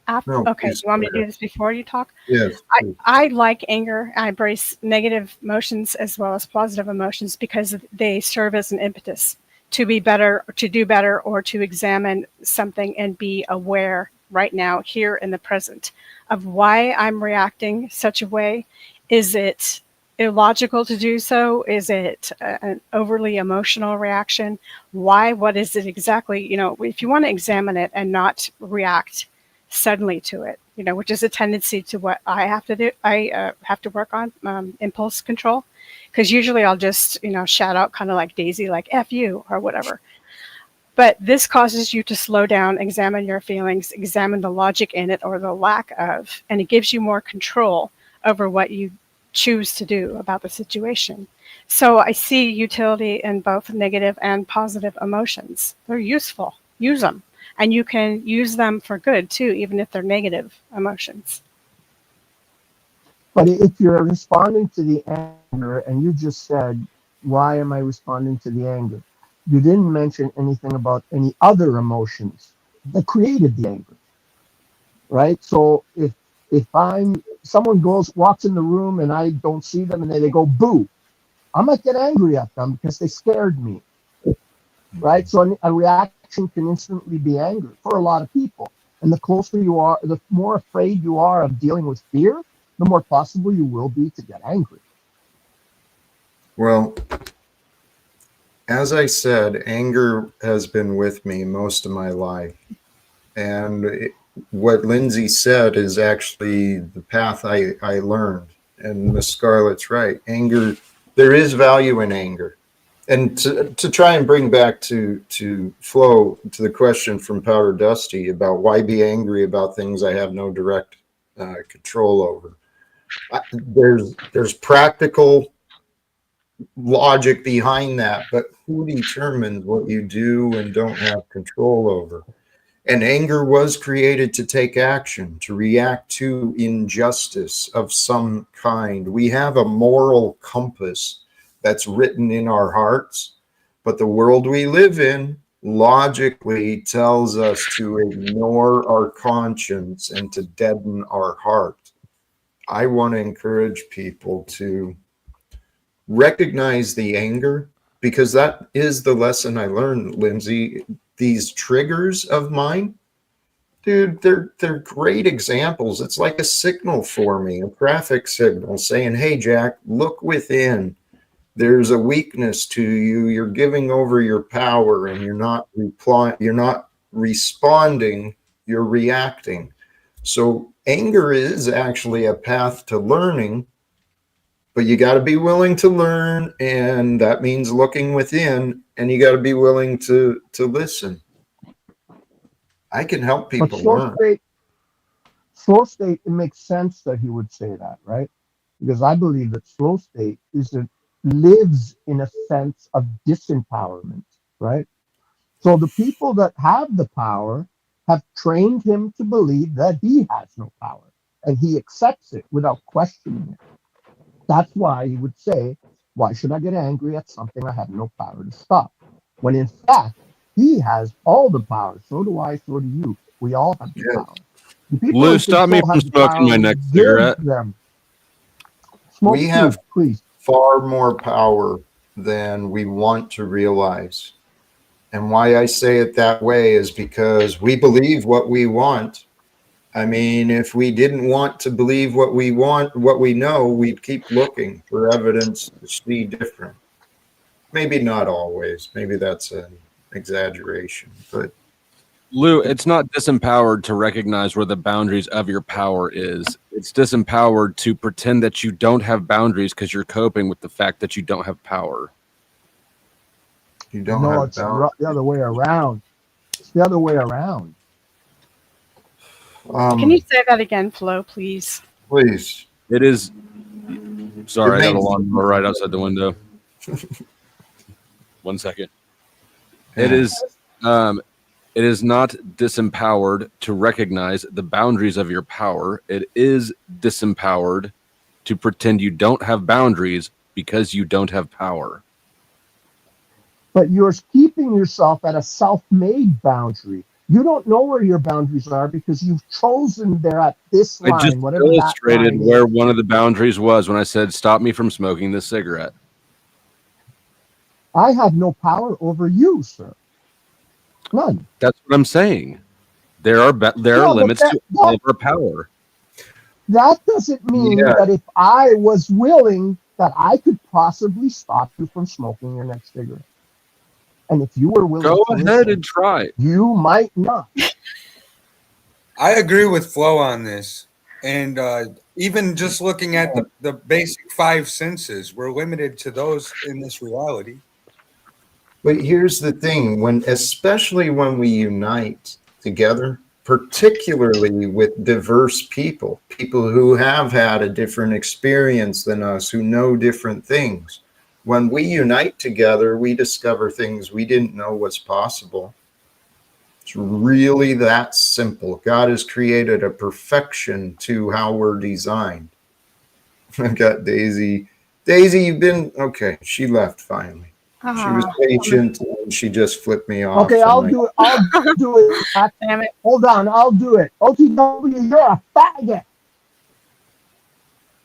After. No, Okay, please you want me go to do ahead. this before you talk? Yes. please. I like anger. I embrace negative emotions as well as positive emotions because they serve as an impetus to be better, to do better, or to examine something and be aware right now, here in the present, of why I'm reacting such a way. Is it illogical to do so? Is it an overly emotional reaction? Why? What is it exactly? You know, if you want to examine it and not react suddenly to it, you know, which is a tendency to what I have to do. I have to work on impulse control, because usually I'll just, you know, shout out kind of like Daisy, like F you or whatever. But this causes you to slow down, examine your feelings, examine the logic in it or the lack of, and it gives you more control over what you choose to do about the situation. So I see utility in both negative and positive emotions. They're useful. Use them. And you can use them for good too, even if they're negative emotions. But if you're responding to the anger, and you just said, "Why am I responding to the anger?" You didn't mention anything about any other emotions that created the anger, right? So if I'm someone walks in the room and I don't see them and they go boo, I might get angry at them because they scared me, right? So a reaction can instantly be anger for a lot of people. And the closer you are, the more afraid you are of dealing with fear, the more possible you will be to get angry. Well, as I said, anger has been with me most of my life. And what Lindsay said is actually the path I learned. And Miss Scarlett's right. Anger, there is value in anger. And to try and bring back to Flo, to the question from Powder Dusty about why be angry about things I have no direct control over. There's practical logic behind that, but who determines what you do and don't have control over? And anger was created to take action, to react to injustice of some kind. We have a moral compass that's written in our hearts, but the world we live in logically tells us to ignore our conscience and to deaden our heart. I want to encourage people to recognize the anger, because that is the lesson I learned, Lindsay. These triggers of mine, dude, they're great examples. It's like a signal for me, a traffic signal saying, hey, Jack, look within. There's a weakness to you. You're giving over your power and you're not responding, you're reacting. So anger is actually a path to learning, but you got to be willing to learn, and that means looking within, and you got to be willing to listen. I can help But people learn. slow state, it makes sense that he would say that, right? Because I believe that slow state lives in a sense of disempowerment, right? So the people that have the power have trained him to believe that he has no power, and he accepts it without questioning it. That's why he would say, why should I get angry at something I have no power to stop? When in fact, he has all the power. So do I, so do you. We all have the Yes. power. The people Lou, in stop me control from have the smoking power my to next give cigarette. them. Smoke We too, have please. far more power than we want to realize. And why I say it that way is because we believe what we want. I mean, if we didn't want to believe what we want, what we know, we'd keep looking for evidence to see different. Maybe not always. Maybe that's an exaggeration, but Lou, it's not disempowered to recognize where the boundaries of your power is. It's disempowered to pretend that you don't have boundaries because you're coping with the fact that you don't have power. you don't No, have it's balance. the other way around. It's the other way around. Can you say that again, Flo, please? Please. It is Sorry, I got a lawnmower right outside the window. 1 second. It is not disempowered to recognize the boundaries of your power. It is disempowered to pretend you don't have boundaries because you don't have power. But you're keeping yourself at a self-made boundary. You don't know where your boundaries are because you've chosen there at this I just line, whatever illustrated that line where is. one of the boundaries was when I said, stop me from smoking this cigarette. I have no power over you, sir. None. That's what I'm saying. There are limits to all of our power. That doesn't mean that if I was willing that I could possibly stop you from smoking your next cigarette. And if you were willing Go to ahead listen, and try. you might not. I agree with Flo on this. And even just looking at the basic 5 senses, we're limited to those in this reality. But here's the thing, especially when we unite together, particularly with diverse people who have had a different experience than us, who know different things. When we unite together, we discover things we didn't know was possible. It's really that simple. God has created a perfection to how we're designed. I've got Daisy. Daisy, you've been okay. She left finally. She was patient and she just flipped me off. Okay, I'll do it. I'll do it. Damn it. Hold on, I'll do it. OTW, you're a faggot.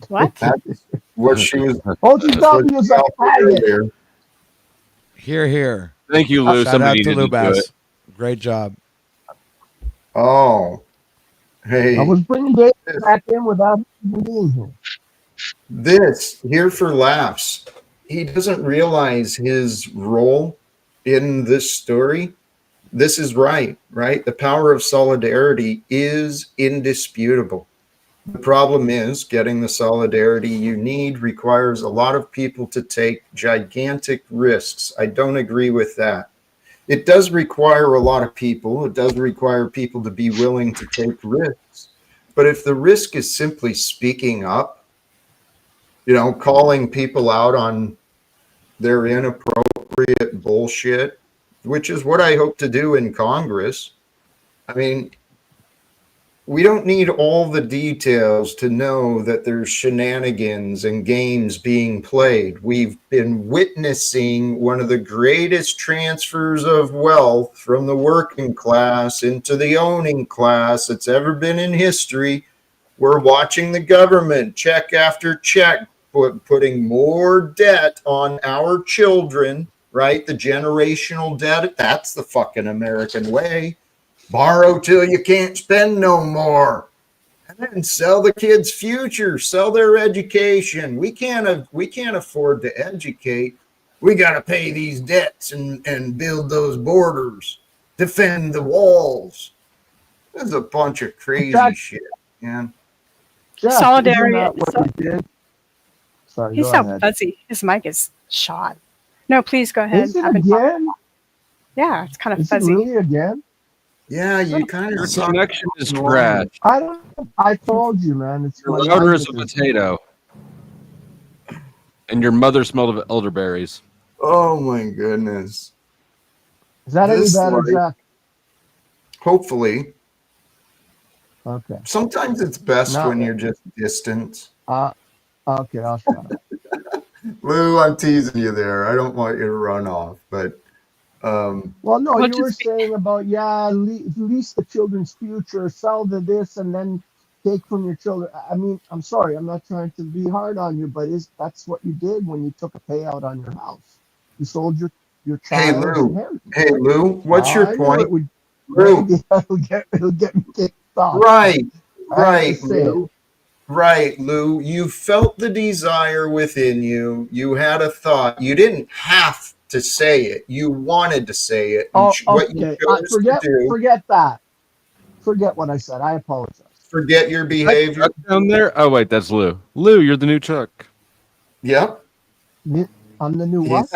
What? That's what she was. OTW is a faggot. Here. Thank you, Lou. Shout out Somebody to needed Lou to do Bass. it. Great job. Oh, hey. I was bringing Dave back in without being here. This here for laughs. He doesn't realize his role in this story. This is right? The power of solidarity is indisputable. The problem is getting the solidarity you need requires a lot of people to take gigantic risks. I don't agree with that. It does require a lot of people. It does require people to be willing to take risks. But if the risk is simply speaking up, calling people out on their inappropriate bullshit, which is what I hope to do in Congress. I mean, we don't need all the details to know that there's shenanigans and games being played. We've been witnessing one of the greatest transfers of wealth from the working class into the owning class that's ever been in history. We're watching the government check after check putting more debt on our children, right? The generational debt. That's the fucking American way. Borrow till you can't spend no more. And then sell the kids' future, sell their education. We can't afford to educate. We got to pay these debts and build those borders, defend the walls. This is a bunch of crazy shit, man. Jeff, Solidarity. Isn't that what we did? Sorry, He's go so ahead. fuzzy. His mic is shot. No, please go ahead. Is it again? Yeah, it's kind of Is fuzzy. it really again? Yeah, you kind Your of connection is trash. I don't. I told you, man. It's Your my router is a language. potato. And your mother smelled of elderberries. Oh my goodness. Is that any This better, light- Jack? Hopefully. Okay. Sometimes it's best No. when you're just distant. Okay, I'll shut up. Lou, I'm teasing you there. I don't want you to run off, but Well, no, Well, you were saying about lease the children's future, sell the this, and then take from your children. I mean, I'm sorry, I'm not trying to be hard on you, but that's what you did when you took a payout on your house. You sold your hey child's Lou, inheritance. What's your I knew point? it would, Lou, maybe it'll get me kicked off. right, I have to say it. Right, Lou. You felt the desire within you. You had a thought. You didn't have to say it. You wanted to say it. And Oh, what you okay. chose to do. Forget that. Forget what I said. I apologize. Forget your behavior. Down there? Oh, wait, that's Lou. Lou, you're the new Chuck. Yep. I'm the new what?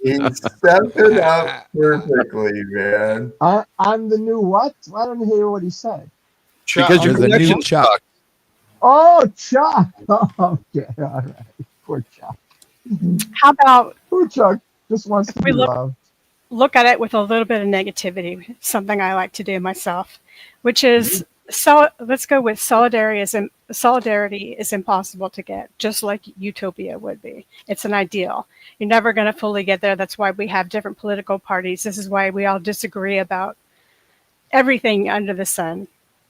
He stepped it up perfectly, man. I'm the new what? I don't hear what he said. Chuck, Because your You're the new connection Chuck. sucks. Oh, Chuck. Okay, all right. Poor Chuck. How about Poor Chuck just wants if to we be loved. look at it with a little bit of negativity, something I like to do myself, which is so let's go with solidarity is impossible to get, just like utopia would be. It's an ideal. You're never going to fully get there. That's why we have different political parties. This is why we all disagree about everything under the sun,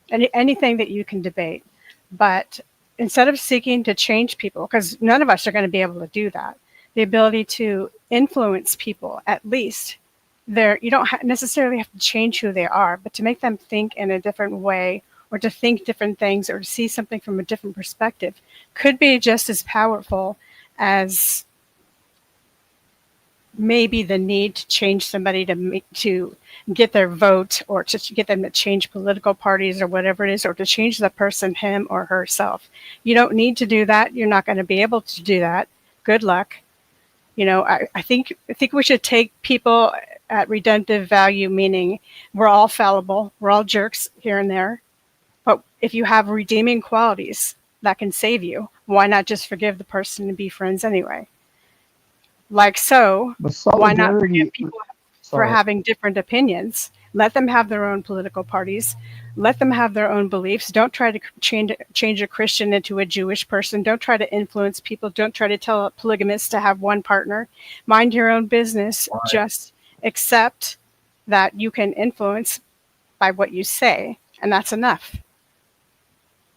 anything that you can debate. But instead of seeking to change people, because none of us are going to be able to do that, the ability to influence people, at least, you don't necessarily have to change who they are, but to make them think in a different way, or to think different things, or to see something from a different perspective, could be just as powerful as maybe the need to change somebody to get their vote, or to get them to change political parties or whatever it is, or to change the person, him or herself. You don't need to do that. You're not going to be able to do that. Good luck. I think we should take people at redemptive value, meaning we're all fallible, we're all jerks here and there. But if you have redeeming qualities that can save you, why not just forgive the person and be friends anyway? Like so, But why not forgive solidarity, people for sorry, having different opinions? Let them have their own political parties. Let them have their own beliefs. Don't try to change a Christian into a Jewish person. Don't try to influence people. Don't try to tell a polygamist to have one partner. Mind your own business. Just accept that you can influence by what you say, and that's enough.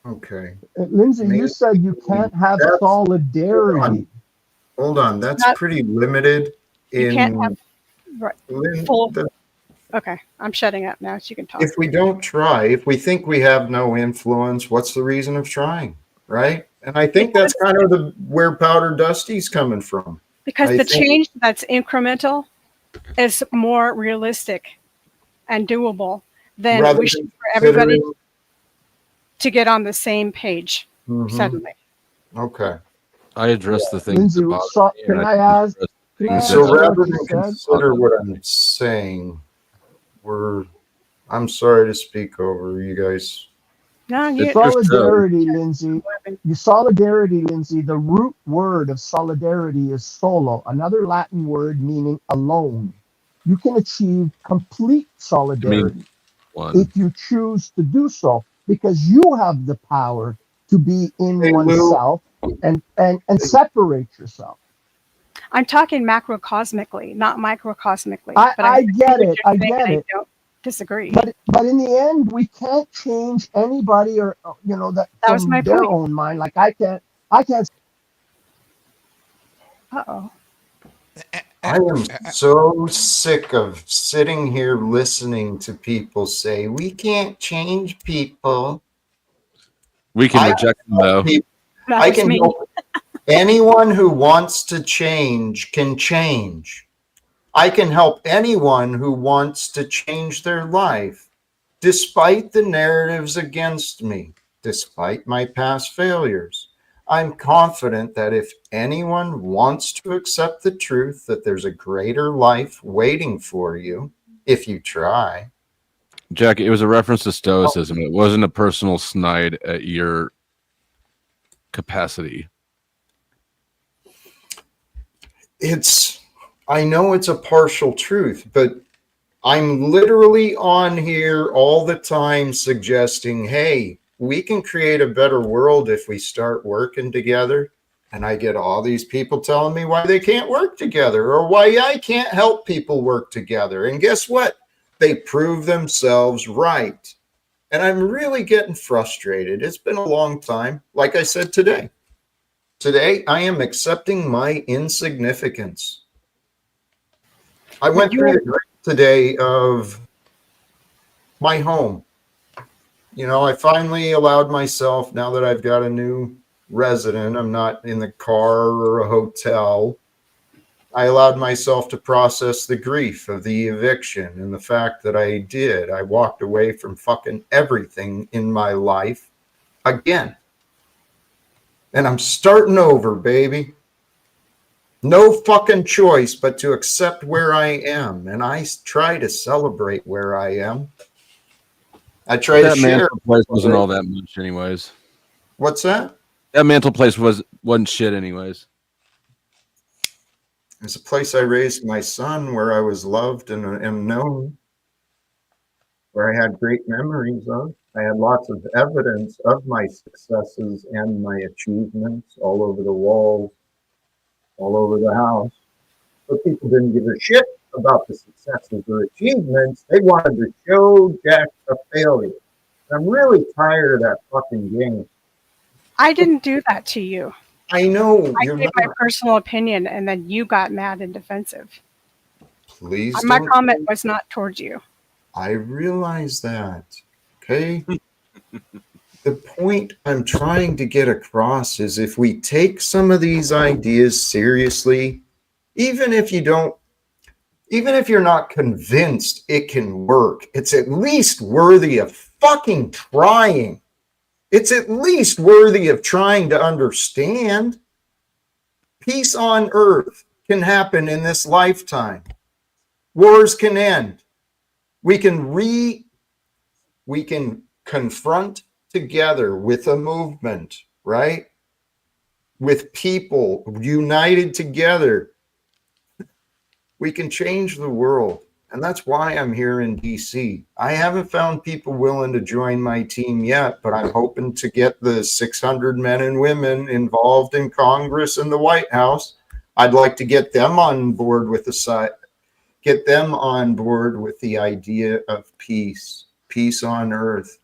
Okay. Lindsay, you said you can't have solidarity. Hold on. That's Not, pretty limited you can't in have full. the, Okay, I'm shutting up now, so you can talk. if we don't try, if we think we have no influence, what's the reason of trying, right? And I think that's kind of where Powder Dusty's coming from. Because the change that's incremental is more realistic and doable than wishing for everybody to get on the same page suddenly. Okay. I address the things Lindsay, that bother me, can I ask? So rather than consider what I'm saying, I'm sorry to speak over you guys. No, solidarity, Lindsay. Lindsay. The root word of solidarity is solo, another Latin word meaning alone. You can achieve complete solidarity if you choose to do so, because you have the power to be in oneself and separate yourself. I'm talking macrocosmically, not microcosmically. I get it. I get it. I don't disagree. But in the end, we can't change anybody, or that was my their point. own mind. Like I can't. Uh-oh. I am so sick of sitting here listening to people say we can't change people. We can reject them, though. I can help. Anyone who wants to change can change. I can help anyone who wants to change their life, despite the narratives against me, despite my past failures. I'm confident that if anyone wants to accept the truth that there's a greater life waiting for you, if you try. Jack, it was a reference to Stoicism. It wasn't a personal snide at your capacity. I know it's a partial truth, but I'm literally on here all the time suggesting, hey, we can create a better world if we start working together. And I get all these people telling me why they can't work together, or why I can't help people work together. And guess what? They prove themselves right. And I'm really getting frustrated. It's been a long time. Like I said today. Today, I am accepting my insignificance. I went through the grief today of my home. I finally allowed myself, now that I've got a new resident, I'm not in the car or a hotel. I allowed myself to process the grief of the eviction and the fact that I walked away from fucking everything in my life again. And I'm starting over, baby. No fucking choice but to accept where I am. And I try to celebrate where I am. I try to share. That place wasn't all that much anyways. What's that? That mantle place wasn't shit anyways. It's a place I raised my son, where I was loved and known, where I had great memories of. I had lots of evidence of my successes and my achievements all over the walls, all over the house. But people didn't give a shit about the successes or achievements. They wanted to show Jack a failure. I'm really tired of that fucking game. I didn't do that to you. I know I you're gave not. my personal opinion, and then you got mad and defensive. Please My don't. comment was not towards you. I realize that. Okay. The point I'm trying to get across is, if we take some of these ideas seriously, even if you're not convinced it can work, it's at least worthy of fucking trying. It's at least worthy of trying to understand. Peace on earth can happen in this lifetime. Wars can end. We can confront together with a movement, right? With people united together, we can change the world. And that's why I'm here in DC. I haven't found people willing to join my team yet, but I'm hoping to get the 600 men and women involved in Congress and the White House. I'd like to get them on board with the idea of peace on earth.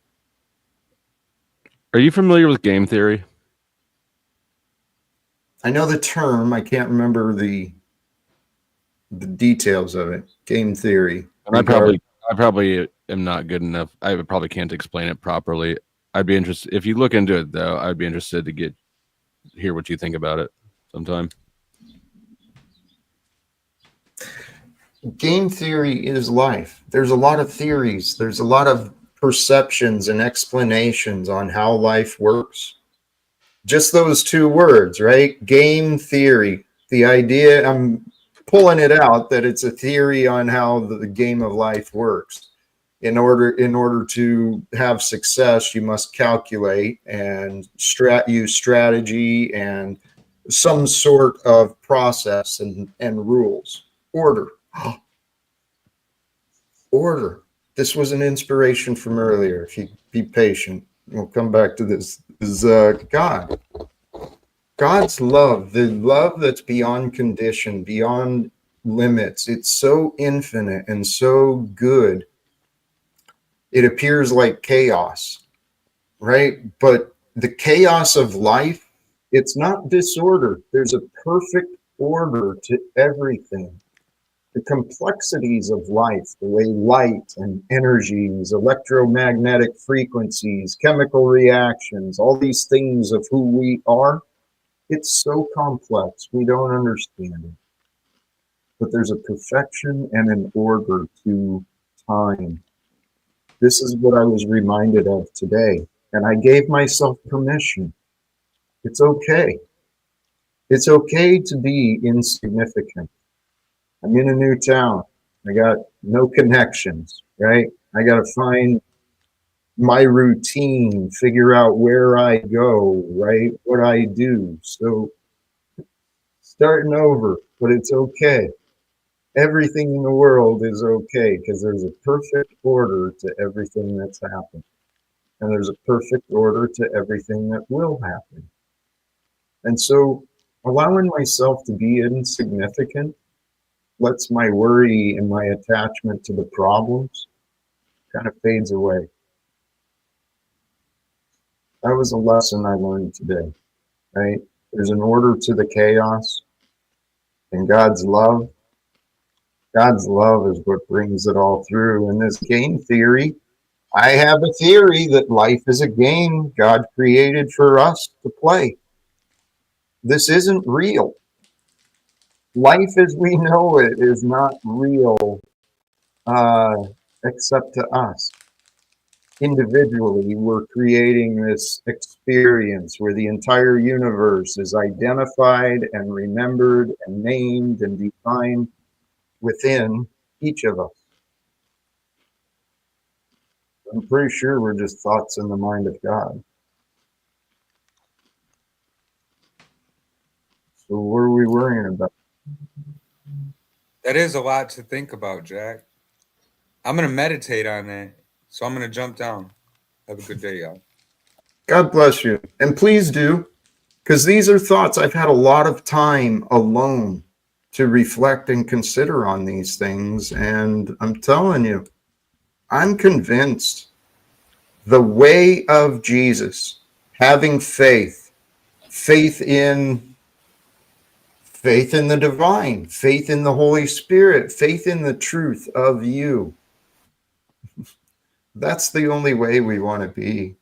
Are you familiar with game theory? I know the term. I can't remember the details of it. Game theory. And I probably am not good enough. I probably can't explain it properly. I'd be interested, if you look into it though. I'd be interested to hear what you think about it sometime. Game theory is life. There's a lot of theories. There's a lot of perceptions and explanations on how life works. Just those two words, right? Game theory. The idea, I'm pulling it out, that it's a theory on how the game of life works. In order to have success, you must calculate and use strategy and some sort of process and rules. Order. Order. This was an inspiration from earlier. If you be patient, we'll come back to this. This is God. God's love, the love that's beyond condition, beyond limits. It's so infinite and so good. It appears like chaos, right? But the chaos of life, it's not disorder. There's a perfect order to everything. The complexities of life, the way light and energies, electromagnetic frequencies, chemical reactions, all these things of who we are, it's so complex, we don't understand it. But there's a perfection and an order to time. This is what I was reminded of today, and I gave myself permission. It's okay. It's okay to be insignificant. I'm in a new town. I got no connections, right? I got to find my routine, figure out where I go, right? What I do. So starting over, but it's okay. Everything in the world is okay, because there's a perfect order to everything that's happened. And there's a perfect order to everything that will happen. And so allowing myself to be insignificant lets my worry and my attachment to the problems kind of fades away. That was a lesson I learned today, right? There's an order to the chaos, and God's love is what brings it all through. In this game theory, I have a theory that life is a game God created for us to play. This isn't real. Life as we know it is not real, except to us. Individually, we're creating this experience where the entire universe is identified and remembered and named and defined within each of us. I'm pretty sure we're just thoughts in the mind of God. So what are we worrying about? That is a lot to think about, Jack. I'm gonna meditate on that. So I'm gonna jump down. Have a good day, y'all. God bless you. And please do, because these are thoughts. I've had a lot of time alone to reflect and consider on these things. And I'm telling you, I'm convinced the way of Jesus, having faith in the divine, faith in the Holy Spirit, faith in the truth of you. That's the only way we want to be.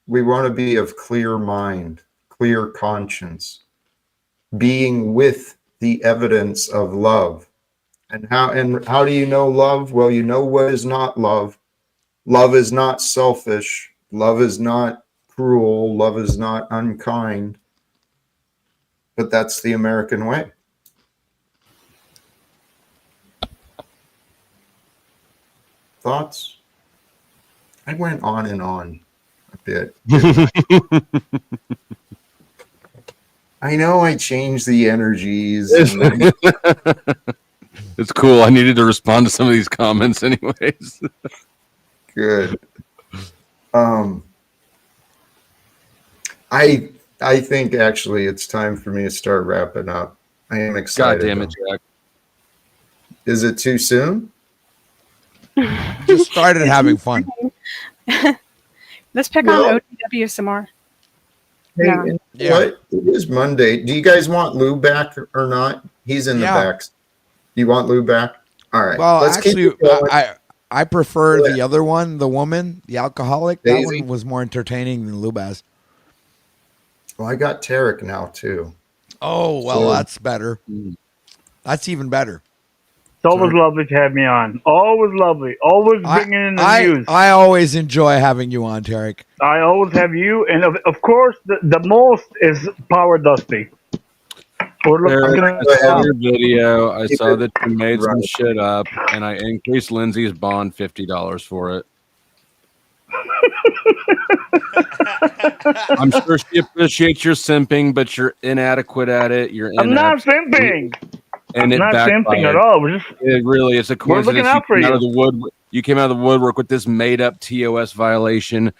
We want to be of clear mind, clear conscience, being with the evidence of love. And how do you know love? Well, you know what is not love. Love is not selfish. Love is not cruel. Love is not unkind. But that's the American way. Thoughts? I went on and on a bit. I know I changed the energies. And It's cool. I needed to respond to some of these comments anyways. good. I think actually it's time for me to start wrapping up. I am excited. God damn it, Jack. Is it too soon? Just started having fun. Let's pick on OTW some more. Hey, Yeah. and what? It is Monday. Do you guys want Lou back or not? He's in the back. You want Lou back? All right. Well, let's actually, keep it going. I prefer the other one, the woman, the alcoholic. Daisy? That one was more entertaining than Lubaz. Well, I got Tarek now too. Oh, well, So- that's better. That's even better. It's always lovely to have me on. Always lovely. Always bringing in the news. I always enjoy having you on, Tarek. I always have you, and of course, the most is Power Dusty. Eric, I saw your video. I saw that you made some shit up, and I increased Lindsay's bond $50 for it. I'm sure she appreciates your simping, but you're inadequate at it. I'm not simping. And it not backfired. simping at all. We're just, it's a coincidence. looking out for you. You came out of the woodwork with this made-up TOS violation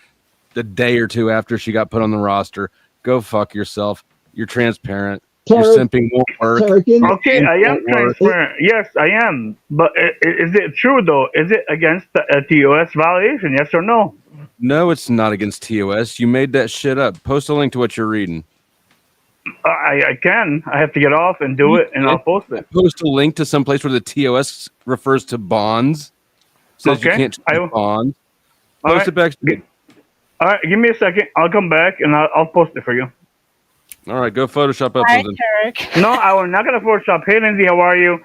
the day or two after she got put on the roster. Go fuck yourself. You're transparent. Your simping won't work. Okay, I am transparent. Yes, I am. But is it true, though? Is it against the TOS violation? Yes or no? No, it's not against TOS. You made that shit up. Post a link to what you're reading. I can. I have to get off and do it, and I'll post it. Post a link to some place where the TOS refers to bonds. Says you can't change bonds. Post it back. All right, give me a second. I'll come back, and I'll post it for you. All right, go Photoshop up something. No, I'm not going to Photoshop. Hey, Lindsay, how are you?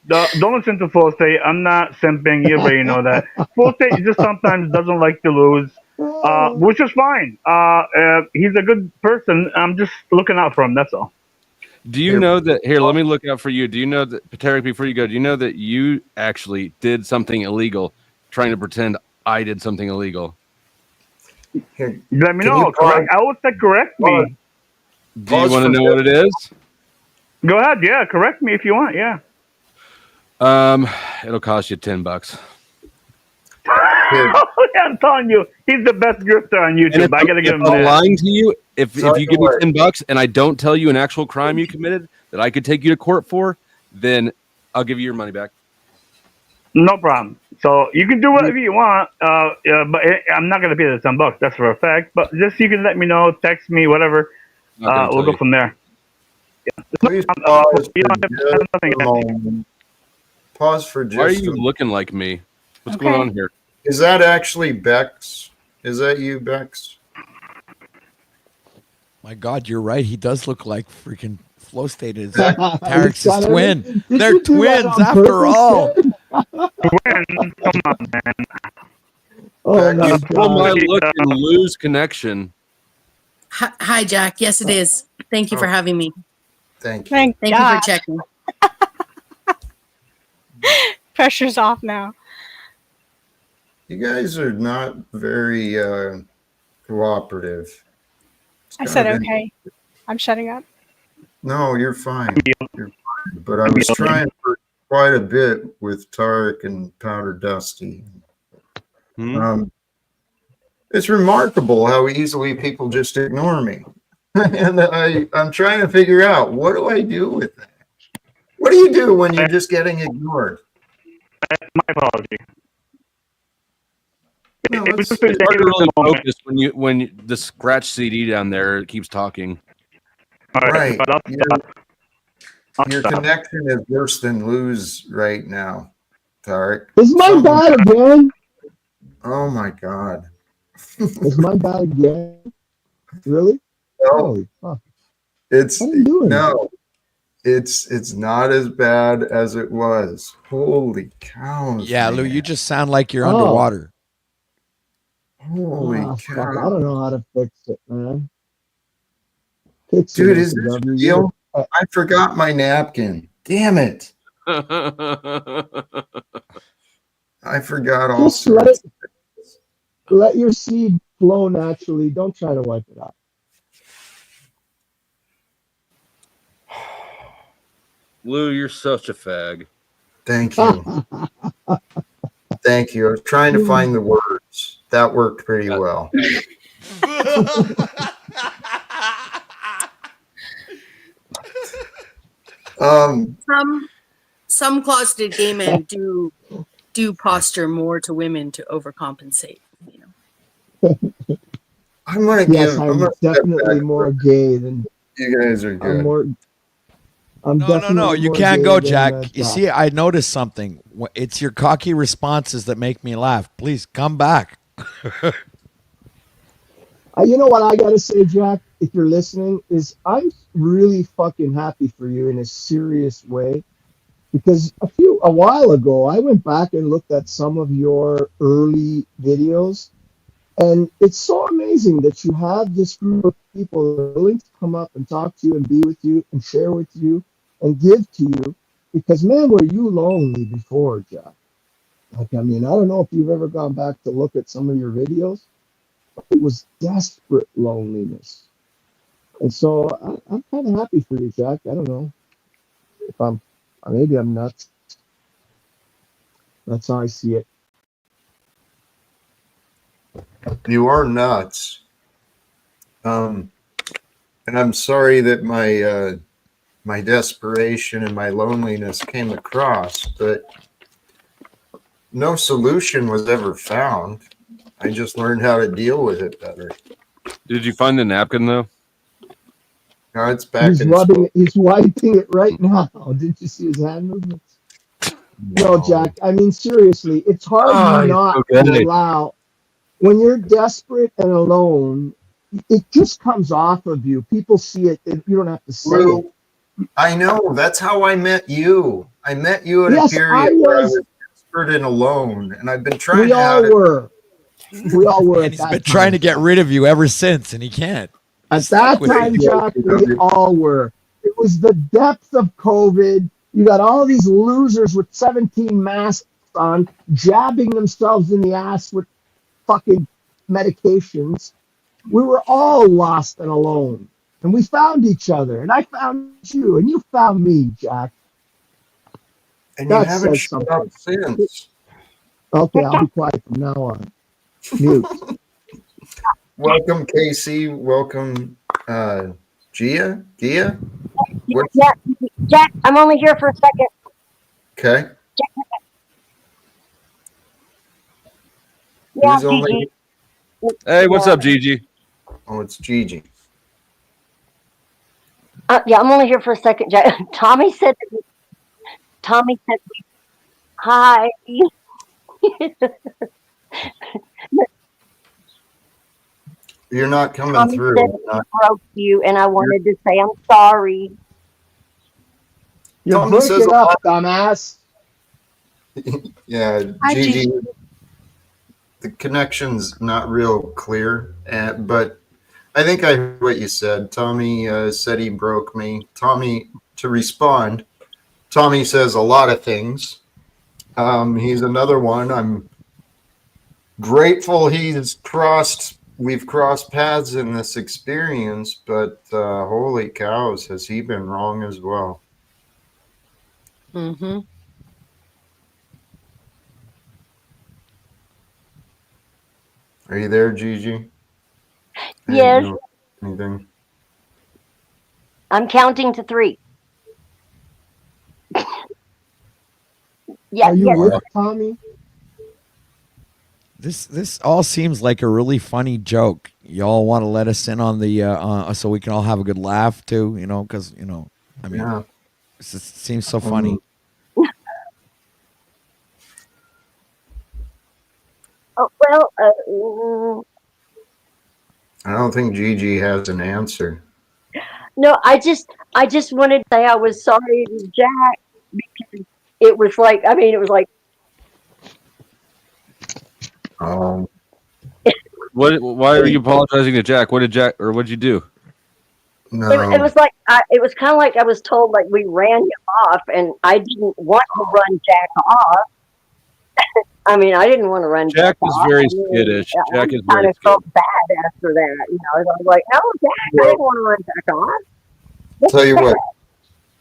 Don't listen to Full State. I'm not simping. You already know that. Full State just sometimes doesn't like to lose, which is fine. He's a good person. I'm just looking out for him. That's all. Do you know that? Here, let me look out for you. Do you know that, Tarek, before you go, do you know that you actually did something illegal, trying to pretend I did something illegal? Let me know. Correct. I would say correct me. Do you want to know what it is? Go ahead. Yeah, correct me if you want. Yeah. It'll cost you $10. I'm telling you, he's the best grifter on YouTube. I gotta give him that. I'm lying to you. If you give me $10 and I don't tell you an actual crime you committed that I could take you to court for, then I'll give you your money back. No problem. So you can do whatever you want, but I'm not gonna pay the $10. That's for a fact. But just you can let me know, text me, whatever. We'll go from there. Yeah. Pause for just. Why are you looking like me? What's going on here? Is that actually Bex? Is that you, Bex? My God, you're right. He does look like freaking Flow State is Tarek's twin. They're twins after all. Twins? Come on, man. You might look and lose connection. Hi, Jack. Yes, it is. Thank you for having me. Thank you. Thank you for checking. Pressure's off now. You guys are not very cooperative. I said okay. I'm shutting up. No, you're fine. You're fine. But I was trying for quite a bit with Tarek and Powder Dusty. It's remarkable how easily people just ignore me. And I'm trying to figure out, what do I do with that? What do you do when you're just getting ignored? My apology. No, It was it's, just a It's hard to really moment. focus when the scratch CD down there keeps talking. All right. but Your connection is worse than Lou's right now, Tarek. Is mine bad again? Oh my God. Is mine bad again? Really? No, Holy fuck. it's What are you doing? no. It's not as bad as it was. Holy cows. Yeah, Lou, man. you just sound like you're Oh. underwater. Holy Ah, cow. fuck, I don't know how to fix it, man. Fix Dude, it, is this SW. real? I forgot my napkin. Damn it. I forgot all Just let sorts. let your seed flow naturally. Don't try to wipe it out. Lou, you're such a fag. Thank you. Thank you. I was trying to find the words. That worked pretty well. Some closeted gay men do posture more to women to overcompensate. You know. I'm gonna Yes, I'm I'm gonna definitely more gay than you guys are good. I'm No, definitely you more can't gay go, than, Jack. You see, I noticed something. It's your cocky responses that make me laugh. Please come back. You know what I gotta say, Jack, if you're listening, is I'm really fucking happy for you in a serious way. Because a while ago I went back and looked at some of your early videos, and it's so amazing that you have this group of people that are willing to come up and talk to you and be with you and share with you and give to you. Because man, were you lonely before, Jack? Like, I mean, I don't know if you've ever gone back to look at some of your videos. It was desperate loneliness. And so I'm kind of happy for you, Jack. I don't know if maybe I'm nuts. That's how I see it. You are nuts. And I'm sorry that my desperation and my loneliness came across, but no solution was ever found. I just learned how to deal with it better. Did you find the napkin though? Now it's back He's in rubbing it. He's wiping it right now. Did you see his hand movements? No, Jack. I mean, seriously, it's hard not to allow when you're desperate and alone. It just comes off of you. People see it. You don't have to say it. I know. That's how I met you. I met you at Yes, a period where I was desperate and alone, and I've been trying. We all were. We all were. And he's been trying to get rid of you ever since, and he can't. At that time, Jack, we all were. It was the depth of COVID. You got all these losers with 17 masks on, jabbing themselves in the ass with fucking medications. We were all lost and alone. And we found each other. And I found you. And you found me, Jack. And you haven't shut up since. Okay, I'll be quiet from now on. Mute. Welcome, Casey. Welcome, Gia? Yeah, Jack, I'm only here for a second. Okay. Yeah, Gigi. Hey, what's up, Gigi? Oh, it's Gigi. Yeah, I'm only here for a second, Jack. Tommy said, hi. You're not coming Tommy through. said he broke you, and I wanted to say I'm sorry. You're breaking up, dumbass. Yeah, Gigi. The connection's not real clear, but I think I heard what you said. Tommy said he broke me. Tommy, to respond, Tommy says a lot of things. He's another one. I'm grateful he's crossed we've crossed paths in this experience, but holy cows, has he been wrong as well? Mm-hmm. Are you there, Gigi? I didn't Yes, know anything. I'm counting to 3. Yeah, Are you yes. with Tommy? This all seems like a really funny joke. Y'all want to let us in on the so we can all have a good laugh too, because I mean, Yeah. it seems so funny. Oh, well, I don't think Gigi has an answer. no, I just wanted to say I was sorry to Jack because it was like, I mean, it was like, Um, Why are you apologizing to Jack? What did you do? no. it was like, it was kind of like I was told like we ran him off, and I didn't want to run Jack off. I mean, I didn't want to run Jack is off. very I mean, skittish. I Jack is kind very of felt bad after that. I was like, no, Jack, I didn't want to run Jack off. Tell you what,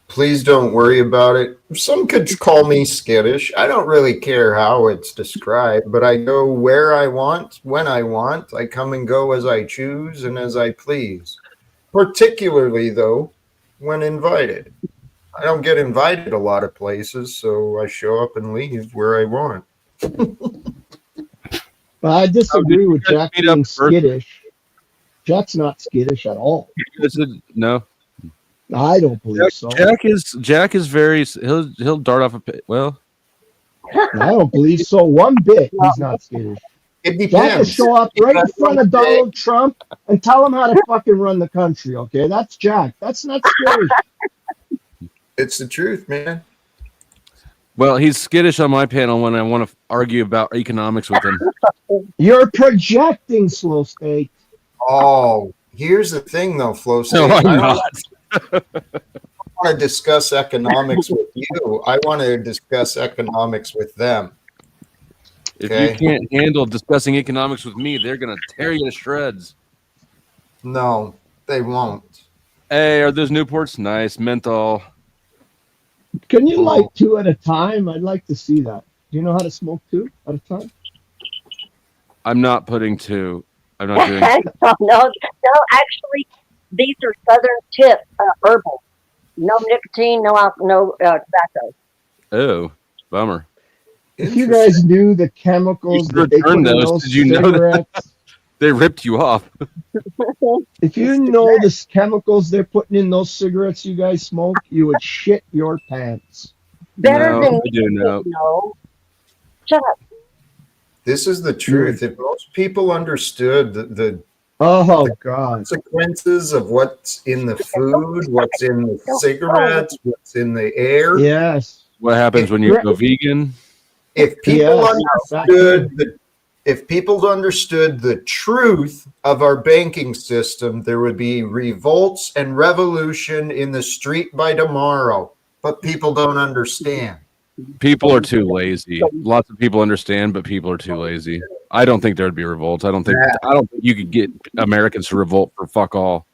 please don't worry about it. Some could call me skittish. I don't really care how it's described, but I go where I want, when I want. I come and go as I choose and as I please. Particularly, though, when invited. I don't get invited a lot of places, so I show up and leave where I want. But I disagree with Jack meet up being first? skittish. Jack's not skittish at all. No. I don't believe so. Jack is very. He'll dart off well. I don't believe so one bit. He's not skittish. It Jack will depends. show up right in front of Donald Trump and tell him how to fucking run the country. Okay, that's Jack. That's not skittish. It's the truth, man. Well, he's skittish on my panel when I want to argue about economics with him. You're projecting, Slow State. Oh, here's the thing, though, Flo State. No, I'm I not. don't want to discuss economics with you. I want to discuss economics with them. If Okay? you can't handle discussing economics with me, they're gonna tear you to shreds. No, they won't. Hey, are those Newports? Nice. Menthol. Can you light 2 at a time? I'd like to see that. Do you know how to smoke 2 at a time? I'm not putting 2. I'm not doing no, actually, these are Southern Tip herbal. No nicotine, no tobacco. Oh, bummer. If you guys knew the chemicals that they put in those Did you know cigarettes, that? They ripped you off. if you know the chemicals they're putting in those cigarettes you guys smoke, you would shit your pants. Better than I do know. No. Shut up. This is the truth. If most people understood the consequences of what's in the food, what's in the cigarettes, what's in the air. Yes. What happens when you go vegan? If people understood the truth of our banking system, there would be revolts and revolution in the street by tomorrow. But people don't understand. People are too lazy. Lots of people understand, but people are too lazy. I don't think there'd be revolts. I don't think you could get Americans to revolt for fuck all.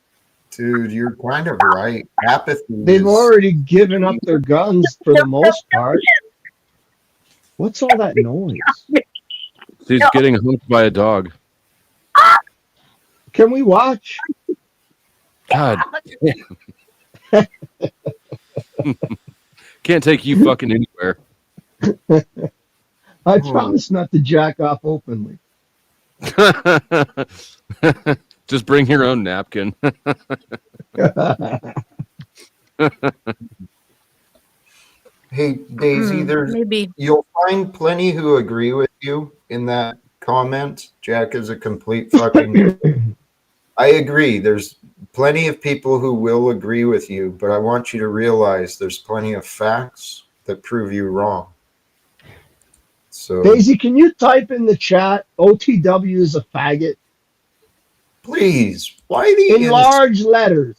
Dude, you're kind of right. Apathy. They've already given up their guns for the most part. What's all that noise? He's getting humped by a dog. Can we watch? God. Can't take you fucking anywhere. I promise not to jack off openly. Just bring your own napkin. Hey, Daisy, you'll find plenty who agree with you in that comment. Jack is a complete fucking... I agree. There's plenty of people who will agree with you, but I want you to realize there's plenty of facts that prove you wrong. So, Daisy, can you type in the chat, OTW is a faggot? Please. Why the in large letters?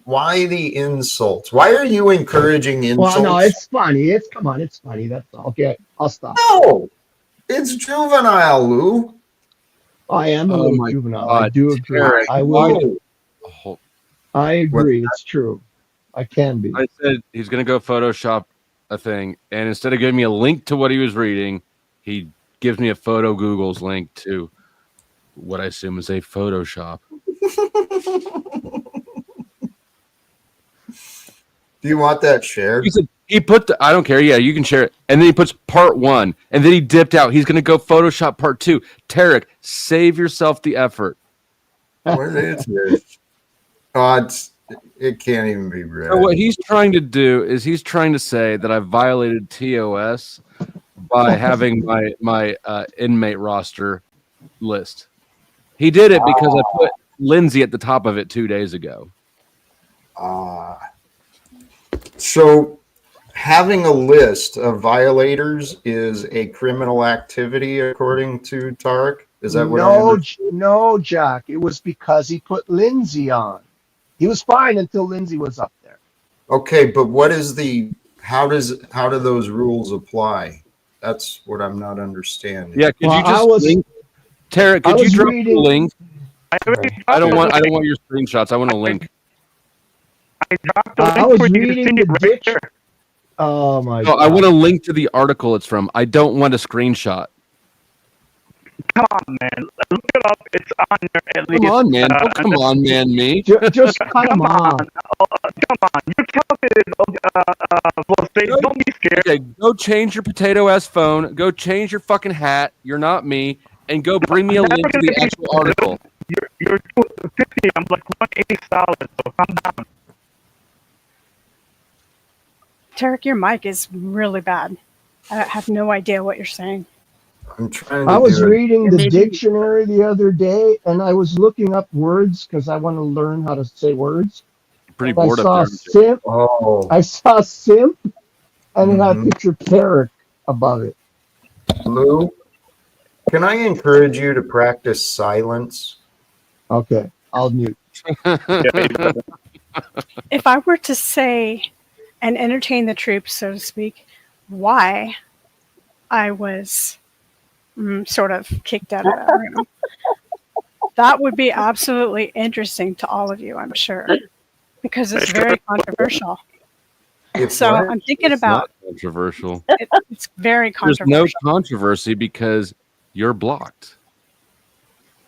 Why the insults? Why are you encouraging insults? Well, no, it's funny. Come on, it's funny. That's all. Okay, I'll stop. No, it's juvenile, Lou. I am a Oh little my juvenile. I God, do agree. Tarek, I why? will. Oh, I What? agree. It's true. I can be. I said he's going to go Photoshop a thing, and instead of giving me a link to what he was reading, he gives me a photo Google's link to what I assume is a Photoshop. Do you want that shared? He said he put I don't care. Yeah, you can share it. And then he puts part 1, and then he dipped out. He's going to go Photoshop part 2. Tarek, save yourself the effort. What is this? Oh, it can't even be read. So what he's trying to do is he's trying to say that I violated TOS by having my inmate roster list. He did it because I put Lindsay at the top of it 2 days ago. So having a list of violators is a criminal activity, according to Tarek. Is that what I understand? No, Jack. It was because he put Lindsay on. He was fine until Lindsay was up there. Okay, but what is how do those rules apply? That's what I'm not understanding. Yeah, could you just link? Tarek, could you drop the link? I don't want your screenshots. I want a link. I was reading the dictionary. Oh my God! I want a link to the article it's from. I don't want a screenshot. Come on, man. Look it up. It's on there at least. Come on, man. Don't come on, man, me. Just come on. Come on. You calculated. Don't be scared. Okay, go change your potato-ass phone. Go change your fucking hat. You're not me. And go bring me a link to the actual article. You're 250. I'm like 180 solid. So calm down. Tarek, your mic is really bad. I have no idea what you're saying. I'm trying to I was reading the dictionary the other day, and I was looking up words because I want to learn how to say words. Pretty bored up there. Simp. Oh. I saw simp, and it had a picture of Tarek above it. Lou, can I encourage you to practice silence? Okay, I'll mute. If I were to say and entertain the troops, so to speak, why I was sort of kicked out of that room, that would be absolutely interesting to all of you, I'm sure, because it's very controversial. I'm thinking about controversial. It's very controversial. There's no controversy because you're blocked.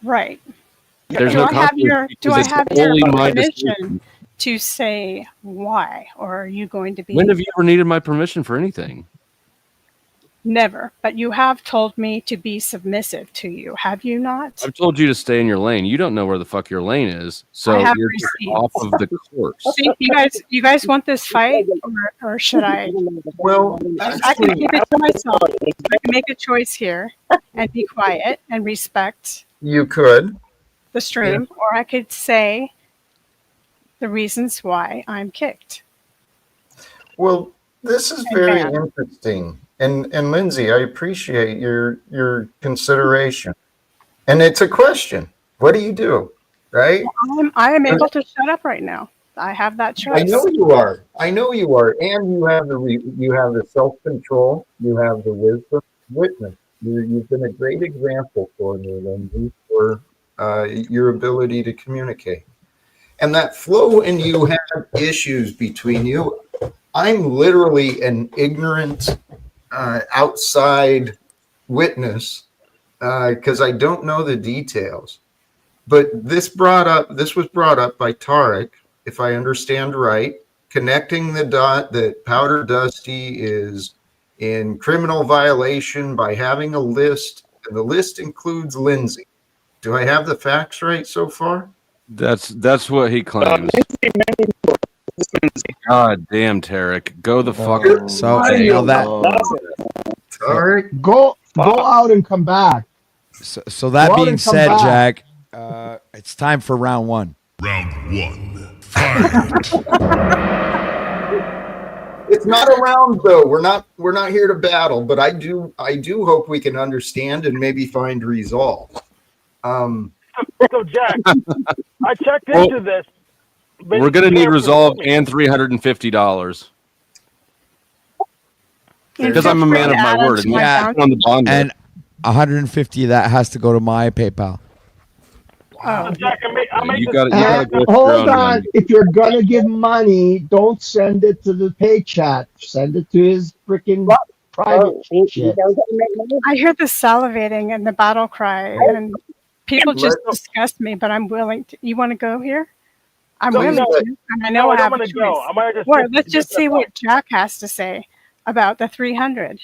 Right. There's do no I have your my permission decision to say why, or are you going to be? When have you ever needed my permission for anything? Never, but you have told me to be submissive to you, have you not? I've told you to stay in your lane. You don't know where the fuck your lane is, so you're just off of the course. See, you guys want this fight, or should I? Well, I can keep it to myself. I can make a choice here and be quiet and respect. You could. The stream, or I could say the reasons why I'm kicked. Well, this is very interesting. And Lindsay, I appreciate your consideration. And it's a question. What do you do? Right? I am able to shut up right now. I have that choice. I know you are. And you have the self-control. You have the wisdom, witness. You've been a great example for me, Lindsay, for your ability to communicate. And that flow, and you have issues between you. I'm literally an ignorant outside witness because I don't know the details. But this was brought up by Tarek, if I understand right, connecting the dot that Powder Dusty is in criminal violation by having a list, and the list includes Lindsay. Do I have the facts right so far? That's what he claims. God damn, Tarek, go the fuck. So that Tarek, go out and come back. So that being said, Jack, it's time for round one. Round one, fight. It's not a round though. We're not here to battle, but I do hope we can understand and maybe find resolve. So Jack, I checked into this. We're gonna need resolve and $350 because I'm a man of my word. And on the bond, and 150 of that has to go to my PayPal. Oh, Jack, I made You this. got to. You got to go with your Hold own on. money. If you're gonna give money, don't send it to the pay chat. Send it to his freaking private Well, he shit. knows how to make money. I hear the salivating and the battle cry, and people just Let, disgust me. But I'm willing to. You want to go here? I'm No, willing no, to, and I know no, I I don't have a want to go. choice. I want to Or just let's get just to the see point. what Jack has to say about the 300.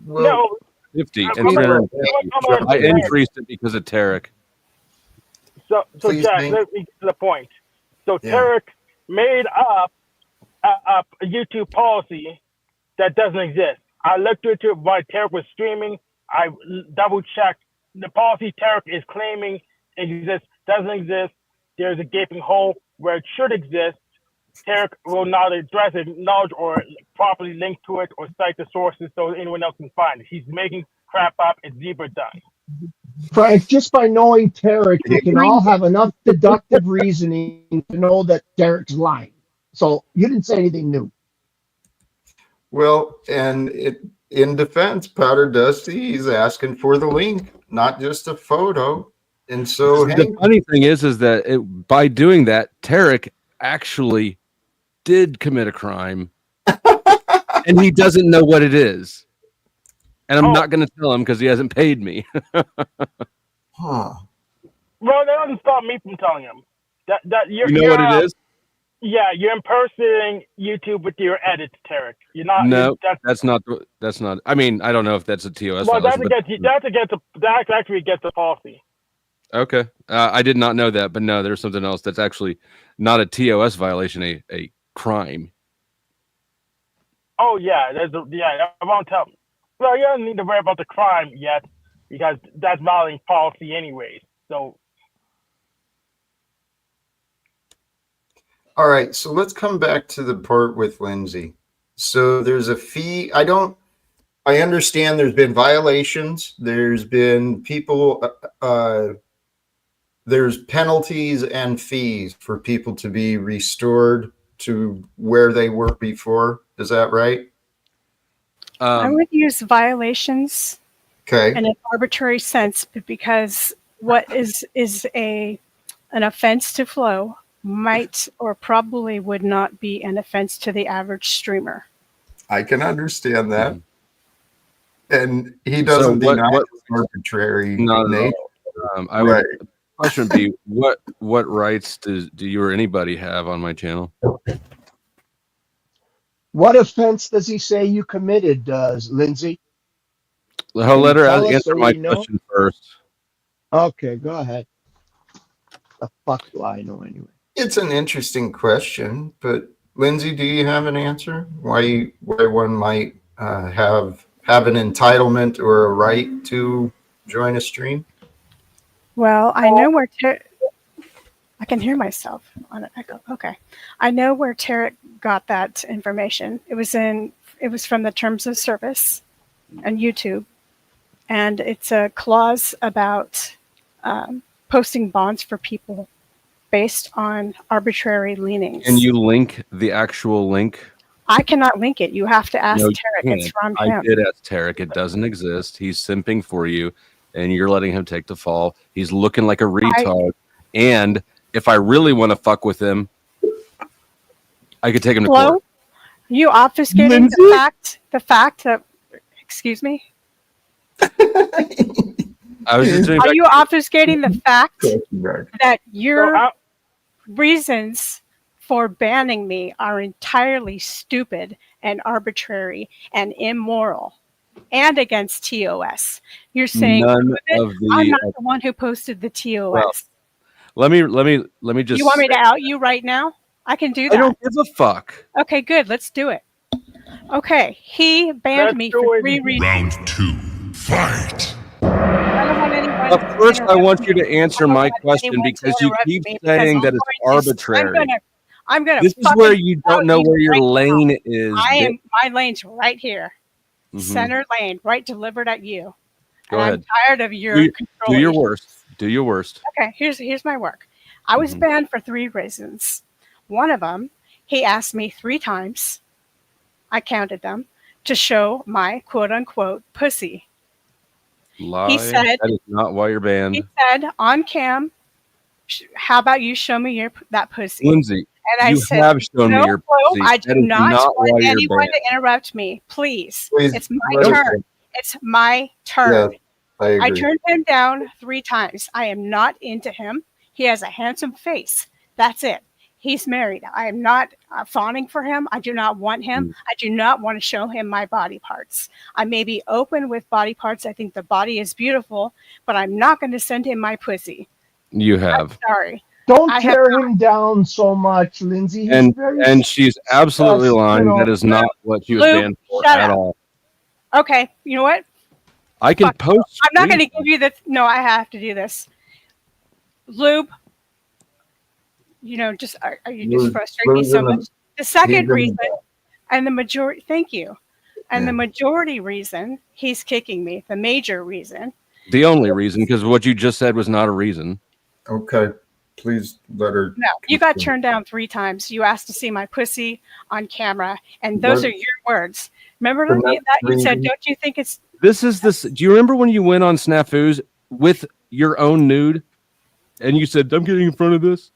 well, No, 50 I'm and gonna, 350. I'm gonna I understand. increased it because of Tarek. So please, Jack, Nate. let me get to the point. So Yeah. Tarek made up a YouTube policy that doesn't exist. I looked into it while Tarek was streaming. I double checked. The policy Tarek is claiming exists doesn't exist. There's a gaping hole where it should exist. Tarek will not address it, acknowledge, or properly link to it or cite the sources so anyone else can find it. He's making crap up. It's zebra done. Frank, just by knowing Tarek, He we can all have enough deductive reasoning to know that Tarek's lying. So you didn't say anything new. Well, and in defense, Powder Dusty, he's asking for the link, not just a photo. And so, The Hank, funny thing is that by doing that, Tarek actually did commit a crime, and he doesn't know what it is. And I'm not going to tell him because he hasn't paid me. huh? Well, that doesn't stop me from telling him that You know what it is? Yeah, you're impersonating YouTube with your edits, Tarek. You're not. No, that's not. I mean, I don't know if that's a TOS Well, violation. that's actually against the policy. Okay, I did not know that, but no, there's something else that's actually not a TOS violation, a crime. Oh yeah, I won't tell. Well, you don't need to worry about the crime yet because that's violating policy anyways. So. All right, so let's come back to the part with Lindsay. So there's a fee. I understand there's been violations. There's been people, there's penalties and fees for people to be restored to where they were before. Is that right? I would use violations Okay. in an arbitrary sense, but because what is an offense to Flow might or probably would not be an offense to the average streamer. I can understand that. And he doesn't deny it's arbitrary. Not Nate. at all. I would. Question would be what rights do you or anybody have on my channel? What offense does he say you committed, Lindsay? I'll let her answer my question first. Okay, go ahead. The fuck do I know anyway? It's an interesting question, but Lindsay, do you have an answer? Why one might have an entitlement or a right to join a stream? Well, I know where I can hear myself on an echo. Okay, I know where Tarek got that information. It was from the terms of service and YouTube, and it's a clause about posting bonds for people based on arbitrary leanings. Can you link the actual link? I cannot link it. You have to ask Tarek. It's from him. I did ask Tarek. It doesn't exist. He's simping for you, and you're letting him take the fall. He's looking like a retard. And if I really want to fuck with him, I could take him to court. You obfuscating Lindsay? the fact that, excuse me? I was just doing Are you obfuscating the fact that your reasons for banning me are entirely stupid and arbitrary and immoral and against TOS? You're saying I'm not the one who posted the TOS. Well, let me just. You want me to out you right now? I can do that. I don't give a fuck. Okay, good. Let's do it. Okay, he banned me for 3 reasons. Round 2, fight. I don't want anyone But first, I want you to answer my question because you keep saying that it's arbitrary. I'm gonna. This is where you don't know where your lane is. My lane's right here, center lane, right delivered at you. Go ahead. I'm tired of your control. Do your worst. Do your worst. Okay, here's my work. I was banned for 3 reasons. One of them, he asked me 3 times. I counted them to show my quote unquote pussy. Lie. He said that is not why you're banned. He said on cam How about you show me that pussy? Lindsay, And I you said, have shown me no, your Flo, pussy. I do That is not not want why you're anyone banned. to interrupt me. Please. Please It's my let Nope. her turn. It's my turn. Yeah, I I agree. turned him down 3 times. I am not into him. He has a handsome face. That's it. He's married. I am not fawning for him. I do not want him. I do not want to show him my body parts. I may be open with body parts. I think the body is beautiful, but I'm not going to send him my pussy. You have. Sorry. Don't I have tear him down so much, Lindsay. He's And very she's absolutely lying. That is not what she was Lou, banned for shut at up. all. Okay, you know what? I can Fuck. post. I'm not going to screenshots. give you the. No, I have to do this. Lube, just are you just frustrating me so much? The second reason, and the majority. Thank you. And the majority reason he's kicking me, the major reason. The only reason, because what you just said was not a reason. Okay, please let her. No, you got turned down 3 times. You asked to see my pussy on camera, and those are your words. Remember that you said, "Don't you think it's?" This. Do you remember when you went on Snafus with your own nude, and you said, "I'm getting in front of this"?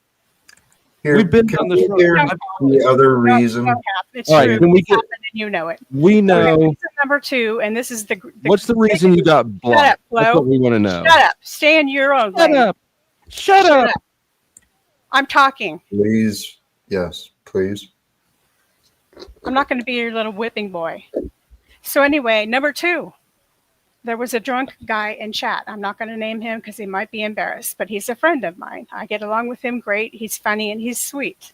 We've been on this road. The other reason. It's All right, true. can we It's get? happened, and you know it. We know. Okay, reason number 2, and this is the What's the reason you got blocked? Shut up, Flo. That's what we want to know. Shut up. Stay in your own lane. Shut up. Shut up. I'm talking. Please, yes, please. I'm not going to be your little whipping boy. So anyway, number 2, there was a drunk guy in chat. I'm not going to name him because he might be embarrassed, but he's a friend of mine. I get along with him great. He's funny and he's sweet.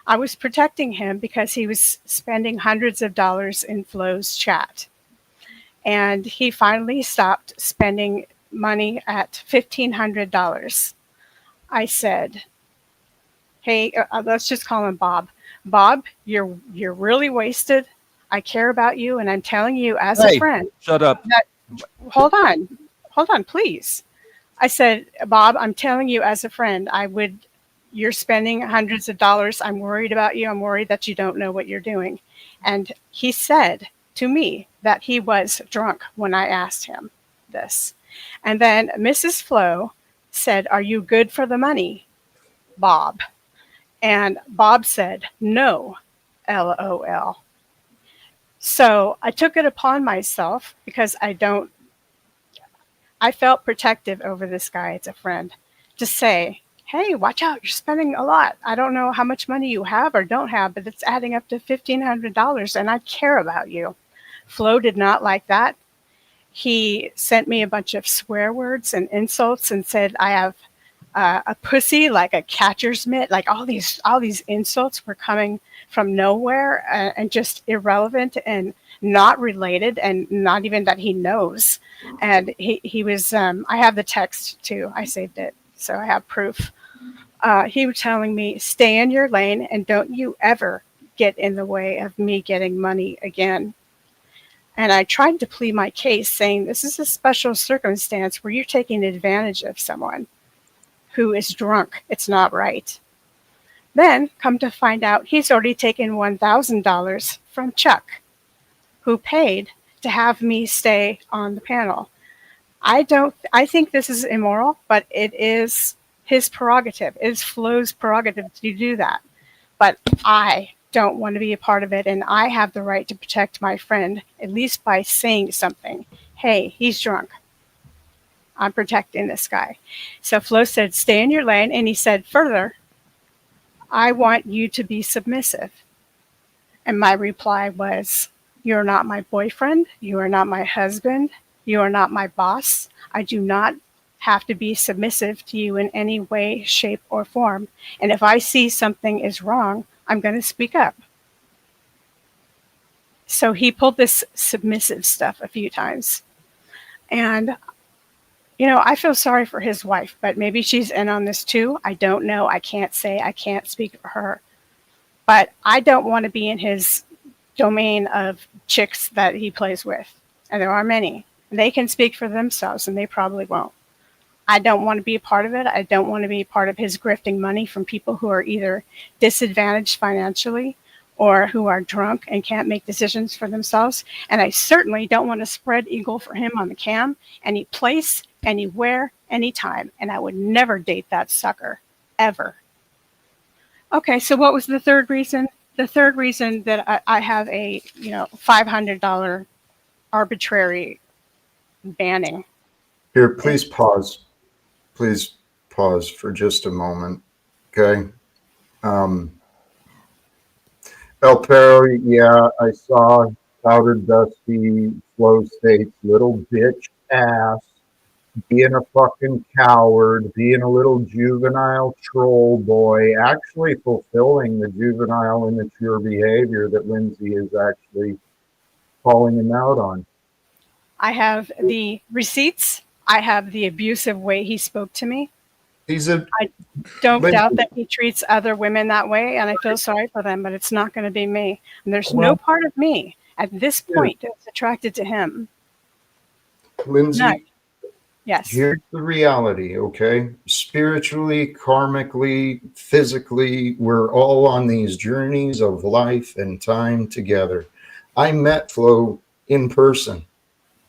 I was protecting him because he was spending hundreds of dollars in Flo's chat. And he finally stopped spending money at $1,500. I said, hey, let's just call him Bob. Bob, you're really wasted. I care about you, and I'm telling you as a friend. Shut up. Hold on, please. I said, Bob, I'm telling you as a friend, you're spending hundreds of dollars. I'm worried about you. I'm worried that you don't know what you're doing. And he said to me that he was drunk when I asked him this. And then Mrs. Flo said, are you good for the money, Bob? And Bob said, no, LOL. So I took it upon myself because I felt protective over this guy as a friend to say, hey, watch out, you're spending a lot. I don't know how much money you have or don't have, but it's adding up to $1,500 and I care about you. Flo did not like that. He sent me a bunch of swear words and insults and said, I have a pussy like a catcher's mitt. Like all these insults were coming from nowhere and just irrelevant and not related and not even that he knows. And he was, I have the text too. I saved it. So I have proof. He was telling me, stay in your lane and don't you ever get in the way of me getting money again. And I tried to plead my case saying, this is a special circumstance where you're taking advantage of someone who is drunk. It's not right. Then come to find out he's already taken $1,000 from Chuck, who paid to have me stay on the panel. I think this is immoral, but it is his prerogative. It is Flo's prerogative to do that. But I don't want to be a part of it, and I have the right to protect my friend, at least by saying something. Hey, he's drunk. I'm protecting this guy. So Flo said, stay in your lane. And he said further, I want you to be submissive. And my reply was, you're not my boyfriend. You are not my husband. You are not my boss. I do not have to be submissive to you in any way, shape, or form. And if I see something is wrong, I'm going to speak up. So he pulled this submissive stuff a few times. And I feel sorry for his wife, but maybe she's in on this too. I don't know. I can't say. I can't speak for her. But I don't want to be in his domain of chicks that he plays with. And there are many. They can speak for themselves, and they probably won't. I don't want to be a part of it. I don't want to be part of his grifting money from people who are either disadvantaged financially or who are drunk and can't make decisions for themselves. And I certainly don't want to spread eagle for him on the cam, any place, anywhere, anytime. And I would never date that sucker. ever. Okay, so what was the third reason? The third reason that I have a $500 arbitrary banning. Here, please pause. Please pause for just a moment. Okay. El Perro, yeah, I saw Powdered Dusty Flow State's little bitch ass being a fucking coward, being a little juvenile troll boy, actually fulfilling the juvenile immature behavior that Lindsay is actually calling him out on. I have the receipts. I have the abusive way he spoke to me. I don't doubt that he treats other women that way, and I feel sorry for them, but it's not going to be me. And there's no part of me at this point that's attracted to him. Lindsay, no. Yes. Here's the reality, okay? Spiritually, karmically, physically, we're all on these journeys of life and time together. I met Flo in person.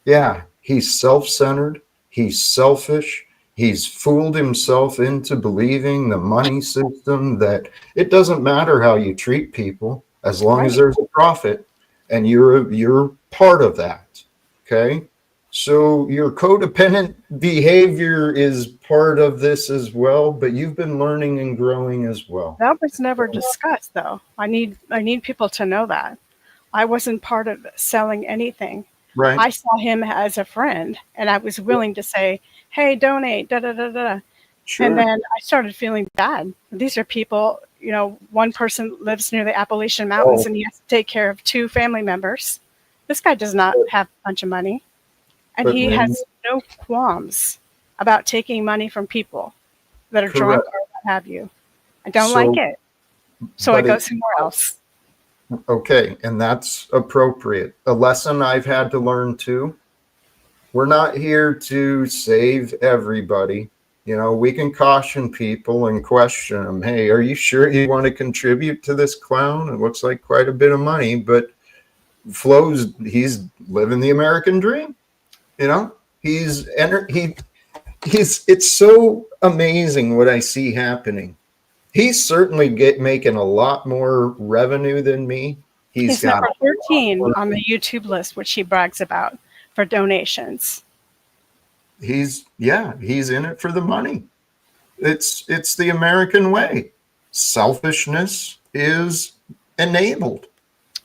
Yeah, he's self-centered, he's selfish, he's fooled himself into believing the money system that it doesn't matter how you treat people as long as there's a profit, and you're part of that, okay? So your codependent behavior is part of this as well, but you've been learning and growing as well. That was never discussed, though. I need people to know that. I wasn't part of selling anything. Right. I saw him as a friend, and I was willing to say, hey, donate, da-da-da-da. Sure. And then I started feeling bad. These are people, one person lives near the Appalachian Mountains, and he has to take care of 2 family members. This guy does not have a bunch of money. And he has no qualms about taking money from people that are drunk or what have you. I don't like it. So I go somewhere else. Okay, and that's appropriate. A lesson I've had to learn too. We're not here to save everybody. We can caution people and question them. Hey, are you sure you want to contribute to this clown? It looks like quite a bit of money, but he's living the American dream. It's so amazing what I see happening. He's certainly making a lot more revenue than me. He's number 13 on the YouTube list, which he brags about for donations. He's in it for the money. It's the American way. Selfishness is enabled.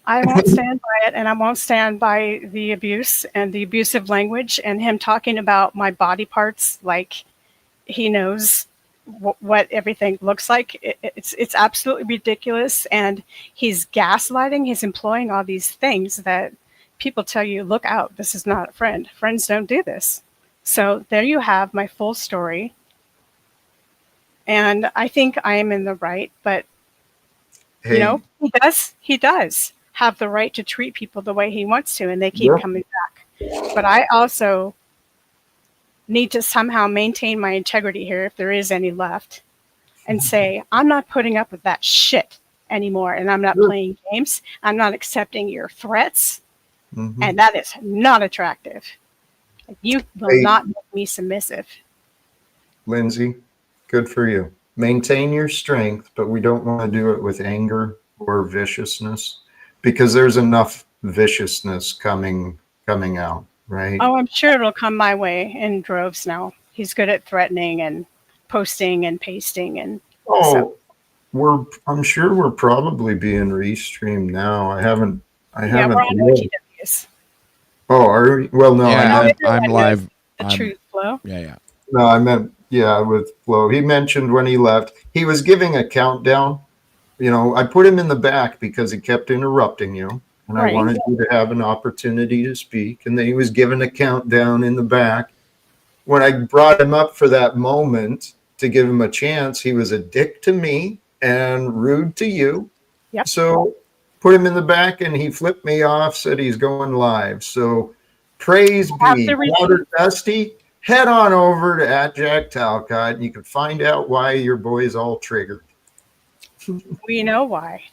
I won't stand by it, and I won't stand by the abuse and the abusive language and him talking about my body parts like he knows what everything looks like. It's absolutely ridiculous, and he's gaslighting. He's employing all these things that people tell you, look out, this is not a friend. Friends don't do this. So there you have my full story. And I think I am in the right, but he does have the right to treat people the way he wants to, and they keep coming back. But I also need to somehow maintain my integrity here, if there is any left, and say, I'm not putting up with that shit anymore, and I'm not playing games. I'm not accepting your threats, and that is not attractive. You will not make me submissive. Lindsay, good for you. Maintain your strength, but we don't want to do it with anger or viciousness, because there's enough viciousness coming out, right? Oh, I'm sure it'll come my way in droves now. He's good at threatening and posting and pasting, and I'm sure we're probably being restreamed now. I haven't. Yeah, we're on OTWs. Oh, are we? Well, no, yeah, I'm live. The truth, Flo. Yeah. No, I meant with Flo. He mentioned when he left, he was giving a countdown. I put him in the back because he kept interrupting you, and I wanted you to have an opportunity to speak. And then he was giving a countdown in the back. When I brought him up for that moment to give him a chance, he was a dick to me and rude to you. Yep. So put him in the back, and he flipped me off, said he's going live. So praise be. Powder Dusty, head on over to @Jack Talcott, and you can find out why your boy's all triggered. We know why.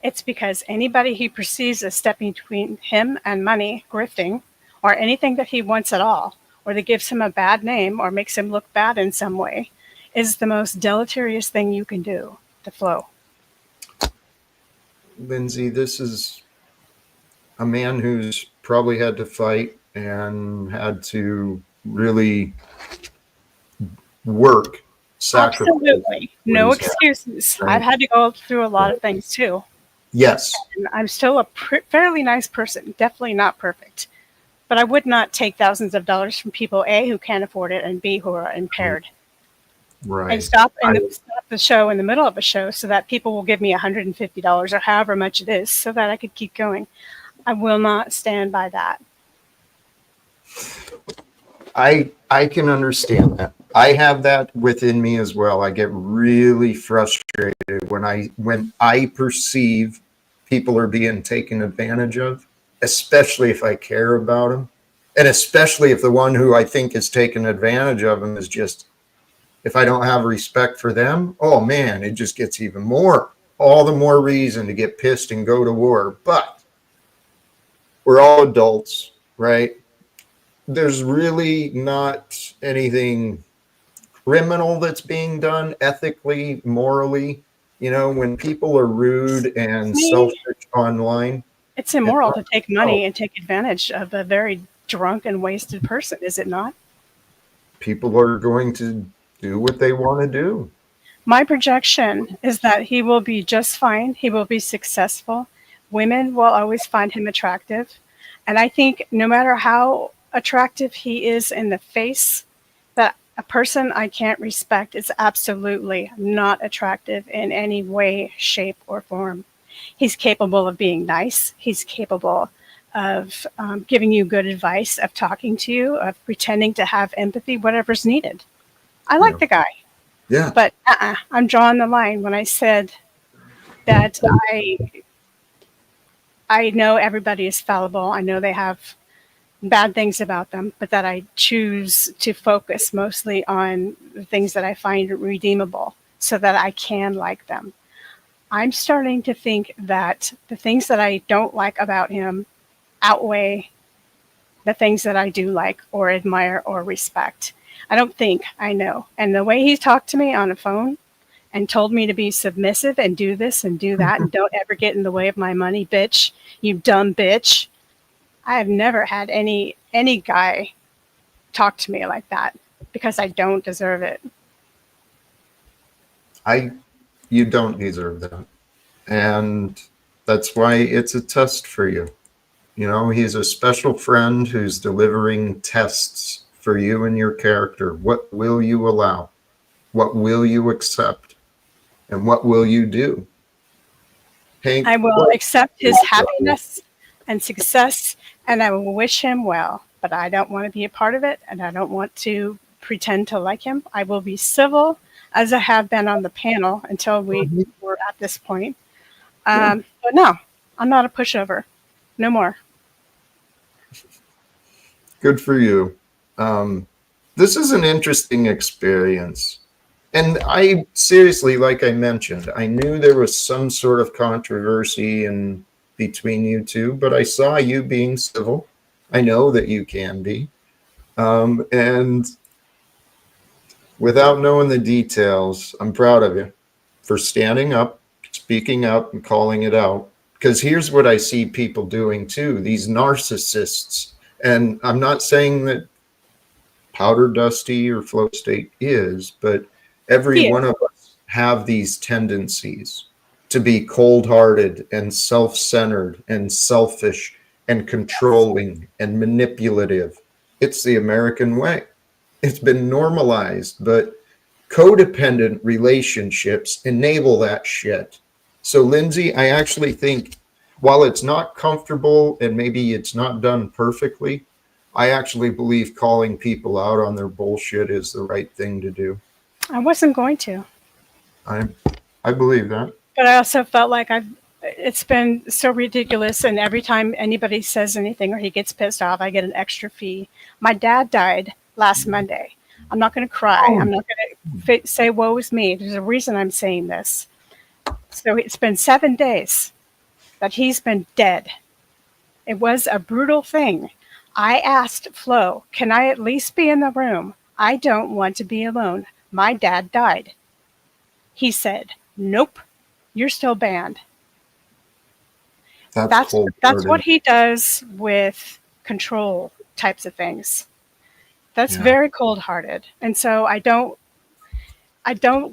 It's because anybody he perceives as stepping between him and money, grifting, or anything that he wants at all, or that gives him a bad name or makes him look bad in some way, is the most deleterious thing you can do to Flo. Lindsay, this is a man who's probably had to fight and had to really work, sacrifice. Absolutely. No what he's had, excuses. right? I've had to go through a lot of things too. Yes. And I'm still a fairly nice person. Definitely not perfect. But I would not take thousands of dollars from people, A, who can't afford it, and B, who are impaired. Right. And stop the show in the middle of a show so that people will give me $150 or however much it is so that I could keep going. I will not stand by that. I can understand that. I have that within me as well. I get really frustrated when I perceive people are being taken advantage of, especially if I care about them, and especially if the one who I think is taking advantage of them is just, if I don't have respect for them, oh man, it just gets even more, all the more reason to get pissed and go to war. But we're all adults, right? There's really not anything criminal that's being done ethically, morally. You know, when people are rude and selfish online, it's immoral to take money and take advantage of a very drunk and wasted person, is it not? People are going to do what they want to do. My projection is that he will be just fine. He will be successful. Women will always find him attractive. And I think no matter how attractive he is in the face, that a person I can't respect is absolutely not attractive in any way, shape, or form. He's capable of being nice. He's capable of giving you good advice, of talking to you, of pretending to have empathy, whatever's needed. I like the guy. Yeah. But I'm drawing the line when I said that I know everybody is fallible. I know they have bad things about them, but that I choose to focus mostly on the things that I find redeemable so that I can like them. I'm starting to think that the things that I don't like about him outweigh the things that I do like or admire or respect. I don't think, I know. And the way he talked to me on the phone and told me to be submissive and do this and do that and don't ever get in the way of my money, bitch, you dumb bitch. I have never had any guy talk to me like that because I don't deserve it. You don't deserve that. And that's why it's a test for you. You know, he's a special friend who's delivering tests for you and your character. What will you allow? What will you accept? And what will you do? Hank, I will accept his happiness and success, and I will wish him well. But I don't want to be a part of it, and I don't want to pretend to like him. I will be civil, as I have been on the panel until we were at this point. But no, I'm not a pushover. No more. Good for you. This is an interesting experience. And I seriously, like I mentioned, I knew there was some sort of controversy in between you two, but I saw you being civil. I know that you can be. And without knowing the details, I'm proud of you for standing up, speaking up, and calling it out. Because here's what I see people doing too, these narcissists. And I'm not saying that Powder Dusty or Flow State is, but every one of us have these tendencies to be cold-hearted and self-centered and selfish and controlling and manipulative. It's the American way. It's been normalized, but codependent relationships enable that shit. So, Lindsay, I actually think while it's not comfortable and maybe it's not done perfectly, I actually believe calling people out on their bullshit is the right thing to do. I wasn't going to. I believe that. But I also felt like it's been so ridiculous, and every time anybody says anything or he gets pissed off, I get an extra fee. My dad died last Monday. I'm not going to cry. I'm not going to say woe is me. There's a reason I'm saying this. So it's been 7 days that he's been dead. It was a brutal thing. I asked Flo, can I at least be in the room? I don't want to be alone. My dad died. He said, nope, you're still banned. That's That's cold-blooded. what he does with control types of things. That's Yeah. very cold-hearted. And so I don't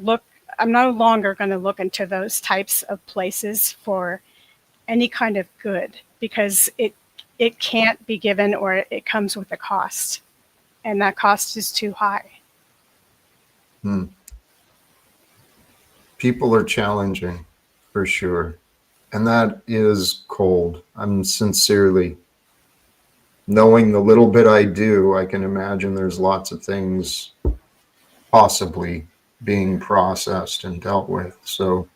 look, I'm no longer going to look into those types of places for any kind of good, because it can't be given, or it comes with a cost, and that cost is too high. People are challenging, for sure. And that is cold. I'm sincerely, knowing the little bit I do, I can imagine there's lots of things possibly being processed and dealt with. So,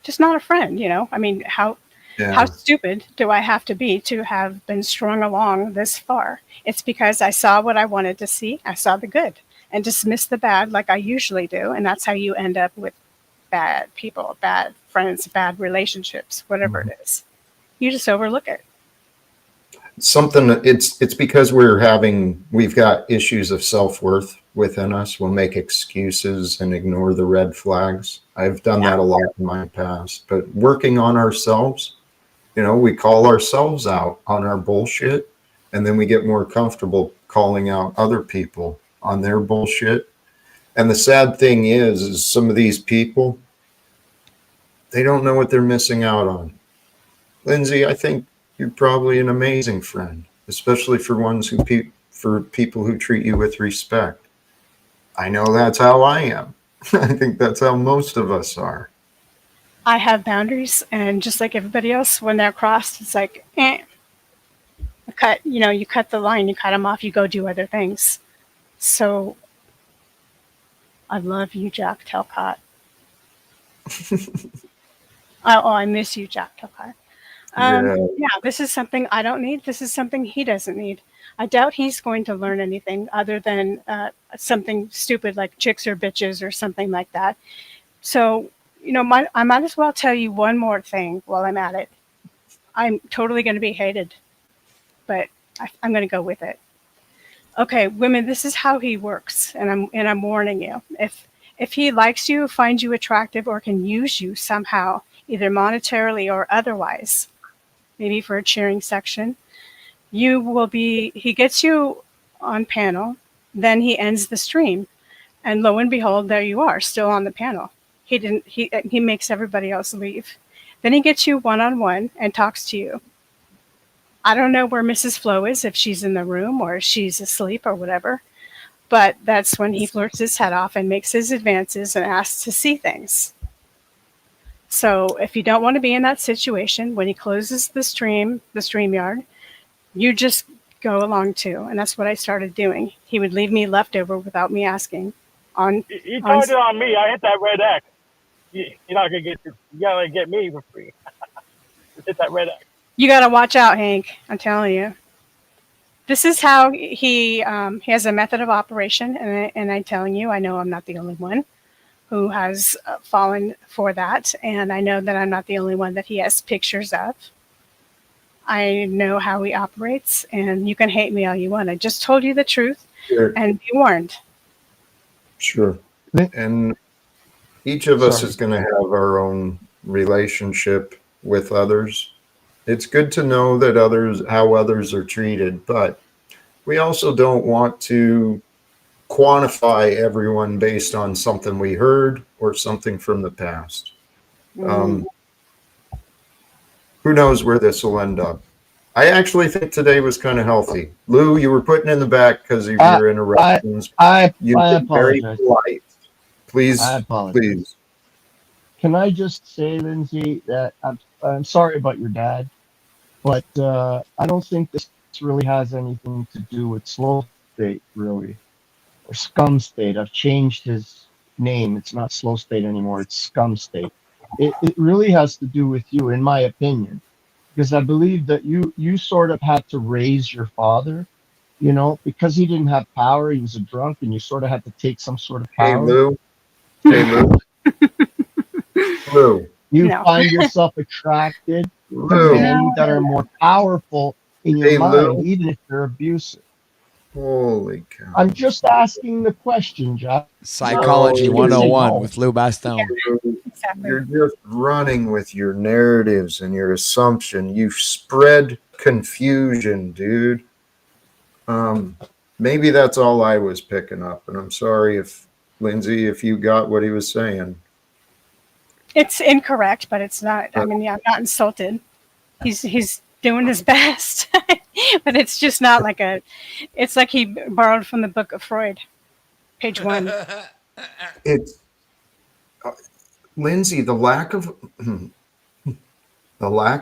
Just not a friend, you know? I mean, how yeah. stupid do I have to be to have been strung along this far? It's because I saw what I wanted to see. I saw the good and dismissed the bad like I usually do. And that's how you end up with bad people, bad friends, bad relationships, whatever it is. You just overlook it. It's because we've got issues of self-worth within us. We'll make excuses and ignore the red flags. I've done that a lot in my past, but working on ourselves, we call ourselves out on our bullshit, and then we get more comfortable calling out other people on their bullshit. And the sad thing is some of these people, they don't know what they're missing out on. Lindsay, I think you're probably an amazing friend, especially for for people who treat you with respect. I know that's how I am. I think that's how most of us are. I have boundaries, and just like everybody else, when they're crossed, it's like, you cut the line, you cut them off, you go do other things. So I love you, Jack Talcott. I miss you, Jack Talcott. Yeah, this is something I don't need. This is something he doesn't need. I doubt he's going to learn anything other than something stupid like chicks or bitches or something like that. So, I might as well tell you one more thing while I'm at it. I'm totally going to be hated, but I'm going to go with it. Okay, women, this is how he works, and I'm warning you. If he likes you, finds you attractive, or can use you somehow, either monetarily or otherwise, maybe for a cheering section, he gets you on panel, then he ends the stream, and lo and behold, there you are, still on the panel. He makes everybody else leave. Then he gets you one-on-one and talks to you. I don't know where Mrs. Flo is, if she's in the room or she's asleep or whatever, but that's when he flirts his head off and makes his advances and asks to see things. So if you don't want to be in that situation, when he closes the StreamYard, you just go along too. And that's what I started doing. He would leave me leftover without me asking. He turned it on me. I hit that red X. You're not gonna get. You gotta get me for free. Hit that red X. You got to watch out, Hank. I'm telling you. This is how he has a method of operation, and I'm telling you, I know I'm not the only one who has fallen for that, and I know that I'm not the only one that he has pictures of. I know how he operates, and you can hate me all you want. I just told you the truth, and be warned. Sure. And each of us is going to have our own relationship with others. It's good to know that how others are treated, but we also don't want to quantify everyone based on something we heard or something from the past. Who knows where this will end up? I actually think today was kind of healthy. Lou, you were putting in the back because of your interruptions. You've been very polite. Please, please. Can I just say, Lindsay, that I'm sorry about your dad, but I don't think this really has anything to do with Slow State, really, or Scum State. I've changed his name. It's not Slow State anymore. It's Scum State. It really has to do with you, in my opinion, because I believe that you sort of had to raise your father, because he didn't have power. He was a drunk, and you sort of had to take some sort of power. Hey, Lou. Lou. You find yourself attracted to men that are more powerful in your mind, even if they're abusive. Holy cow. I'm just asking the question, Jack. Psychology No, 101 no. with Lou Bastone. Exactly. You're just running with your narratives and your assumption. You've spread confusion, dude. Maybe that's all I was picking up, and I'm sorry if Lindsay, if you got what he was saying. It's incorrect, but it's not. I mean, yeah, I'm not insulted. He's doing his best, but it's just not like a. It's like he borrowed from the book of Freud, page 1. It's Lindsay, the lack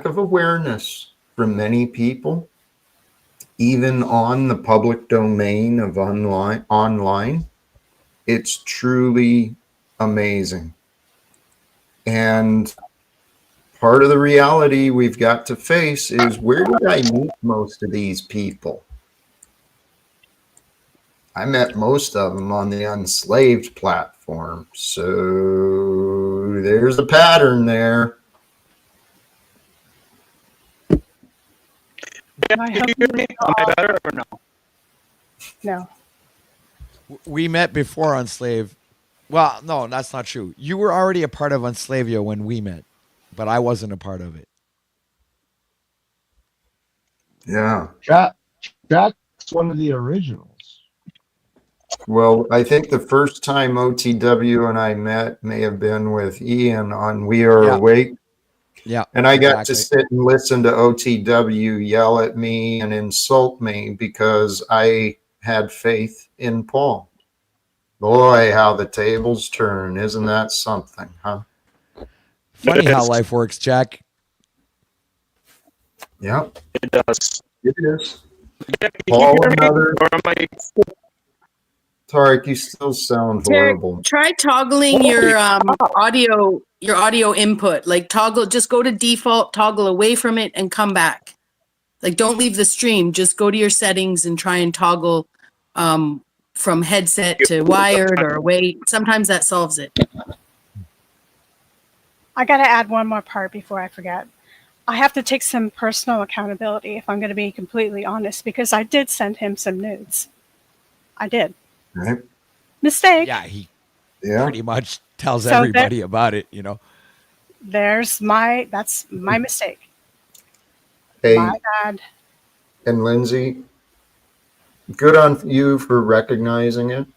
of awareness from many people, even on the public domain of online, it's truly amazing. And part of the reality we've got to face is, where did I meet most of these people? I met most of them on the Unslaved platform. So there's a pattern there. I hope you hear me? Am I better or no? No. We met before Unslave. Well, no, that's not true. You were already a part of Unslavia when we met, but I wasn't a part of it. Yeah. Jack's one of the originals. Well, I think the first time OTW and I met may have been with Ian on We Are Awake. Yeah. And I got to sit and listen to OTW yell at me and insult me because I had faith in Paul. Boy, how the tables turn. Isn't that something, huh? Funny how life works, Jack. Yep. It does. It is. Can Paul you hear and me? others. Or am I? Tarek, you still sound horrible. Try toggling your audio input. Like just go to default, toggle away from it, and come back. Like don't leave the stream. Just go to your settings and try and toggle from headset to wired or away. Sometimes that solves it. I got to add one more part before I forget. I have to take some personal accountability if I'm going to be completely honest, because I did send him some nudes. I did. Right. Mistake. Yeah, he pretty much tells So everybody about it, you know. That's my mistake. Hey, My bad. and Lindsay, good on you for recognizing it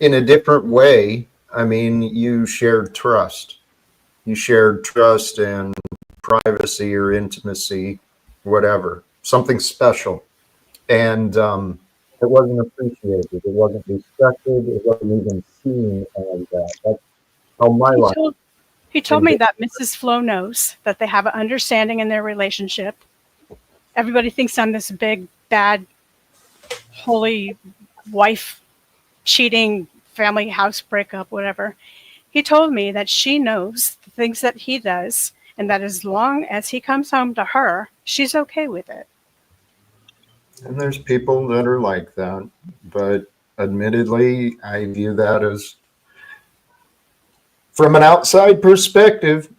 in a different way. I mean, you shared trust. You shared trust and privacy or intimacy, whatever, something special. And it wasn't appreciated. It wasn't respected. It wasn't even seen as that. That's how my life. He told me that Mrs. Flo knows that they have an understanding in their relationship. Everybody thinks I'm this big, bad, holy wife, cheating, family house breakup, whatever. He told me that she knows the things that he does, and that as long as he comes home to her, she's okay with it. And there's people that are like that, but admittedly, I view that as, from an outside perspective,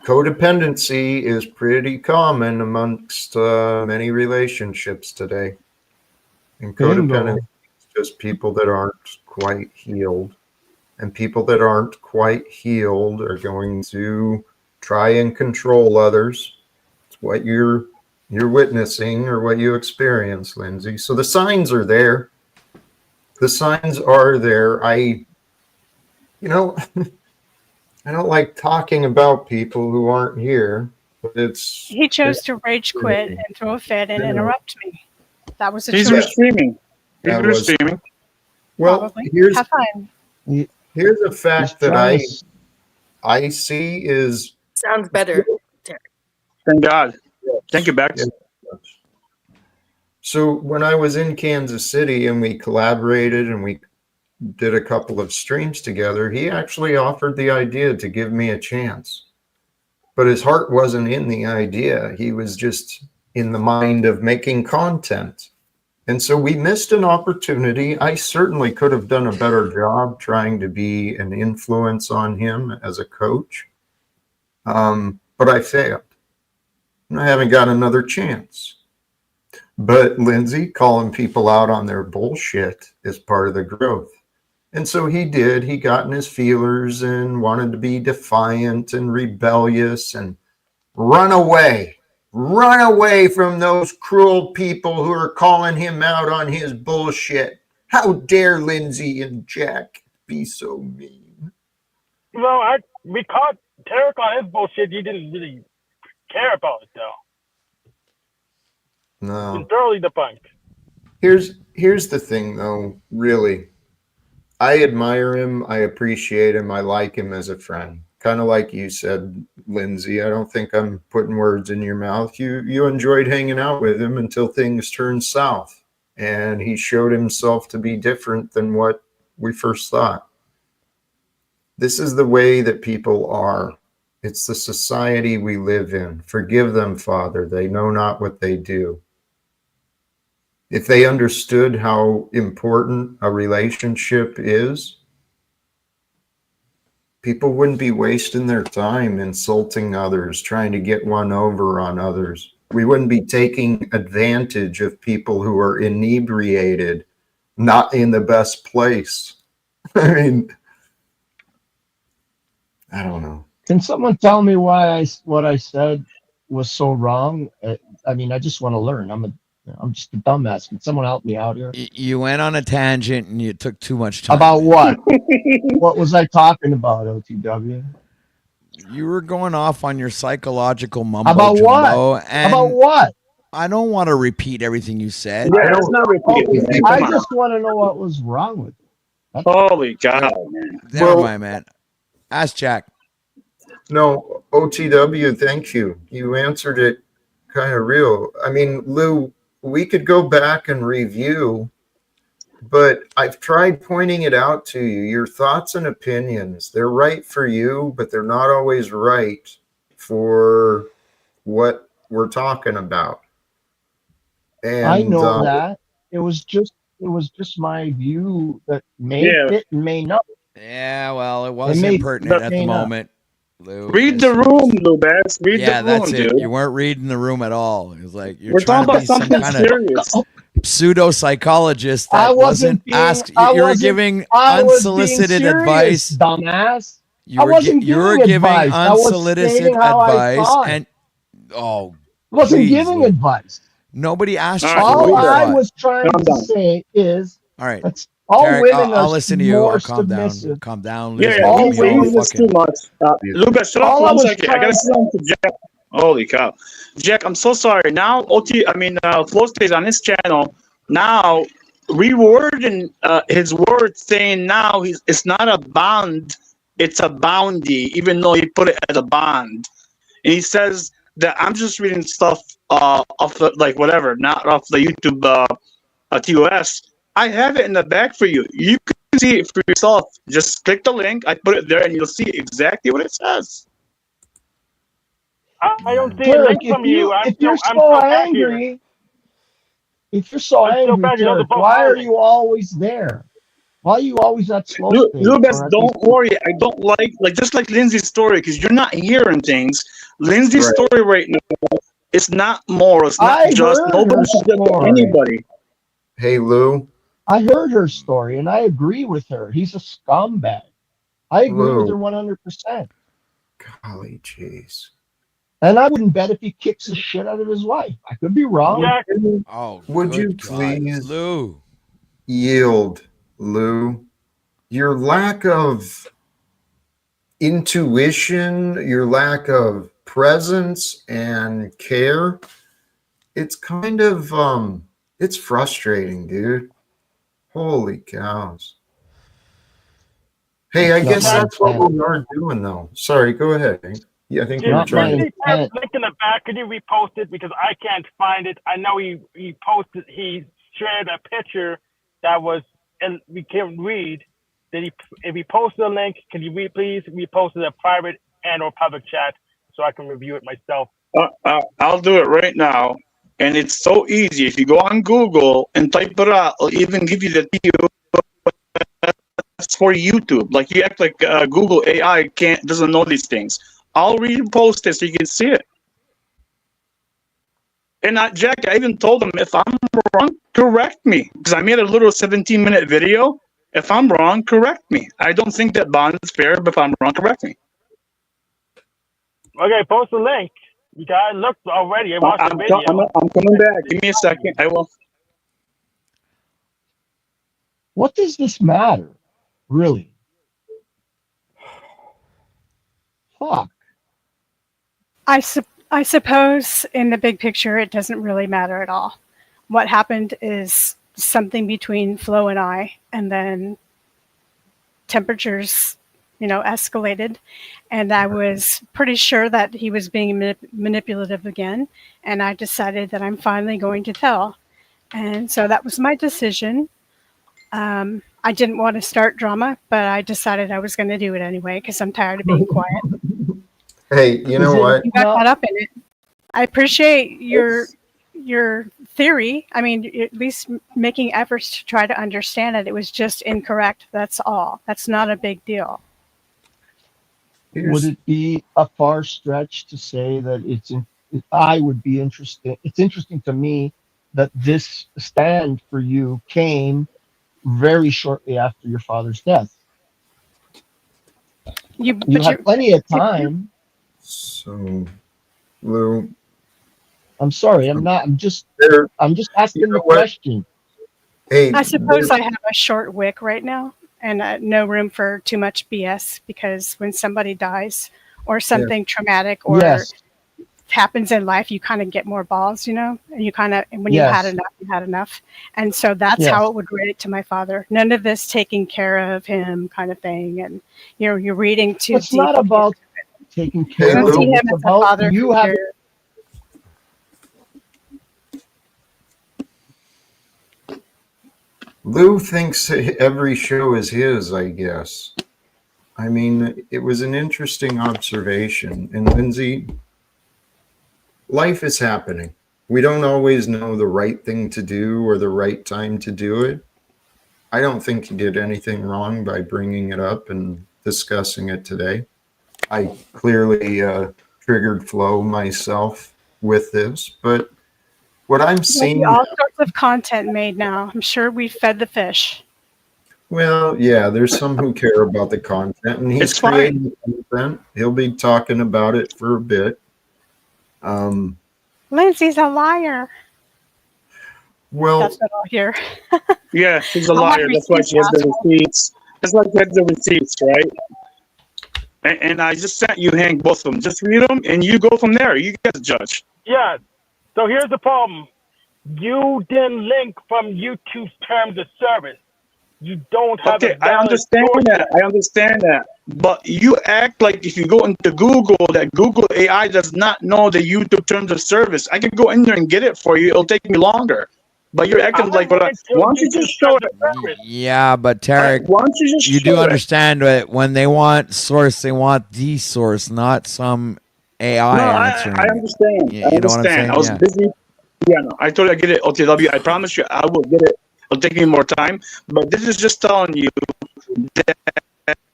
codependency is pretty common amongst many relationships today. And codependency is just people that aren't quite healed. And people that aren't quite healed are going to try and control others. It's what you're witnessing or what you experience, Lindsay. So the signs are there. The signs are there. I don't like talking about people who aren't here, but He chose to rage quit and throw a fit and interrupt me. That was a He's choice. streaming. He's streaming. Well, Probably. here's Have fun. here's a fact that I see is Sounds better. Thank God. Thank you, Bex. So when I was in Kansas City and we collaborated and we did a couple of streams together, he actually offered the idea to give me a chance. But his heart wasn't in the idea. He was just in the mind of making content. And so we missed an opportunity. I certainly could have done a better job trying to be an influence on him as a coach. But I failed. And I haven't got another chance. But Lindsay, calling people out on their bullshit is part of the growth. And so he did. He got in his feelers and wanted to be defiant and rebellious and run away. Run away from those cruel people who are calling him out on his bullshit. How dare Lindsay and Jack be so mean? We caught Tarek on his bullshit. You didn't really care about it, though. No. It's thoroughly debunked. Here's the thing, though, really. I admire him. I appreciate him. I like him as a friend. Kind of like you said, Lindsay. I don't think I'm putting words in your mouth. You enjoyed hanging out with him until things turned south. And he showed himself to be different than what we first thought. This is the way that people are. It's the society we live in. Forgive them, Father. They know not what they do. If they understood how important a relationship is, people wouldn't be wasting their time insulting others, trying to get one over on others. We wouldn't be taking advantage of people who are inebriated, not in the best place. I mean, I don't know. Can someone tell me why what I said was so wrong? I mean, I just want to learn. I'm just a dumbass. Can someone help me out here? You went on a tangent and you took too much time. About what? What was I talking about, OTW? You were going off on your psychological mumbo About jumbo. what? About what? I don't want to repeat everything you said. Yeah, let's not repeat it. I just want to know what was wrong with it. Holy cow, man. Never mind, man. Ask Jack. No, OTW, thank you. You answered it kind of real. I mean, Lou, we could go back and review, but I've tried pointing it out to you. Your thoughts and opinions, they're right for you, but they're not always right for what we're talking about. And I know that. It was just my view that may fit and may not. Yeah, well, it wasn't pertinent at the moment. Lou, read the room, Lubez. Read the room, that's it. dude. You weren't reading the room at all. It was like We're talking about something serious. Pseudo psychologist that wasn't asked. You were giving unsolicited advice, dumbass. You were giving unsolicited advice, and I wasn't giving advice. Nobody asked you. All I was trying to say is, all right. All Tarek, women I'll are listen to you. more I'll calm submissive. down. Calm down. Yeah, all women. That's too much. Lucas, shut up for 1 second. I gotta say something to Jack. Holy cow, Jack! I'm so sorry. Now, Flow stays on his channel. Now, rewording his words, saying now it's not a bond, it's a bounty, even though he put it as a bond. And he says that I'm just reading stuff off the, like whatever, not off the YouTube TOS. I have it in the back for you. You can see it for yourself. Just click the link. I put it there, and you'll see exactly what it says. I don't see a link from you. If you're so angry, Derek, why are you always there? Why are you always at slow stage? Lucas, don't worry. I don't like just like Lindsay's story, because you're not hearing things. Lindsay's story right now, it's not moral. It's not just. Nobody should get to anybody. Hey, Lou. I heard her story, and I agree with her. He's a scumbag. I agree with her 100%. Golly jeez. And I wouldn't bet if he kicks the shit out of his wife. I could be wrong. Oh, would you please yield, Lou? Your lack of intuition, your lack of presence and care, it's kind of it's frustrating, dude. Holy cows. Hey, I guess that's what we are doing, though. Sorry, go ahead, Hank. Yeah, I think you're trying to. Link in the back. Could you repost it, because I can't find it? I know he posted. He shared a picture that was, and we can't read. If he posted a link, can you please repost it in a private and/or public chat so I can review it myself? I'll do it right now. And it's so easy. If you go on Google and type it out, it'll even give you the that's for YouTube. Like, you act like Google AI doesn't know these things. I'll repost it so you can see it. And Jack, I even told him, if I'm wrong, correct me. Because I made a little 17-minute video. If I'm wrong, correct me. I don't think that bond is fair, but if I'm wrong, correct me. Okay, post the link. You guys looked already. I watched the video. I'm coming back. Give me a second. I will. What does this matter? Really? Fuck. I suppose in the big picture, it doesn't really matter at all. What happened is something between Flo and I, and then temperatures, escalated. And I was pretty sure that he was being manipulative again. And I decided that I'm finally going to tell. And so that was my decision. I didn't want to start drama, but I decided I was going to do it anyway because I'm tired of being quiet. Hey, you know what? You got caught up in it. I appreciate your theory. I mean, at least making efforts to try to understand it. It was just incorrect. That's all. That's not a big deal. Would it be a far stretch to say that I would be interested? It's interesting to me that this stand for you came very shortly after your father's death. You had plenty of time. So, Lou, I'm sorry. I'm just asking the question. Hey, I suppose I have a short wick right now, and no room for too much BS, because when somebody dies or something traumatic or happens in life, you kind of get more balls, and you kind of, when you had enough, you had enough. And so that's how it would relate to my father. None of this taking care of him kind of thing. And, you're reading too deep. It's not about taking care of him. It's about you having. Lou thinks every show is his, I guess. I mean, it was an interesting observation. And Lindsay, life is happening. We don't always know the right thing to do or the right time to do it. I don't think you did anything wrong by bringing it up and discussing it today. I clearly triggered Flo myself with this, but what I'm seeing... all sorts of content made now. I'm sure we fed the fish. Well, yeah, there's some who care about the content, and he's creating content. He'll be talking about it for a bit. Lindsay's a liar. Well, that's what I'll hear. Yeah, she's a liar. That's why she has the receipts. That's why she has the receipts, right? And I just sent you, Hank, both of them. Just read them, and you go from there. You guys judge. Yeah. So here's the problem. You didn't link from YouTube's terms of service. You don't have I understand that. I understand that. But you act like if you go into Google, that Google AI does not know the YouTube terms of service. I can go in there and get it for you. It'll take me longer. But you're acting like, why don't you just show it? Yeah, but Tarek, why don't you just you do show it? understand that when they want source, they want the source, not some AI No, answering. I understand. You know what I'm saying? I was busy. Yeah, no, I totally get it, OTW. I promise you, I will get it. It'll take me more time. But this is just telling you that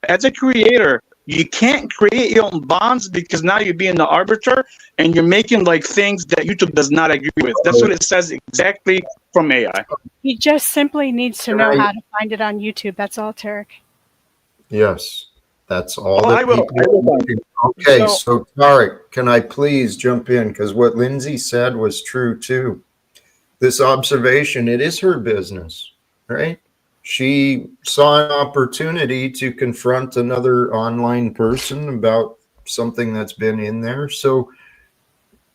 as a creator, you can't create your own bonds because now you're being the arbiter and you're making like things that YouTube does not agree with. That's what it says exactly from AI. He just simply needs to know how to find it on YouTube. That's all, Tarek. Yes, that's all. I will. Okay, so Tarek, can I please jump in? Because what Lindsay said was true too. This observation, it is her business, right? She saw an opportunity to confront another online person about something that's been in there. So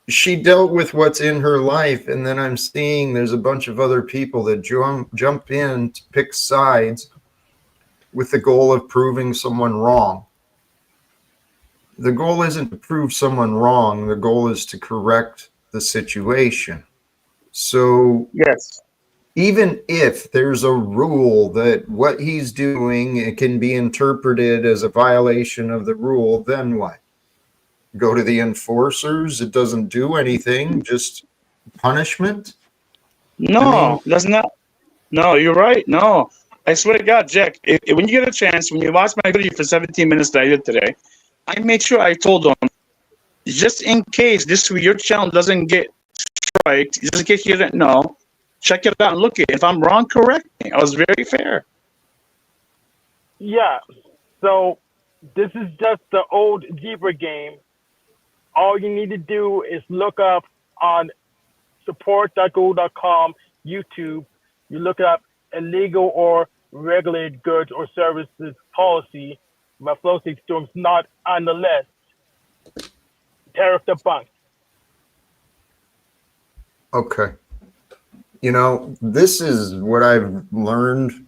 she dealt with what's in her life. And then I'm seeing there's a bunch of other people that jump in to pick sides with the goal of proving someone wrong. The goal isn't to prove someone wrong. The goal is to correct the situation. So yes, even if there's a rule that what he's doing, it can be interpreted as a violation of the rule, then what? Go to the enforcers? It doesn't do anything, just punishment? No, that's not. No, you're right. No, I swear to God, Jack, when you get a chance, when you watch my video for 17 minutes that I did today, I made sure I told them, just in case this your channel doesn't get right. Just in case you didn't know, check it out and look at it. If I'm wrong, correct me. I was very fair. Yeah. So this is just the old Zebra game. All you need to do is look up on support.google.com, YouTube. You look up illegal or regulated goods or services policy. My flow state storm's not on the list. Tariff debunked. Okay. You know, this is what I've learned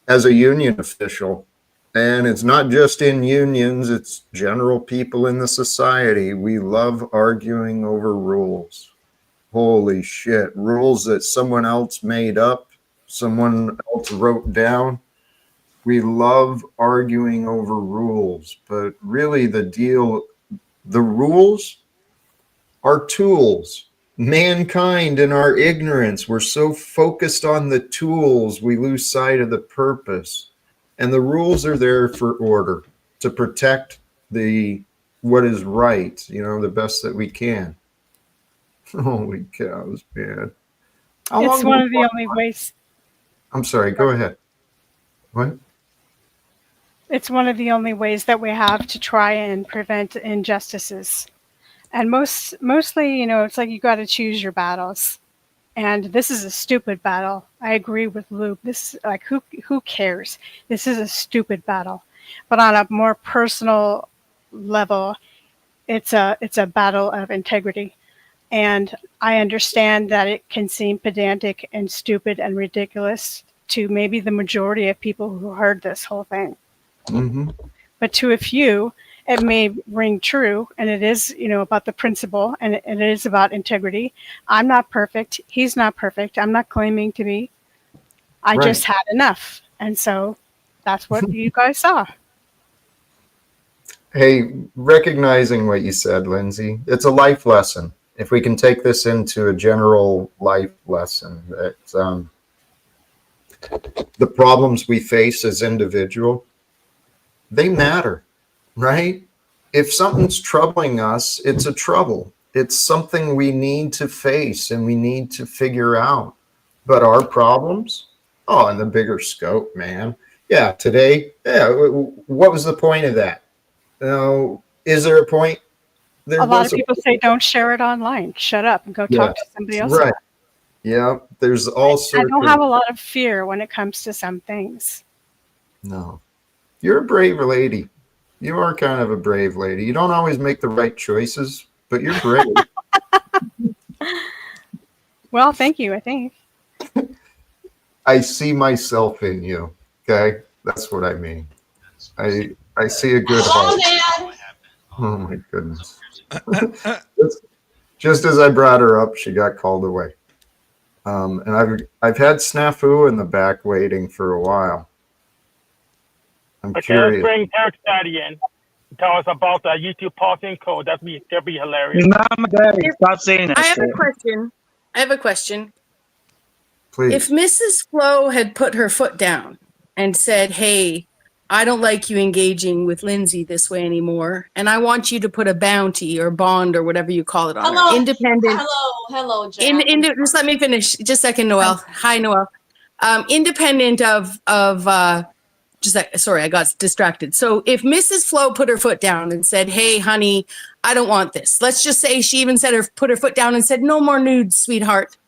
as a union official. And it's not just in unions, it's general people in the society. We love arguing over rules. Holy shit. Rules that someone else made up, someone else wrote down. We love arguing over rules, but really the rules are tools. Mankind in our ignorance, we're so focused on the tools, we lose sight of the purpose. And the rules are there for order, to protect what is right, the best that we can. Holy cows, man. It's one of the only ways. I'm sorry, go ahead. What? It's one of the only ways that we have to try and prevent injustices. And mostly, it's like you got to choose your battles. And this is a stupid battle. I agree with Luke. This like who cares? This is a stupid battle. But on a more personal level, it's a battle of integrity. And I understand that it can seem pedantic and stupid and ridiculous to maybe the majority of people who heard this whole thing. Mm-hmm. But to a few, it may ring true, and it is, about the principle, and it is about integrity. I'm not perfect. He's not perfect. I'm not claiming to be. I just had enough. And so that's what you guys saw. Hey, recognizing what you said, Lindsay, it's a life lesson. If we can take this into a general life lesson, that the problems we face as individuals, they matter, right? If something's troubling us, it's a trouble. It's something we need to face and we need to figure out. But our problems, in the bigger scope, man. Yeah, today, what was the point of that? Is there a point? A lot of people say don't share it online. Shut up and go talk to somebody else. Right. Yeah, there's all sorts. I don't have a lot of fear when it comes to some things. No. You're a brave lady. You are kind of a brave lady. You don't always make the right choices, but you're brave. Well, thank you, I think. I see myself in you. Okay? That's what I mean. I see a good heart. Oh my goodness. Just as I brought her up, she got called away. And I've had Snafu in the back waiting for a while. I'm curious. Let's bring Eric Daddy in. Tell us about the YouTube pausing code. That'd be hilarious. Stop saying that. I have a question. Please. If Mrs. Flo had put her foot down and said, "Hey, I don't like you engaging with Lindsay this way anymore, and I want you to put a bounty or bond or whatever you call it on her. Independent." Hello, Jen. Just let me finish. Just a second, Noelle. Hi, Noelle. Independent of sorry, I got distracted. So if Mrs. Flo put her foot down and said, "Hey, honey, I don't want this." Let's just say she even put her foot down and said, "No more nudes, sweetheart."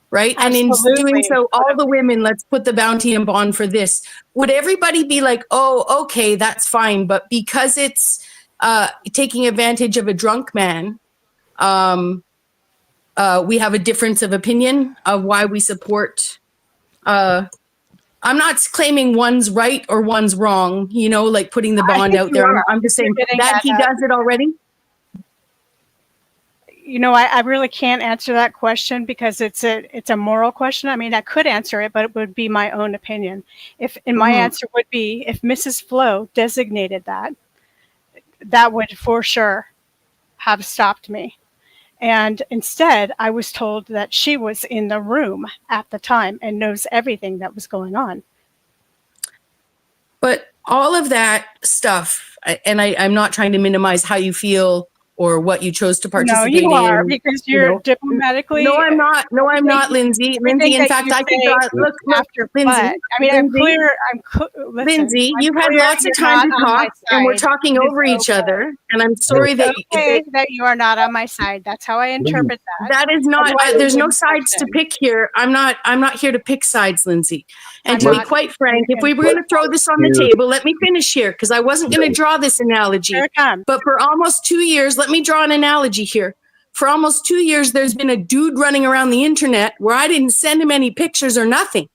Right? Absolutely. And in doing so, all the women, let's put the bounty and bond for this. Would everybody be like, "Oh, okay, that's fine." But because it's taking advantage of a drunk man, we have a difference of opinion of why we support. I'm not claiming one's right or one's wrong, like putting the bond out there. I'm just saying that he does it already. I really can't answer that question because it's a moral question. I mean, I could answer it, but it would be my own opinion. My answer would be, if Mrs. Flo designated that would for sure have stopped me. And instead, I was told that she was in the room at the time and knows everything that was going on. But all of that stuff, and I'm not trying to minimize how you feel or what you chose to No, participate you are in. because you you're know. diplomatically. No, I'm not. No, I'm not, everything- Lindsay. everything Lindsay, in that fact, you I could say draw. Look, after Lindsay. but. I mean, Lindsay, listen. Lindsay, I'm you've had clear lots of you're time not to on my talk, and we're side. talking It is over each okay. other. And I'm sorry It's that, okay that you are not on my side. That's how I interpret that. that is not. Otherwise, There's it no wouldn't sides to function. pick here. I'm not here to pick sides, Lindsay. And I'm to be not quite frank, if in we were going to throw this on the table, let me finish here because I wasn't going to draw this analogy. Here it comes. But for almost 2 years, let me draw an analogy here. For almost 2 years, there's been a dude running around the internet where I didn't send him any pictures or nothing.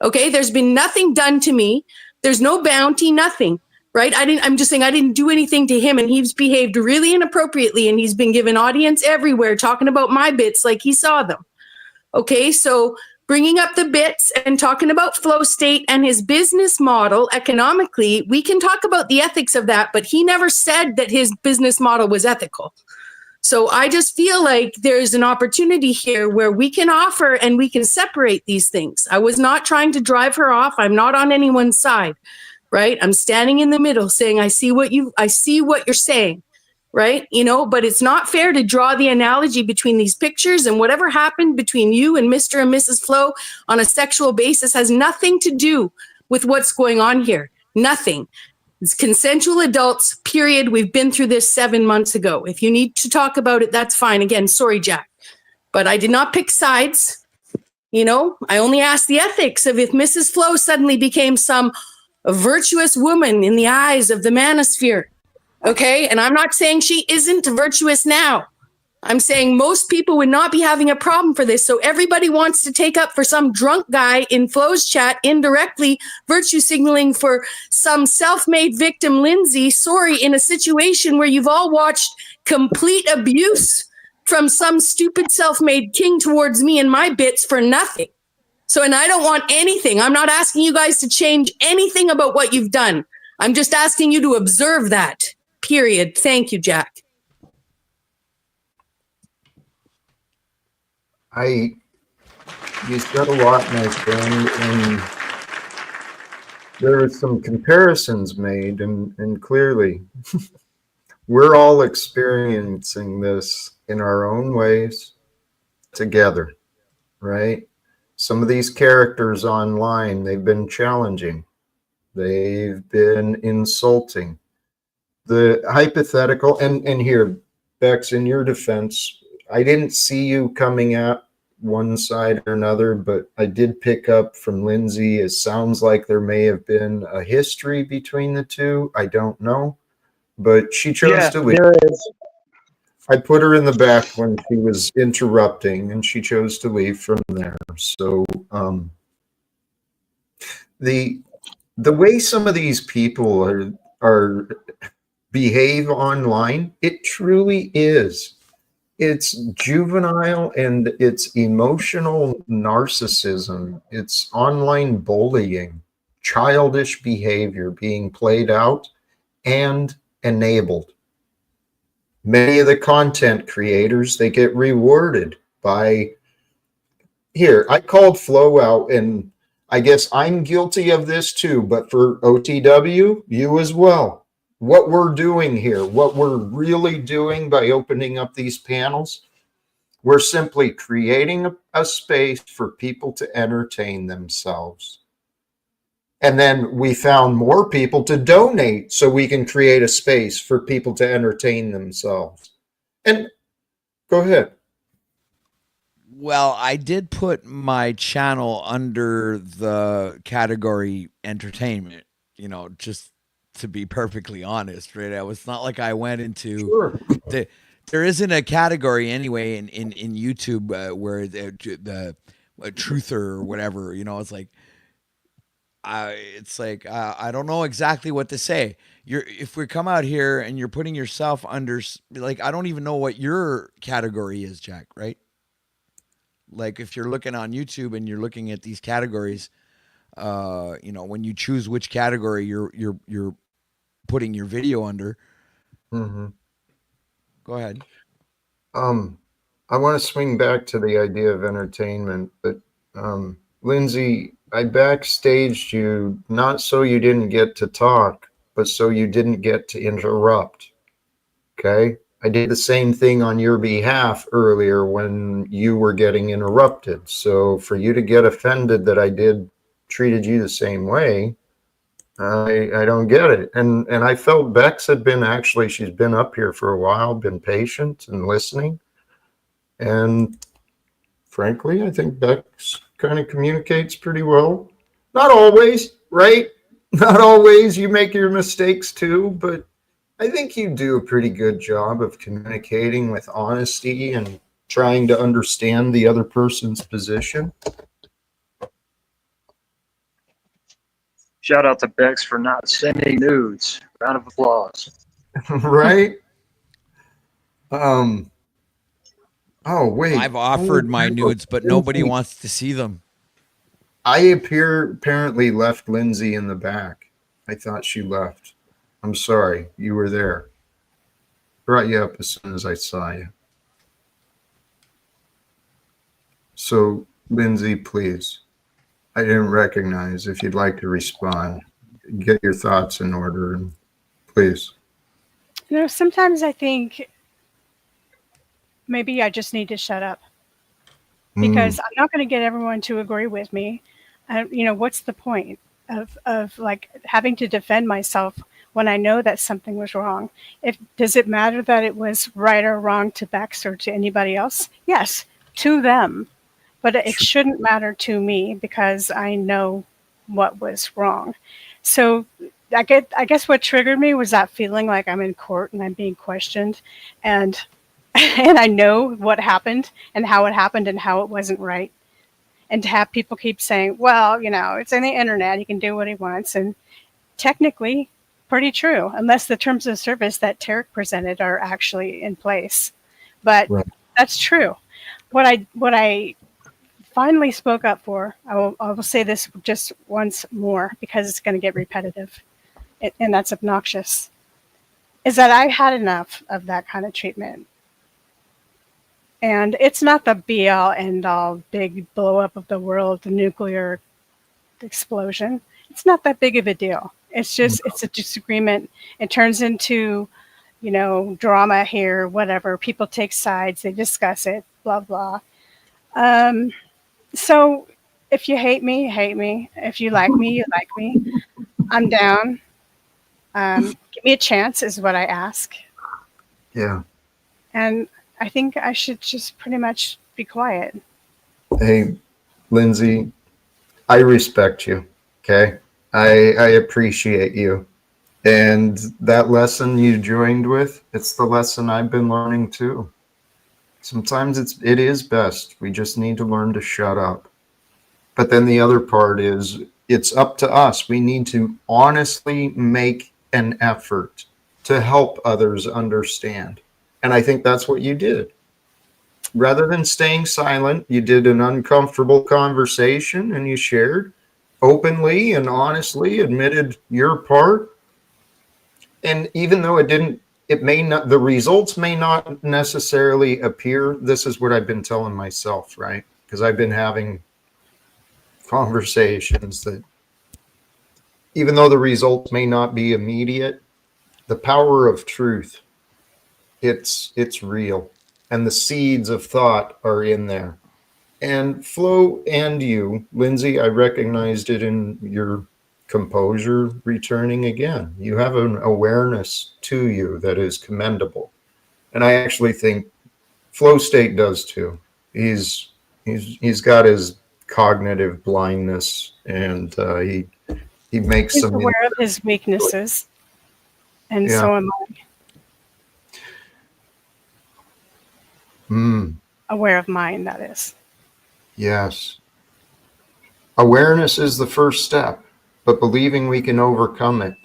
Okay, there's been nothing done to me. There's no bounty, nothing. Right? I'm just saying I didn't do anything to him, and he's behaved really inappropriately, and he's been given audience everywhere talking about my bits like he saw them. Okay, so bringing up the bits and talking about flow state and his business model economically, we can talk about the ethics of that, but he never said that his business model was ethical. So I just feel like there's an opportunity here where we can offer and we can separate these things. I was not trying to drive her off. I'm not on anyone's side, right? I'm standing in the middle saying, I see what you're saying, right? You know, but it's not fair to draw the analogy between these pictures, and whatever happened between you and Mr. and Mrs. Flo on a sexual basis has nothing to do with what's going on here. Nothing. It's consensual adults, period. We've been through this 7 months ago. If you need to talk about it, that's fine. Again, sorry, Jack. But I did not pick sides. You know, I only asked the ethics of if Mrs. Flo suddenly became some virtuous woman in the eyes of the manosphere. Okay? And I'm not saying she isn't virtuous now. I'm saying most people would not be having a problem for this. So everybody wants to take up for some drunk guy in Flo's chat, indirectly virtue signaling for some self-made victim, Lindsay, sorry, in a situation where you've all watched complete abuse from some stupid self-made king towards me and my bits for nothing. So, and I don't want anything. I'm not asking you guys to change anything about what you've done. I'm just asking you to observe that, period. Thank you, Jack. You said a lot, my friend, and there are some comparisons made, and clearly we're all experiencing this in our own ways together, right? Some of these characters online, they've been challenging. They've been insulting. The hypothetical, and here, Bex, in your defense, I didn't see you coming at one side or another, but I did pick up from Lindsay, it sounds like there may have been a history between the two. I don't know, but she chose to leave. There is. I put her in the back when she was interrupting, and she chose to leave from there. So the way some of these people are behave online, it truly is. It's juvenile and it's emotional narcissism. It's online bullying, childish behavior being played out and enabled. Many of the content creators, they get rewarded by, here, I called Flo out, and I guess I'm guilty of this too, but for OTW, you as well. What we're doing here, what we're really doing by opening up these panels, we're simply creating a space for people to entertain themselves. And then we found more people to donate so we can create a space for people to entertain themselves. And go ahead. Well, I did put my channel under the category entertainment, you know, just to be perfectly honest, right? It's not like I went into there isn't a category anyway in YouTube where the truther or whatever, you know, it's like I don't know exactly what to say. If we come out here and you're putting yourself under, like, I don't even know what your category is, Jack, right? Like if you're looking on YouTube and you're looking at these categories, you know, when you choose which category you're putting your video under. Mm-hmm. Go ahead. I want to swing back to the idea of entertainment, but Lindsay, I backstaged you not so you didn't get to talk, but so you didn't get to interrupt. Okay? I did the same thing on your behalf earlier when you were getting interrupted. So for you to get offended that I treated you the same way, I don't get it. And I felt Bex had been she's been up here for a while, been patient and listening. And frankly, I think Bex kind of communicates pretty well. Not always, right? Not always. You make your mistakes too, but I think you do a pretty good job of communicating with honesty and trying to understand the other person's position. Shout out to Bex for not sending nudes. Round of applause. Right? Oh wait. I've offered my nudes, but nobody wants to see them. I apparently left Lindsay in the back. I thought she left. I'm sorry. You were there. Brought you up as soon as I saw you. So, Lindsay, please. I didn't recognize. If you'd like to respond, get your thoughts in order, and please. Sometimes I think maybe I just need to shut up because I'm not going to get everyone to agree with me. What's the point of like having to defend myself when I know that something was wrong? Does it matter that it was right or wrong to Bex or to anybody else? Yes, to them. But it shouldn't matter to me because I know what was wrong. So I guess what triggered me was that feeling like I'm in court and I'm being questioned, and I know what happened and how it wasn't right. And to have people keep saying, well, it's on the internet, he can do what he wants. And technically, pretty true, unless the terms of service that Tarek presented are actually in place. But that's true. What I finally spoke up for, I will say this just once more because it's going to get repetitive, and that's obnoxious, is that I had enough of that kind of treatment. And it's not the be-all, end-all, big blow-up of the world, the nuclear explosion. It's not that big of a deal. It's just, it's a disagreement. It turns into, drama here, whatever. People take sides, they discuss it, blah, blah. So if you hate me, hate me. If you like me, you like me. I'm down. Give me a chance is what I ask. Yeah. And I think I should just pretty much be quiet. Hey, Lindsay, I respect you, okay? I appreciate you. And that lesson you joined with, it's the lesson I've been learning too. Sometimes it is best. We just need to learn to shut up. But then the other part is it's up to us. We need to honestly make an effort to help others understand. And I think that's what you did. Rather than staying silent, you did an uncomfortable conversation and you shared openly and honestly, admitted your part. And even though the results may not necessarily appear, this is what I've been telling myself, right? Because I've been having conversations that even though the results may not be immediate, the power of truth, it's real. And the seeds of thought are in there. And Flo and you, Lindsay, I recognized it in your composure returning again. You have an awareness to you that is commendable. And I actually think Flow State does too. He's got his cognitive blindness, and he makes He's some aware of his weaknesses, and so am I. Aware of mine, that is. Yes. Awareness is the first step, but believing we can overcome it.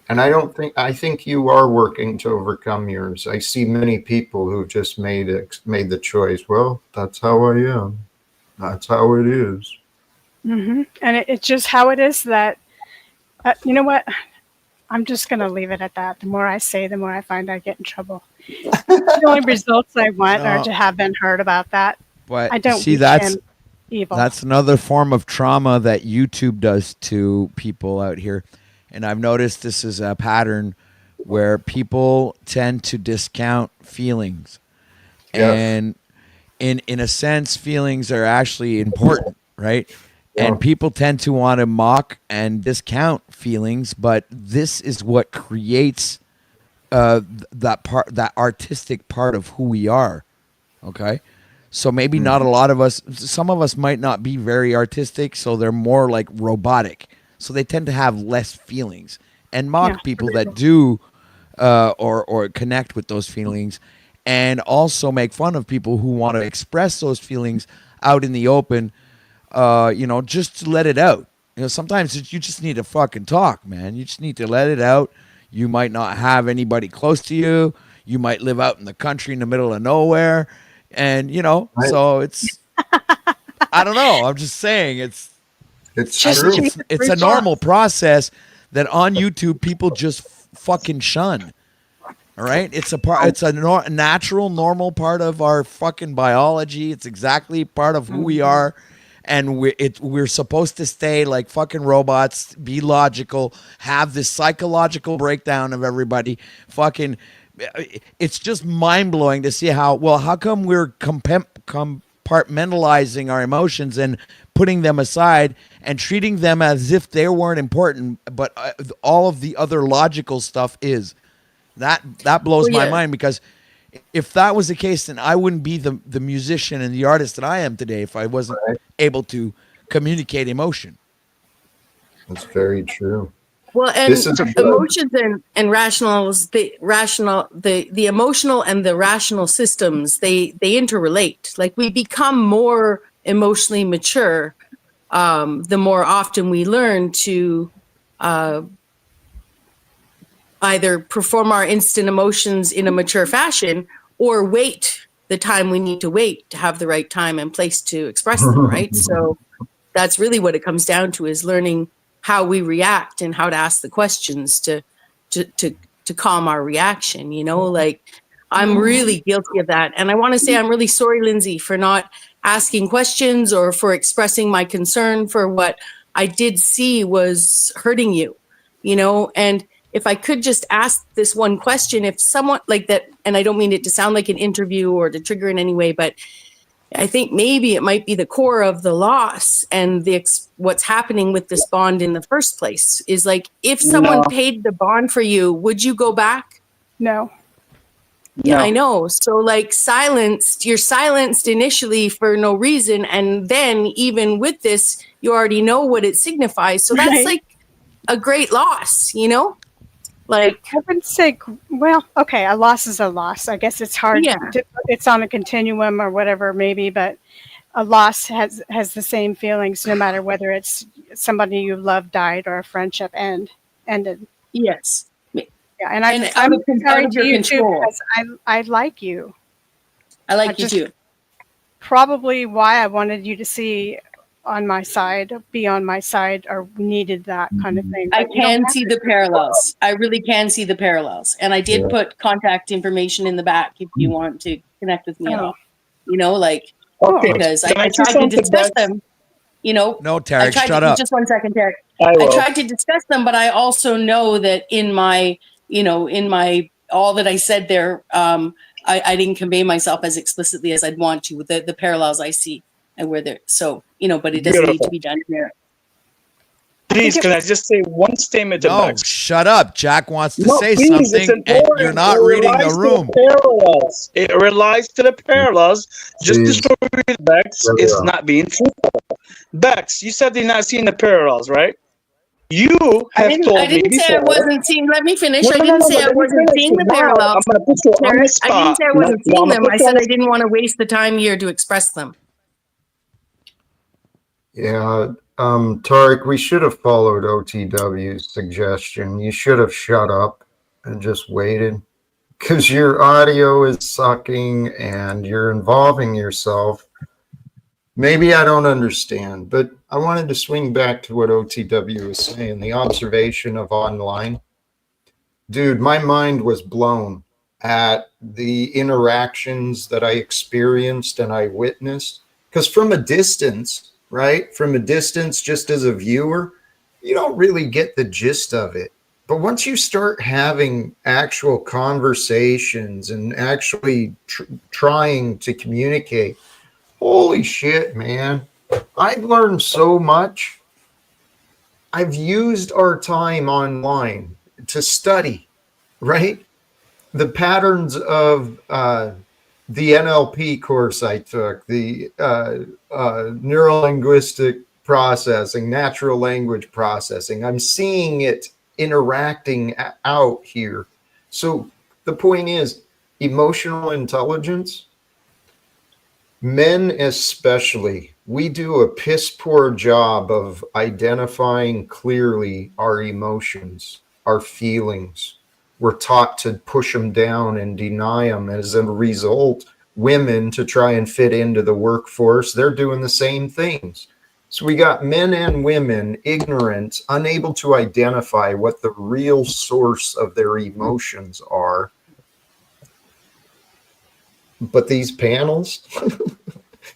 And I think you are working to overcome yours. I see many people who've just made the choice. Well, that's how I am. That's how it is. And it's just how it is that, you know what? I'm just going to leave it at that. The more I say, the more I find I get in trouble. The only results I want are to have been heard about that. But I don't see, evil. That's another form of trauma that YouTube does to people out here. And I've noticed this is a pattern where people tend to discount feelings. Yes. And in a sense, feelings are actually important, right? Yeah. And people tend to want to mock and discount feelings, but this is what creates that artistic part of who we are. Okay. So maybe not a lot of us, some of us might not be very artistic, so they're more like robotic. So they tend to have less feelings and mock Yeah. people that do or connect with those feelings, and also make fun of people who want to express those feelings out in the open, just to let it out. Sometimes you just need to fucking talk, man. You just need to let it out. You might not have anybody close to you. You might live out in the country in the middle of nowhere. And, Right. so it's, I don't know. I'm just saying it's Just true. keep it it's a reach normal out. process that on YouTube people just fucking shun. All right, it's a natural, normal part of our fucking biology. It's exactly part of who we are, and we're supposed to stay like fucking robots, be logical, have this psychological breakdown of everybody. Fucking, it's just mind blowing to see how come we're compartmentalizing our emotions and putting them aside and treating them as if they weren't important, but all of the other logical stuff is. That blows Well, my yeah. mind, because if that was the case, then I wouldn't be the musician and the artist that I am today if I wasn't able to communicate emotion. That's very true. Well, This and is a emotions and the emotional and the rational systems, they interrelate. Like, we become more emotionally mature the more often we learn to either perform our instant emotions in a mature fashion, or wait the time we need to wait to have the right time and place to express them, right? So that's really what it comes down to, is learning how we react and how to ask the questions to calm our reaction. Like, I'm really guilty of that. And I want to say I'm really sorry, Lindsay, for not asking questions or for expressing my concern for what I did see was hurting you, and if I could just ask this one question, if someone like that, and I don't mean it to sound like an interview or to trigger in any way, but I think maybe it might be the core of the loss and what's happening with this bond in the first place is, like, if someone paid the bond for you, would you go back? No. Yeah, No. I know. So, like, you're silenced initially for no reason. And then even with this, you already know what it signifies. So that's Right. like a great loss, Like, I wouldn't say, well, okay, a loss is a loss. I guess it's hard. Yeah. It's on a continuum or whatever, maybe, but a loss has the same feelings no matter whether it's somebody you love died or a friendship ended. yes. Yeah, and I'm out of sorry to your you too, control. because I like you. I like you too. Probably why I wanted you to be on my side, or needed that kind of thing. I But you don't can have see to. the parallels. I really can see the parallels. And I did put contact information in the back if you want to connect with me at all. Like, Okay. because Can I say tried to something, discuss Bex? them, No, Tarek, shut up. just one second, Tarek. I I will. tried to discuss them, but I also know that in my all that I said there, I didn't convey myself as explicitly as I'd want to with the parallels I see and where they're but it doesn't need to Beautiful. be done here. Please, can I just say one statement to No, Bex? shut up. Jack wants to No, say please, it's something, and important. you're not It reading the relies to room. parallels. It relies to the parallels. Just to Jeez. show you, Bex, There we it's are. not being truthful. Bex, you said you're not seeing the parallels, right? You have I told me didn't say I before. wasn't seeing. Let me finish. No, I no, didn't no, say I let me wasn't finish. seeing the Now, parallels. I'm going to put you on the Tarek, spot. I didn't say I No, wasn't no, seeing I'm them. gonna I put you said on the I didn't want to waste the time here to express them. Yeah, Tarek, we should have followed OTW's suggestion. You should have shut up and just waited, because your audio is sucking and you're involving yourself. Maybe I don't understand, but I wanted to swing back to what OTW was saying, the observation of online. Dude, my mind was blown at the interactions that I experienced and I witnessed. Because from a distance, right? From a distance, just as a viewer, you don't really get the gist of it. But once you start having actual conversations and actually trying to communicate, holy shit, man. I've learned so much. I've used our time online to study, right? The patterns of the NLP course I took, the neurolinguistic processing, natural language processing. I'm seeing it interacting out here. So the point is, emotional intelligence, men especially, we do a piss poor job of identifying clearly our emotions, our feelings. We're taught to push them down and deny them. As a result, women, to try and fit into the workforce, they're doing the same things. So we got men and women ignorant, unable to identify what the real source of their emotions are. But these panels,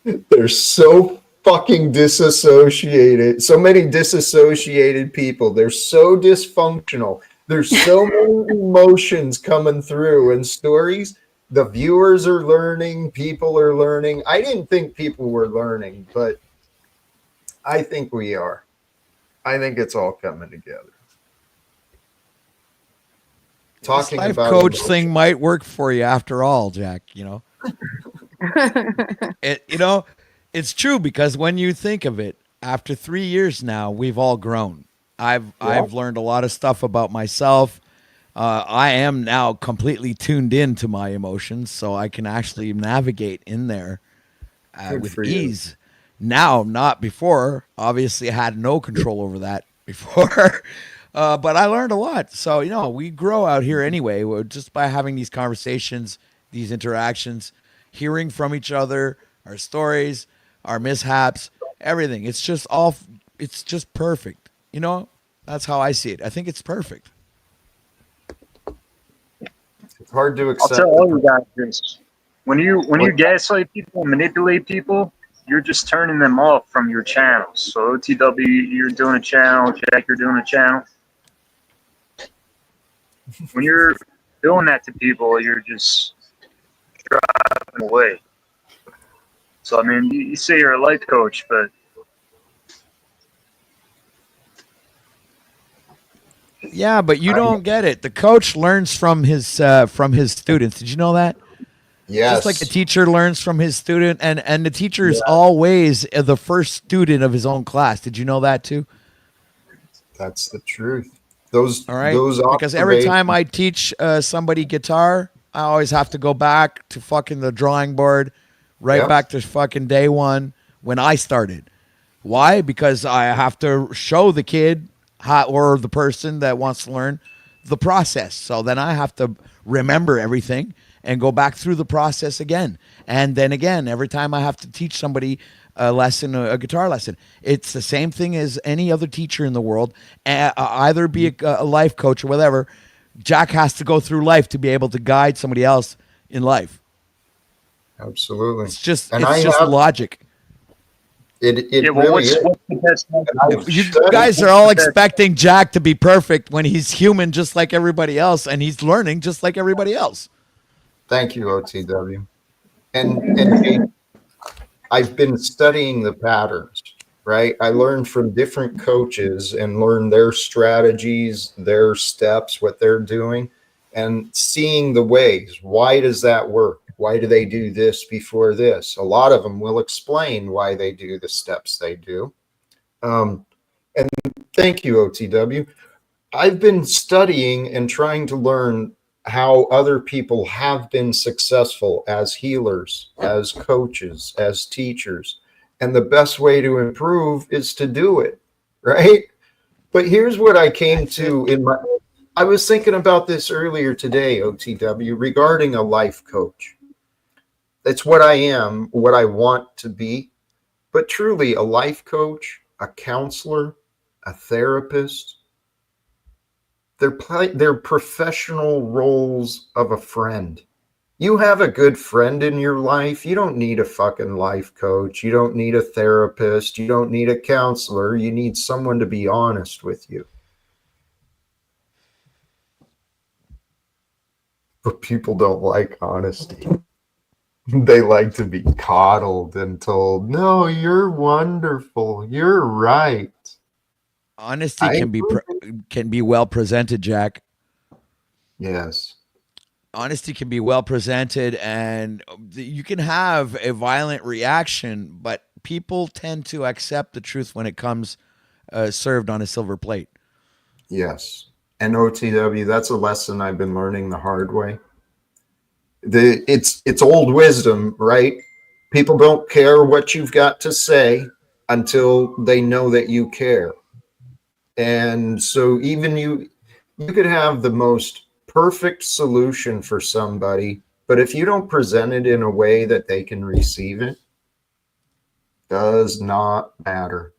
they're so fucking disassociated. So many disassociated people. They're so dysfunctional. There's so many emotions coming through and stories. The viewers are learning. People are learning. I didn't think people were learning, but I think we are. I think it's all coming together. Talking this life about coach emotion thing might work for you after all, Jack. It's true, because when you think of it, after 3 years now, we've all grown. I've learned a lot of stuff about myself. I am now completely tuned into my emotions, so I can actually navigate in there with ease. Now, not before. Obviously, I had no control over that before. But I learned a lot. So, we grow out here anyway, just by having these conversations, these interactions, hearing from each other, our stories, our mishaps, everything. It's just perfect. That's how I see it. I think it's perfect. It's hard to accept. I'll tell all you guys this. When you gaslight people and manipulate people, you're just turning them off from your channels. So OTW, you're doing a channel. Jack, you're doing a channel. When you're doing that to people, you're just driving them away. So, I mean, you say you're a life coach, but yeah, but you don't get it. The coach learns from his students. Did you know that? Yes. Just like a teacher learns from his student, and the teacher is always the first student of his own class. Did you know that too? That's the truth. Those because every time I teach somebody guitar, I always have to go back to fucking the drawing board, back to fucking day one when I started. Why? Because I have to show the kid or the person that wants to learn the process. So then I have to remember everything and go back through the process again. And then again, every time I have to teach somebody a lesson, a guitar lesson, it's the same thing as any other teacher in the world, either be a life coach or whatever. Jack has to go through life to be able to guide somebody else in life. Absolutely. It's just logic. It really is. What's the best you guys are all expecting Jack to be perfect when he's human just like everybody else, and he's learning just like everybody else. Thank you, OTW. And I've been studying the patterns, right? I learned from different coaches and learned their strategies, their steps, what they're doing, and seeing the ways. Why does that work? Why do they do this before this? A lot of them will explain why they do the steps they do. And thank you, OTW. I've been studying and trying to learn how other people have been successful as healers, as coaches, as teachers. And the best way to improve is to do it, right? But here's what I came to I was thinking about this earlier today, OTW, regarding a life coach. It's what I am, what I want to be. But truly, a life coach, a counselor, a therapist, they're professional roles of a friend. You have a good friend in your life. You don't need a fucking life coach. You don't need a therapist. You don't need a counselor. You need someone to be honest with you. But people don't like honesty. They like to be coddled and told, no, you're wonderful. You're right. Honesty can be well presented, Jack. Yes. Honesty can be well presented, and you can have a violent reaction, but people tend to accept the truth when it comes served on a silver plate. Yes. And OTW, that's a lesson I've been learning the hard way. It's old wisdom, right? People don't care what you've got to say until they know that you care. And so even you could have the most perfect solution for somebody, but if you don't present it in a way that they can receive it, does not matter.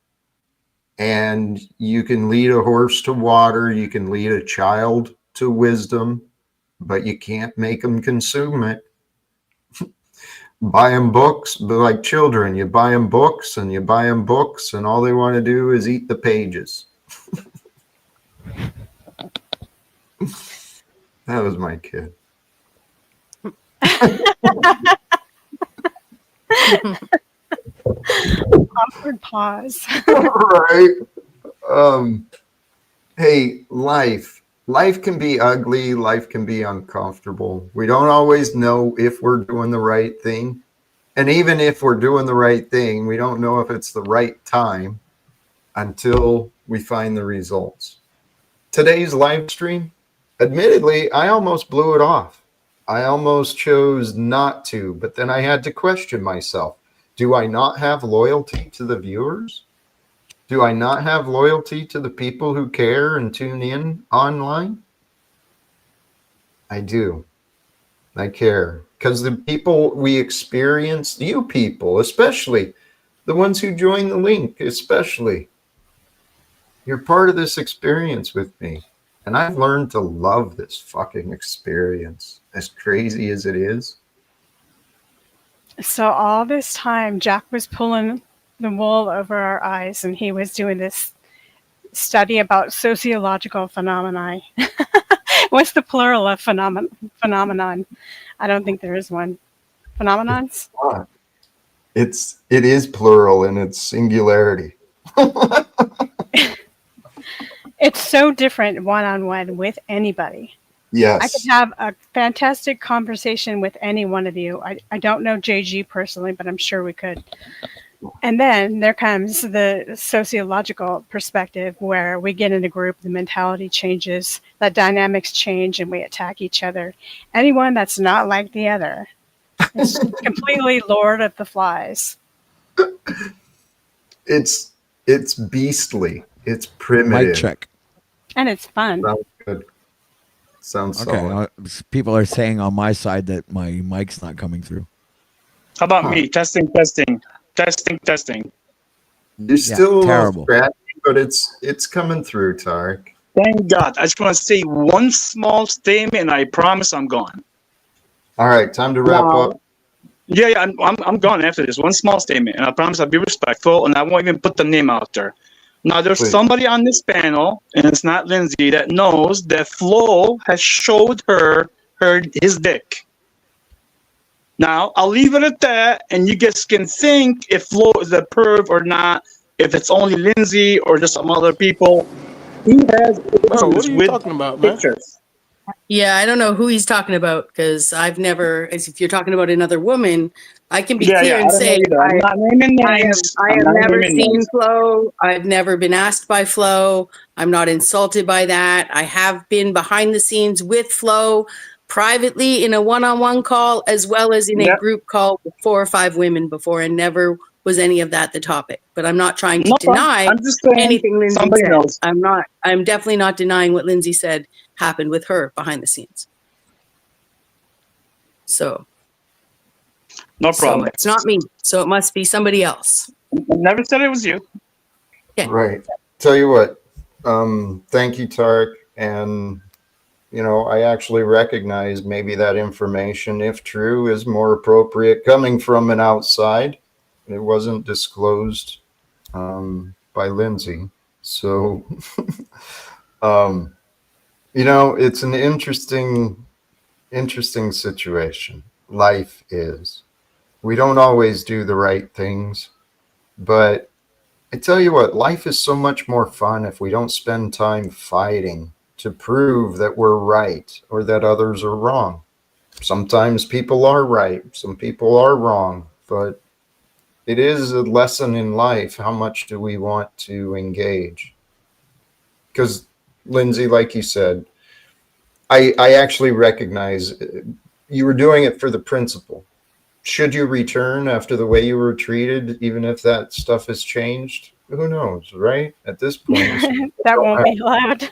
And you can lead a horse to water, you can lead a child to wisdom, but you can't make them consume it. Buy them books, but like children, you buy them books and you buy them books, and all they want to do is eat the pages. That was my kid. Awkward pause. Right. Hey, life can be ugly. Life can be uncomfortable. We don't always know if we're doing the right thing. And even if we're doing the right thing, we don't know if it's the right time until we find the results. Today's live stream, admittedly, I almost blew it off. I almost chose not to, but then I had to question myself. Do I not have loyalty to the viewers? Do I not have loyalty to the people who care and tune in online? I do. I care. Because the people we experience, you people, especially the ones who join the link, especially, you're part of this experience with me. And I've learned to love this fucking experience, as crazy as it is. So all this time, Jack was pulling the wool over our eyes, and he was doing this study about sociological phenomena. What's the plural of phenomenon? I don't think there is one. Phenomenons? It is plural in its singularity. It's so different one-on-one with anybody. Yes. I could have a fantastic conversation with any one of you. I don't know JG personally, but I'm sure we could. And then there comes the sociological perspective where we get in a group, the mentality changes, the dynamics change, and we attack each other. Anyone that's not like the other is completely Lord of the Flies. It's beastly. It's primitive. Mic check. And it's fun. Sounds good. Sounds Okay. solid. People are saying on my side that my mic's not coming through. How about me? Testing. You're still a terrible. little scratchy, but it's coming through, Tarek. Thank God. I just want to say one small statement, and I promise I'm gone. All right, time to wrap up. Yeah, I'm gone after this. One small statement, and I promise I'll be respectful, and I won't even put the name out there. Now, there's Please. somebody on this panel, and it's not Lindsay, that knows that Flo has showed her his dick. Now, I'll leave it at that, and you guys can think if Flo is a perv or not, if it's only Lindsay or just some other people. He has Bro, what are you with talking about, man? pictures. Yeah, I don't know who he's talking about because I've never, as if you're talking about another woman, I can be Yeah, clear I and don't know say either. I'm not naming names. I I'm have not never naming seen names. Flo. I've never been asked by Flo. I'm not insulted by that. I have been behind the scenes with Flo privately in a one-on-one call as well as in a Yep. group call with 4 or 5 women before, and never was any of that the topic. But I'm not trying to No problem. deny I'm just saying anything Lindsay somebody said. knows. I'm definitely not denying what Lindsay said happened with her behind the scenes. So No problem. So it's not me. So it must be somebody else. I never said it was you. Yeah. Right. Tell you what, thank you, Tarek. And, I actually recognize maybe that information, if true, is more appropriate coming from an outside. It wasn't disclosed by Lindsay. So, it's an interesting interesting situation. Life is. We don't always do the right things, but I tell you what, life is so much more fun if we don't spend time fighting to prove that we're right or that others are wrong. Sometimes people are right, some people are wrong, but it is a lesson in life. How much do we want to engage? Because, Lindsay, like you said, I actually recognize you were doing it for the principle. Should you return after the way you were treated, even if that stuff has changed? Who knows, right? At this point, That won't be allowed.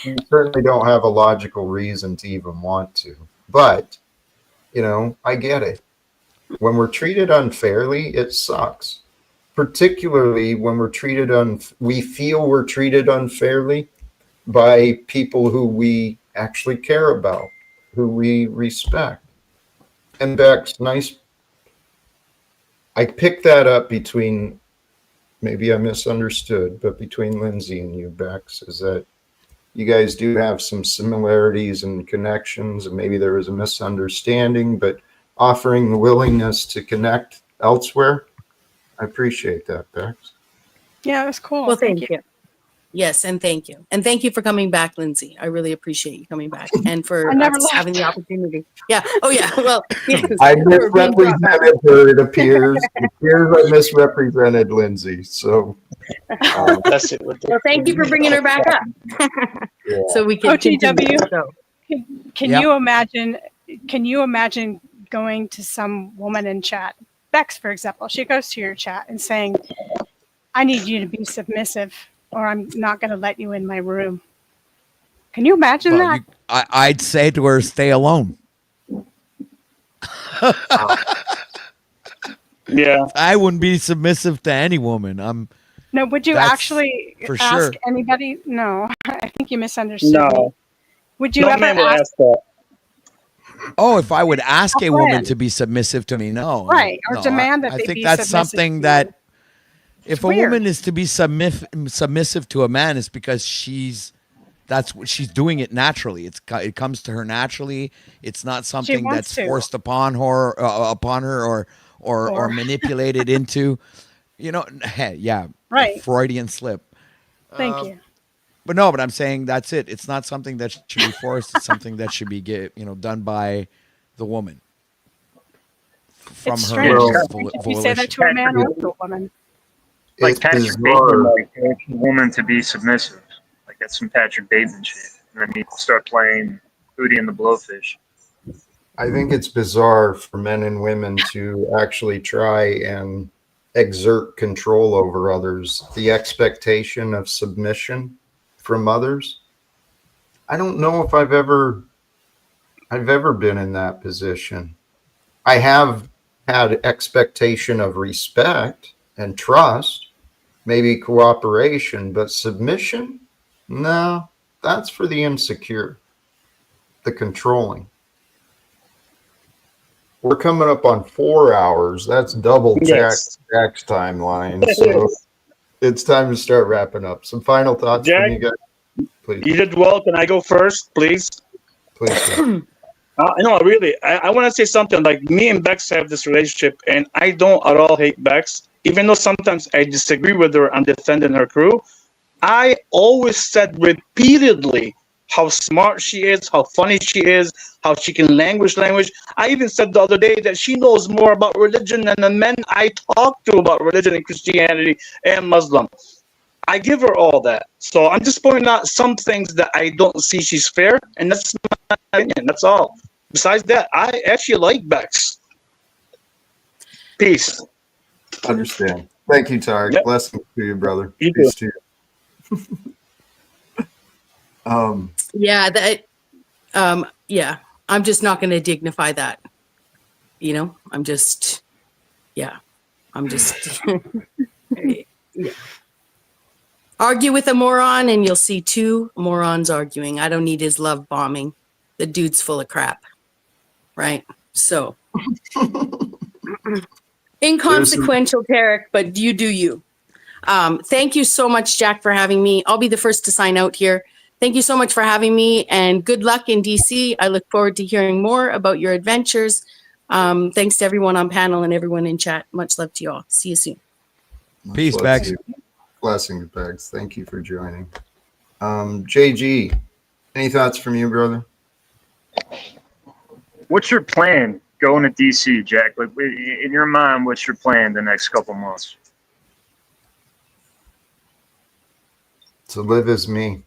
you certainly don't have a logical reason to even want to. But, I get it. When we're treated unfairly, it sucks. Particularly when we feel we're treated unfairly by people who we actually care about, who we respect. And Bex, nice. I picked that up between, maybe I misunderstood, but between Lindsay and you, Bex, is that you guys do have some similarities and connections, and maybe there was a misunderstanding, but offering the willingness to connect elsewhere, I appreciate that, Bex. Yeah, it was cool. Well, thank you. Yes, and thank you. And thank you for coming back, Lindsay. I really appreciate you coming back and for us having the opportunity. Yeah. Oh, yeah. Well, yes, I misrepresented her, it appears. It appears I misrepresented Lindsay. So that's it. Well, thank you for bringing her back up. Yeah. So we can continue. Can you imagine? Can you imagine going to some woman in chat, Bex, for example? She goes to your chat and saying, "I need you to be submissive, or I'm not going to let you in my room." Can you imagine that? I'd say to her, "Stay alone." Yeah, I wouldn't be submissive to any woman. No, would you actually for ask sure. anybody? No, I think you misunderstood me. no. Would you No ever man will ask? ask that. Oh, if I would ask A a woman friend. to be submissive to me, no. Right, or No, demand that I they think be that's submissive something to that you. if a weird. woman is to be submissive to a man, it's because that's what she's doing it naturally. It comes to her naturally. It's not something wants that's to. forced upon her or manipulated into. Yeah, Right. Freudian slip. Thank you. But no, but I'm saying that's it. It's not something that should be forced. It's something that should be done by the woman from It's her strange. own If you say that to a man or to a woman. Like It's Patrick bizarre. Bateman, like asks a woman to be submissive. Like that's some Patrick Bateman shit. And then you start playing Hootie and the Blowfish. I think it's bizarre for men and women to actually try and exert control over others. The expectation of submission from others. I don't know if I've ever been in that position. I have had expectation of respect and trust, maybe cooperation, but submission? No, that's for the insecure, the controlling. We're coming up on 4 hours. That's double Yes. tax timeline. So it's time to start wrapping up. Some final thoughts Jack, from you guys, please. you did well. Can I go first, please? Please. No, really, I want to say something. Like me and Bex have this relationship, and I don't at all hate Bex, even though sometimes I disagree with her and defending her crew. I always said repeatedly how smart she is, how funny she is, how she can language. I even said the other day that she knows more about religion than the men I talk to about religion and Christianity and Muslim. I give her all that. So I'm just pointing out some things that I don't see she's fair, and that's my opinion. That's all. Besides that, I actually like Bex. Peace. Understand. Thank you, Tarek. Yep. Blessings to you, brother. You Peace too. to you. Yeah, yeah. I'm just not going to dignify that. I'm just. Yeah. Argue with a moron and you'll see two morons arguing. I don't need his love bombing. The dude's full of crap. Right? So. Inconsequential, Tarek, but you do you. Thank you so much, Jack, for having me. I'll be the first to sign out here. Thank you so much for having me, and good luck in DC. I look forward to hearing more about your adventures. Thanks to everyone on panel and everyone in chat. Much love to you all. See you soon. Peace, Bags. Blessings, Bags. Thank you for joining. JG, any thoughts from you, brother? What's your plan going to DC, Jack? Like, in your mind, what's your plan the next couple months? To live as me.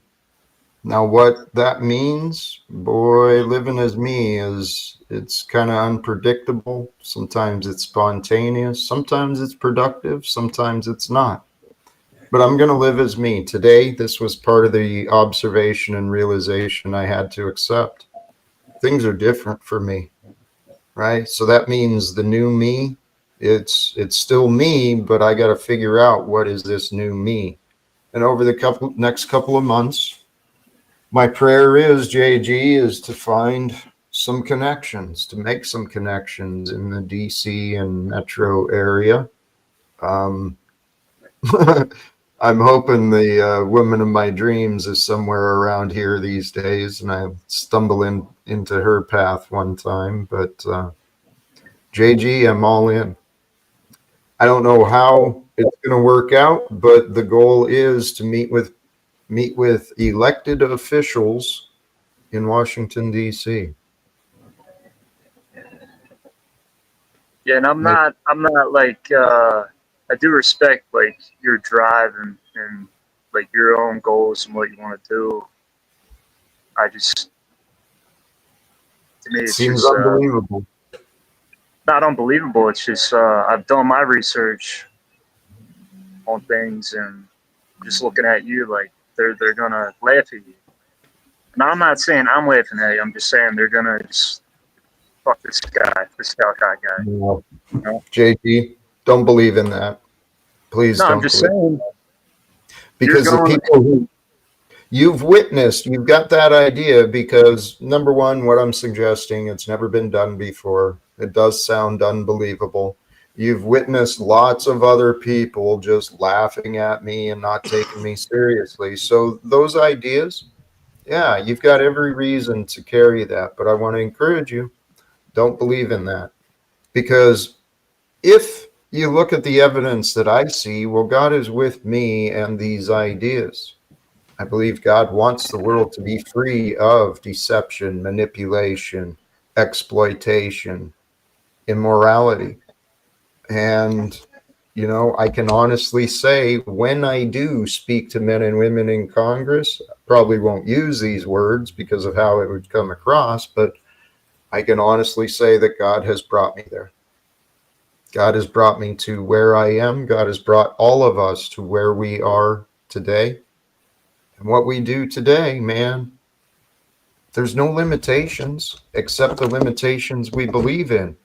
Now, what that means, boy, living as me it's kind of unpredictable. Sometimes it's spontaneous. Sometimes it's productive. Sometimes it's not. But I'm going to live as me. Today, this was part of the observation and realization I had to accept. Things are different for me, right? So that means the new me, it's still me, but I got to figure out what is this new me. And over the next couple of months, my prayer is, JG, is to find some connections, to make some connections in the DC and metro area. I'm hoping the woman of my dreams is somewhere around here these days, and I stumble into her path one time. But JG, I'm all in. I don't know how it's going to work out, but the goal is to meet with elected officials in Washington, D.C. Yeah, and I'm not like, I do respect like your drive and like your own goals and what you want to do. I just, to me, it's Seems just unbelievable. not unbelievable. It's just I've done my research on things, and just looking at you, like they're gonna laugh at you. And I'm not saying I'm laughing at you. I'm just saying they're gonna just fuck this guy, this Talcott guy. No. You know? JP, don't believe in that. Please No, don't. I'm just believe. saying. Because the people who you've witnessed, you've got that idea because, number one, what I'm suggesting, it's never been done before. It does sound unbelievable. You've witnessed lots of other people just laughing at me and not taking me seriously. So those ideas, yeah, you've got every reason to carry that. But I want to encourage you, don't believe in that. Because if you look at the evidence that I see, well, God is with me and these ideas. I believe God wants the world to be free of deception, manipulation, exploitation, immorality. And, you know, I can honestly say when I do speak to men and women in Congress, I probably won't use these words because of how it would come across, but I can honestly say that God has brought me there. God has brought me to where I am. God has brought all of us to where we are today. And what we do today, man, there's no limitations except the limitations we believe in.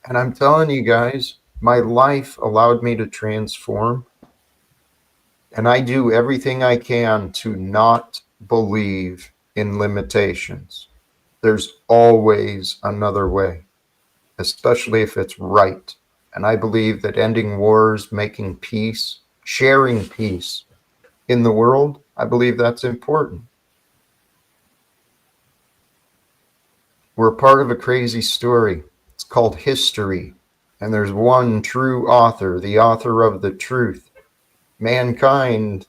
And I'm telling you guys, my life allowed me to transform. And I do everything I can to not believe in limitations. There's always another way, especially if it's right. And I believe that ending wars, making peace, sharing peace in the world, I believe that's important. We're part of a crazy story. It's called history. And there's one true author, the author of the truth. Mankind,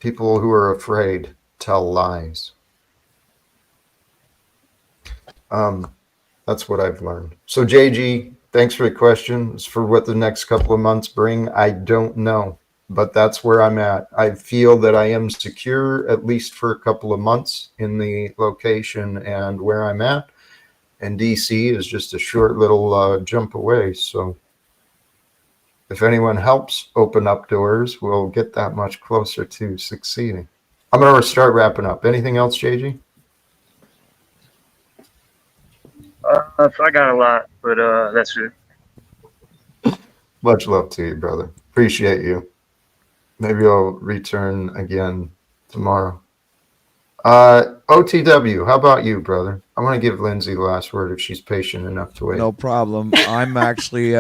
people who are afraid, tell lies. That's what I've learned. So JG, thanks for the question. As for what the next couple of months bring, I don't know, but that's where I'm at. I feel that I am secure, at least for a couple of months, in the location and where I'm at. And DC is just a short little jump away. So if anyone helps open up doors, we'll get that much closer to succeeding. I'm going to start wrapping up. Anything else, JG? I got a lot, but that's it. Much love to you, brother. Appreciate you. Maybe I'll return again tomorrow. OTW, how about you, brother? I want to give Lindsay the last word if she's patient enough to wait. No problem. I'm actually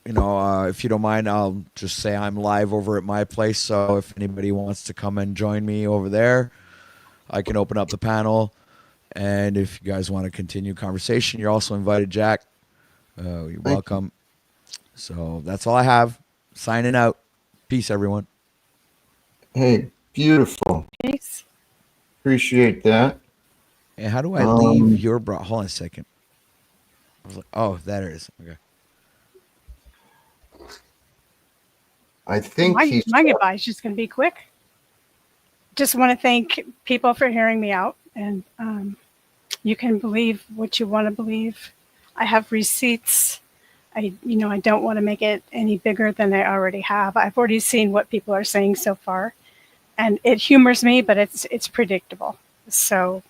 if you don't mind, I'll just say I'm live over at my place. So if anybody wants to come and join me over there, I can open up the panel. And if you guys want to continue conversation, you're also invited, Jack. You're welcome. So that's all I have. Signing out. Peace, everyone. Hey, beautiful. Peace. Appreciate that. And how do I leave your bro? Hold on a second. I was like, oh, that it is. Okay. I think my goodbye is just going to be quick. Just want to thank people for hearing me out, and you can believe what you want to believe. I have receipts. I don't want to make it any bigger than I already have. I've already seen what people are saying so far, and it humors me, but it's predictable. So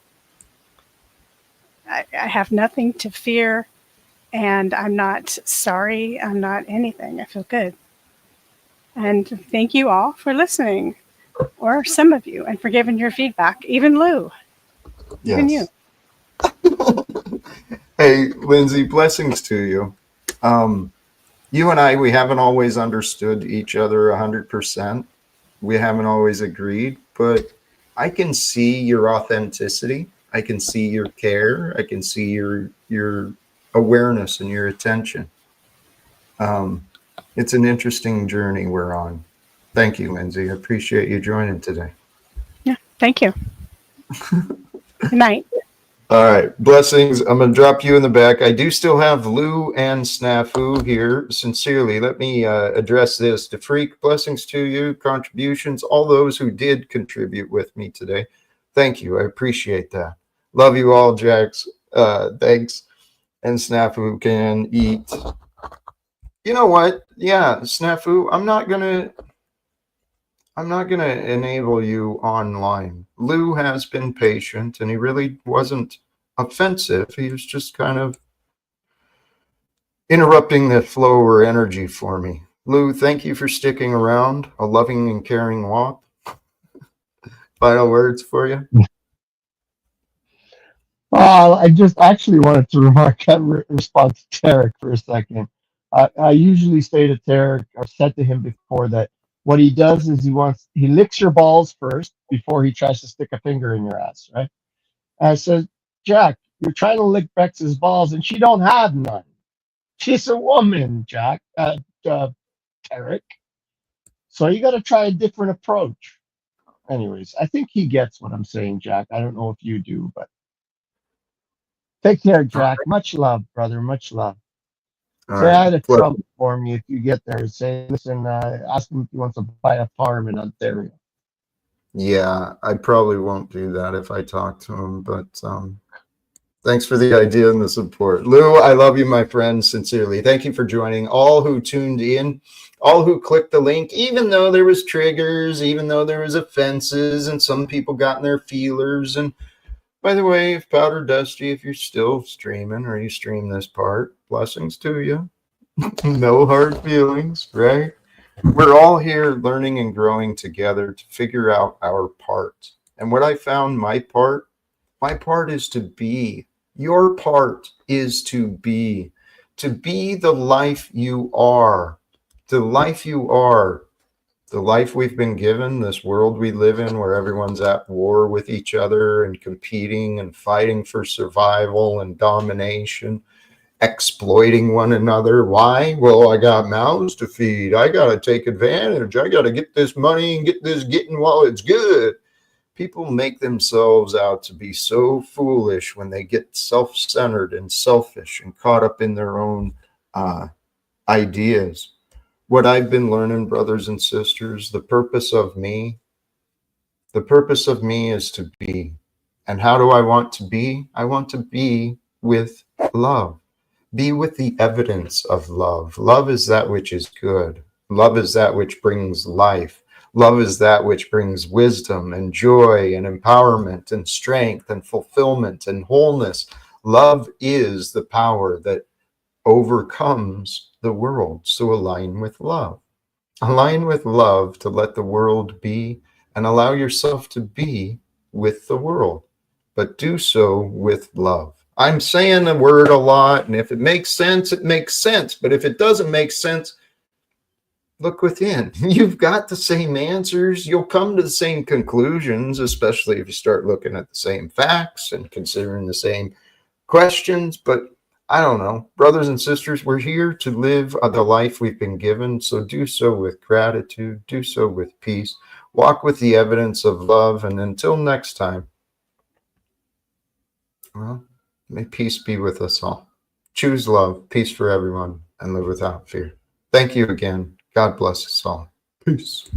I have nothing to fear, and I'm not sorry. I'm not anything. I feel good. And thank you all for listening, or some of you, and for giving your feedback. Even Lou. Even you. Hey, Lindsay, blessings to you. You and I, we haven't always understood each other 100%. We haven't always agreed, but I can see your authenticity. I can see your care. I can see your awareness and your attention. It's an interesting journey we're on. Thank you, Lindsay. I appreciate you joining today. Yeah, thank you. Good night. All right, blessings. I'm going to drop you in the back. I do still have Lou and Snafu here. Sincerely, let me address this. To Freak, blessings to you, contributions, all those who did contribute with me today. Thank you. I appreciate that. Love you all, Jax. Thanks. And Snafu can eat. You know what? Yeah, Snafu, I'm not gonna enable you online. Lou has been patient, and he really wasn't offensive. He was just kind of interrupting the flow or energy for me. Lou, thank you for sticking around. A loving and caring walk. Final words for you? I just actually wanted to remark on response to Tarek for a second. I usually say to Tarek, or said to him before, that what he does is he licks your balls first before he tries to stick a finger in your ass, right? And I said, Jack, you're trying to lick Bex's balls, and she don't have none. She's a woman, Jack, Tarek. So you got to try a different approach. Anyways, I think he gets what I'm saying, Jack. I don't know if you do, but take care, Jack. Much love, brother. Much love. Say hi to Trump for me if you get there. Say, listen, ask him if he wants to buy a farm in Ontario. Yeah, I probably won't do that if I talk to him, but thanks for the idea and the support. Lou, I love you, my friend, sincerely. Thank you for joining. All who tuned in, all who clicked the link, even though there was triggers, even though there was offenses, and some people got in their feelers. And by the way, if Powder Dusty, if you're still streaming or you stream this part, blessings to you. No hard feelings, right? We're all here learning and growing together to figure out our part. And what I found my part is to be. Your part is to be the life you are, the life you are, the life we've been given, this world we live in where everyone's at war with each other and competing and fighting for survival and domination, exploiting one another. Why? Well, I got mouths to feed. I got to take advantage. I got to get this money and get this getting while it's good. People make themselves out to be so foolish when they get self-centered and selfish and caught up in their own ideas. What I've been learning, brothers and sisters, the purpose of me is to be. And how do I want to be? I want to be with love. Be with the evidence of love. Love is that which is good. Love is that which brings life. Love is that which brings wisdom and joy and empowerment and strength and fulfillment and wholeness. Love is the power that overcomes the world. So align with love. Align with love to let the world be, and allow yourself to be with the world. But do so with love. I'm saying the word a lot, and if it makes sense, it makes sense. But if it doesn't make sense, look within. You've got the same answers. You'll come to the same conclusions, especially if you start looking at the same facts and considering the same questions. But I don't know, brothers and sisters, we're here to live the life we've been given. So do so with gratitude, do so with peace, walk with the evidence of love. And until next time, well, may peace be with us all. Choose love, peace for everyone, and live without fear. Thank you again. God bless us all. Peace.